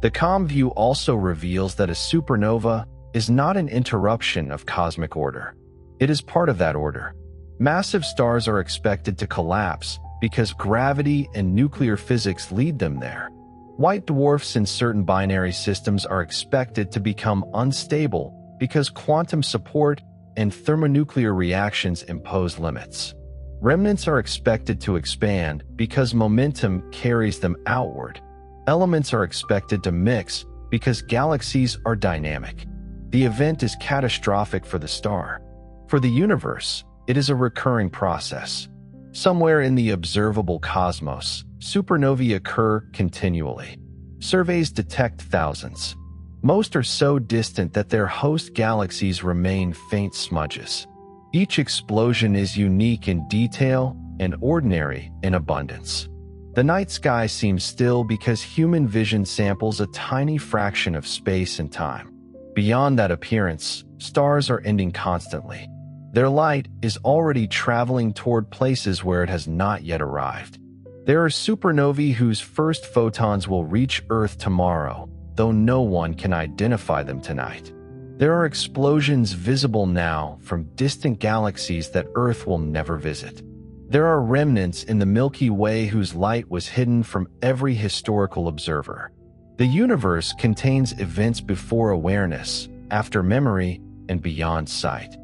The COM view also reveals that a supernova is not an interruption of cosmic order. It is part of that order. Massive stars are expected to collapse because gravity and nuclear physics lead them there. White dwarfs in certain binary systems are expected to become unstable because quantum support and thermonuclear reactions impose limits. Remnants are expected to expand because momentum carries them outward. Elements are expected to mix because galaxies are dynamic. The event is catastrophic for the star. For the universe, it is a recurring process. Somewhere in the observable cosmos, supernovae occur continually. Surveys detect thousands. Most are so distant that their host galaxies remain faint smudges. Each explosion is unique in detail and ordinary in abundance. The night sky seems still because human vision samples a tiny fraction of space and time. Beyond that appearance, stars are ending constantly. Their light is already traveling toward places where it has not yet arrived. There are supernovae whose first photons will reach Earth tomorrow, though no one can identify them tonight. There are explosions visible now from distant galaxies that Earth will never visit. There are remnants in the Milky Way whose light was hidden from every historical observer. The universe contains events before awareness, after memory, and beyond sight.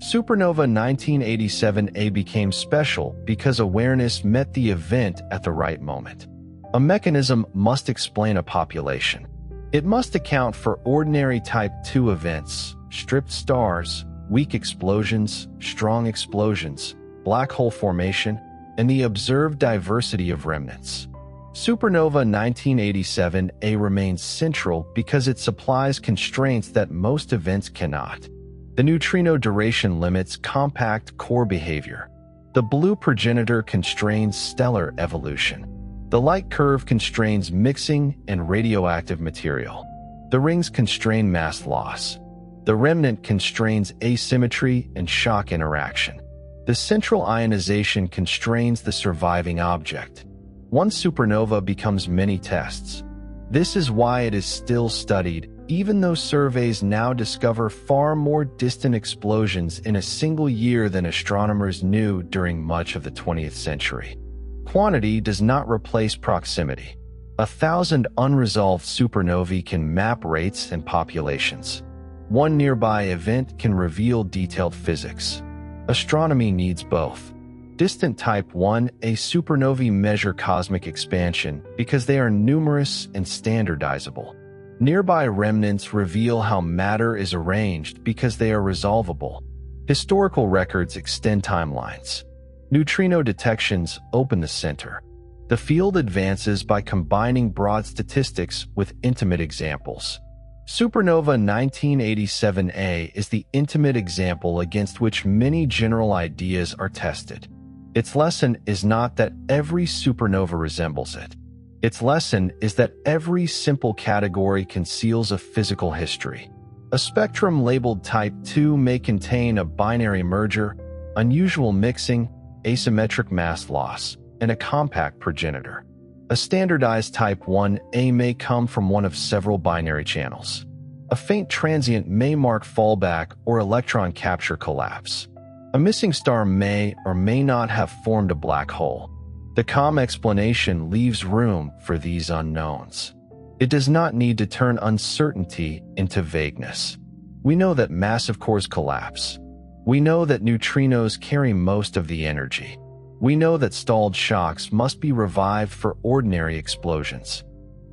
Supernova 1987A became special because awareness met the event at the right moment. A mechanism must explain a population. It must account for ordinary Type II events, stripped stars, weak explosions, strong explosions, black hole formation, and the observed diversity of remnants. Supernova 1987A remains central because it supplies constraints that most events cannot. The neutrino duration limits compact core behavior. The blue progenitor constrains stellar evolution. The light curve constrains mixing and radioactive material. The rings constrain mass loss. The remnant constrains asymmetry and shock interaction. The central ionization constrains the surviving object. One supernova becomes many tests. This is why it is still studied, even though surveys now discover far more distant explosions in a single year than astronomers knew during much of the 20th century. Quantity does not replace proximity. 1,000 unresolved supernovae can map rates and populations. One nearby event can reveal detailed physics. Astronomy needs both. Distant Type 1a supernovae measure cosmic expansion because they are numerous and standardizable. Nearby remnants reveal how matter is arranged because they are resolvable. Historical records extend timelines. Neutrino detections open the center. The field advances by combining broad statistics with intimate examples. Supernova 1987A is the intimate example against which many general ideas are tested. Its lesson is not that every supernova resembles it. Its lesson is that every simple category conceals a physical history. A spectrum labeled Type II may contain a binary merger, unusual mixing, asymmetric mass loss, and a compact progenitor. A standardized Type 1a may come from one of several binary channels. A faint transient may mark fallback or electron capture collapse. A missing star may or may not have formed a black hole. The COM explanation leaves room for these unknowns. It does not need to turn uncertainty into vagueness. We know that massive cores collapse. We know that neutrinos carry most of the energy. We know that stalled shocks must be revived for ordinary explosions.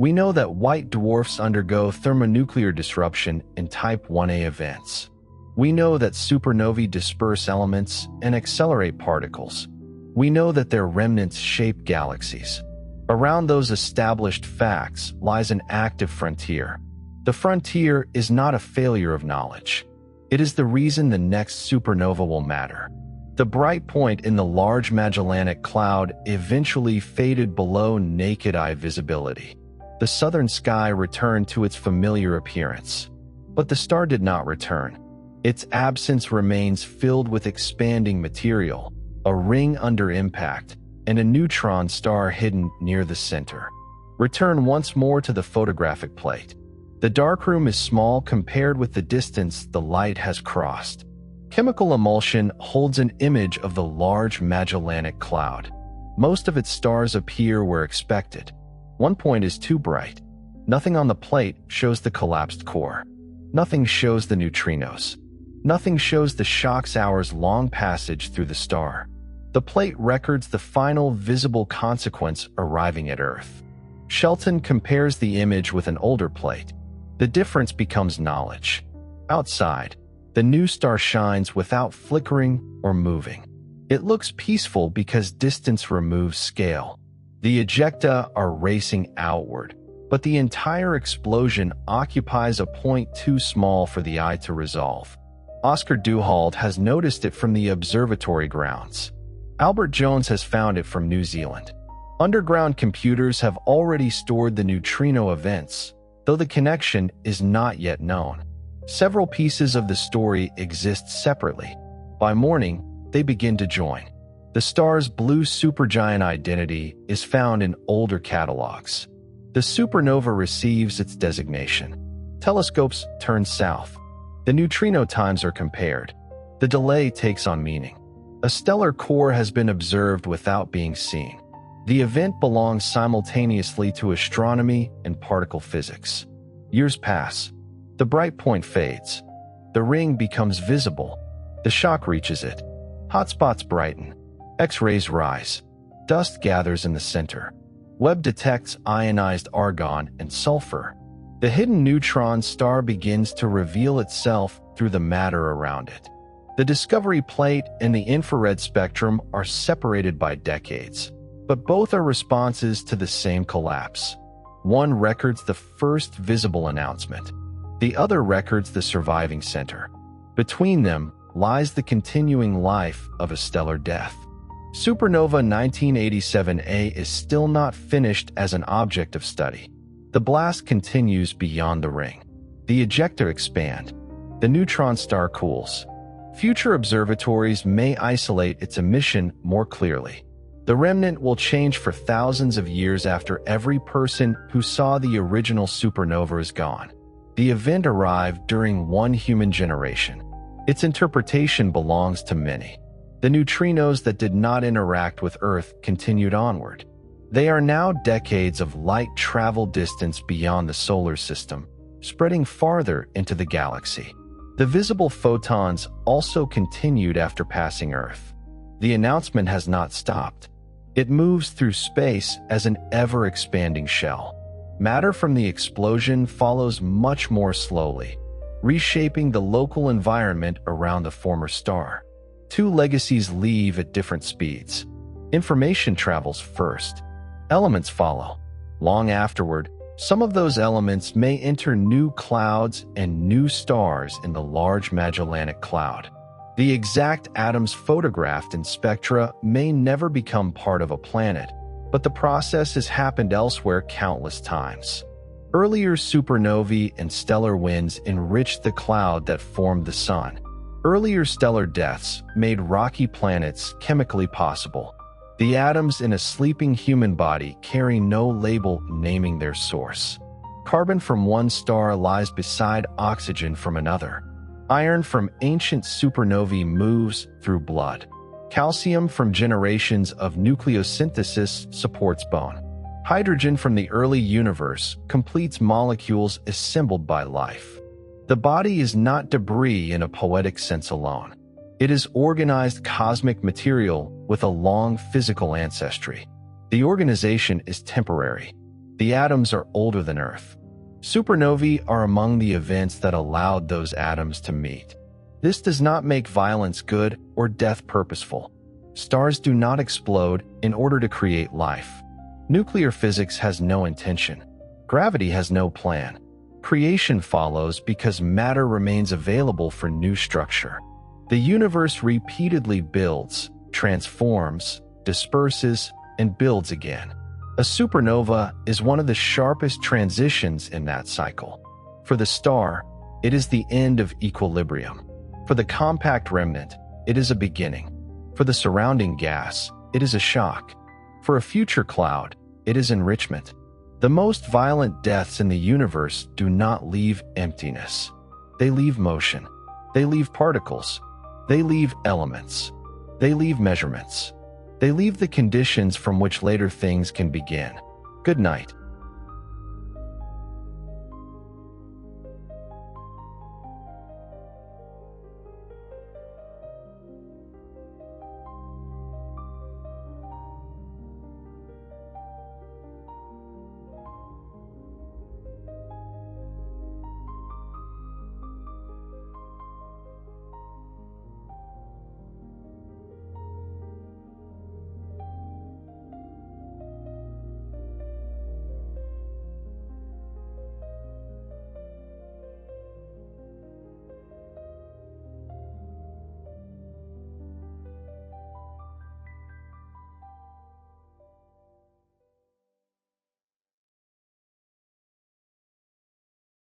We know that white dwarfs undergo thermonuclear disruption in Type 1a events. We know that supernovae disperse elements and accelerate particles. We know that their remnants shape galaxies. Around those established facts lies an active frontier. The frontier is not a failure of knowledge. It is the reason the next supernova will matter. The bright point in the Large Magellanic Cloud eventually faded below naked eye visibility. The southern sky returned to its familiar appearance. But the star did not return. Its absence remains filled with expanding material, a ring under impact, and a neutron star hidden near the center. Return once more to the photographic plate. The darkroom is small compared with the distance the light has crossed. Chemical emulsion holds an image of the Large Magellanic Cloud. Most of its stars appear where expected. One point is too bright. Nothing on the plate shows the collapsed core. Nothing shows the neutrinos. Nothing shows the shock's hours-long passage through the star. The plate records the final visible consequence arriving at Earth. Shelton compares the image with an older plate. The difference becomes knowledge. Outside, the new star shines without flickering or moving. It looks peaceful because distance removes scale. The ejecta are racing outward, but the entire explosion occupies a point too small for the eye to resolve. Oscar Duhalde has noticed it from the observatory grounds. Albert Jones has found it from New Zealand. Underground computers have already stored the neutrino events, though the connection is not yet known. Several pieces of the story exist separately. By morning, they begin to join. The star's blue supergiant identity is found in older catalogs. The supernova receives its designation. Telescopes turn south. The neutrino times are compared. The delay takes on meaning. A stellar core has been observed without being seen. The event belongs simultaneously to astronomy and particle physics. Years pass. The bright point fades. The ring becomes visible. The shock reaches it. Hotspots brighten. X-rays rise. Dust gathers in the center. Webb detects ionized argon and sulfur. The hidden neutron star begins to reveal itself through the matter around it. The discovery plate and the infrared spectrum are separated by decades, but both are responses to the same collapse. One records the first visible announcement. The other records the surviving center. Between them lies the continuing life of a stellar death. Supernova 1987A is still not finished as an object of study. The blast continues beyond the ring. The ejecta expand. The neutron star cools. Future observatories may isolate its emission more clearly. The remnant will change for thousands of years after every person who saw the original supernova is gone. The event arrived during one human generation. Its interpretation belongs to many. The neutrinos that did not interact with Earth continued onward. They are now decades of light travel distance beyond the solar system, spreading farther into the galaxy. The visible photons also continued after passing Earth. The announcement has not stopped. It moves through space as an ever-expanding shell. Matter from the explosion follows much more slowly, reshaping the local environment around the former star. Two legacies leave at different speeds. Information travels first. Elements follow. Long afterward, some of those elements may enter new clouds and new stars in the Large Magellanic Cloud. The exact atoms photographed in spectra may never become part of a planet, but the process has happened elsewhere countless times. Earlier supernovae and stellar winds enriched the cloud that formed the sun. Earlier stellar deaths made rocky planets chemically possible. The atoms in a sleeping human body carry no label naming their source. Carbon from one star lies beside oxygen from another. Iron from ancient supernovae moves through blood. Calcium from generations of nucleosynthesis supports bone. Hydrogen from the early universe completes molecules assembled by life. The body is not debris in a poetic sense alone. It is organized cosmic material with a long physical ancestry. The organization is temporary. The atoms are older than Earth. Supernovae are among the events that allowed those atoms to meet. This does not make violence good or death purposeful. Stars do not explode in order to create life. Nuclear physics has no intention. Gravity has no plan. Creation follows because matter remains available for new structure. The universe repeatedly builds, transforms, disperses, and builds again. A supernova is one of the sharpest transitions in that cycle. For the star, it is the end of equilibrium. For the compact remnant, it is a beginning. For the surrounding gas, it is a shock. For a future cloud, it is enrichment. The most violent deaths in the universe do not leave emptiness. They leave motion. They leave particles. They leave elements. They leave measurements. They leave the conditions from which later things can begin. Good night.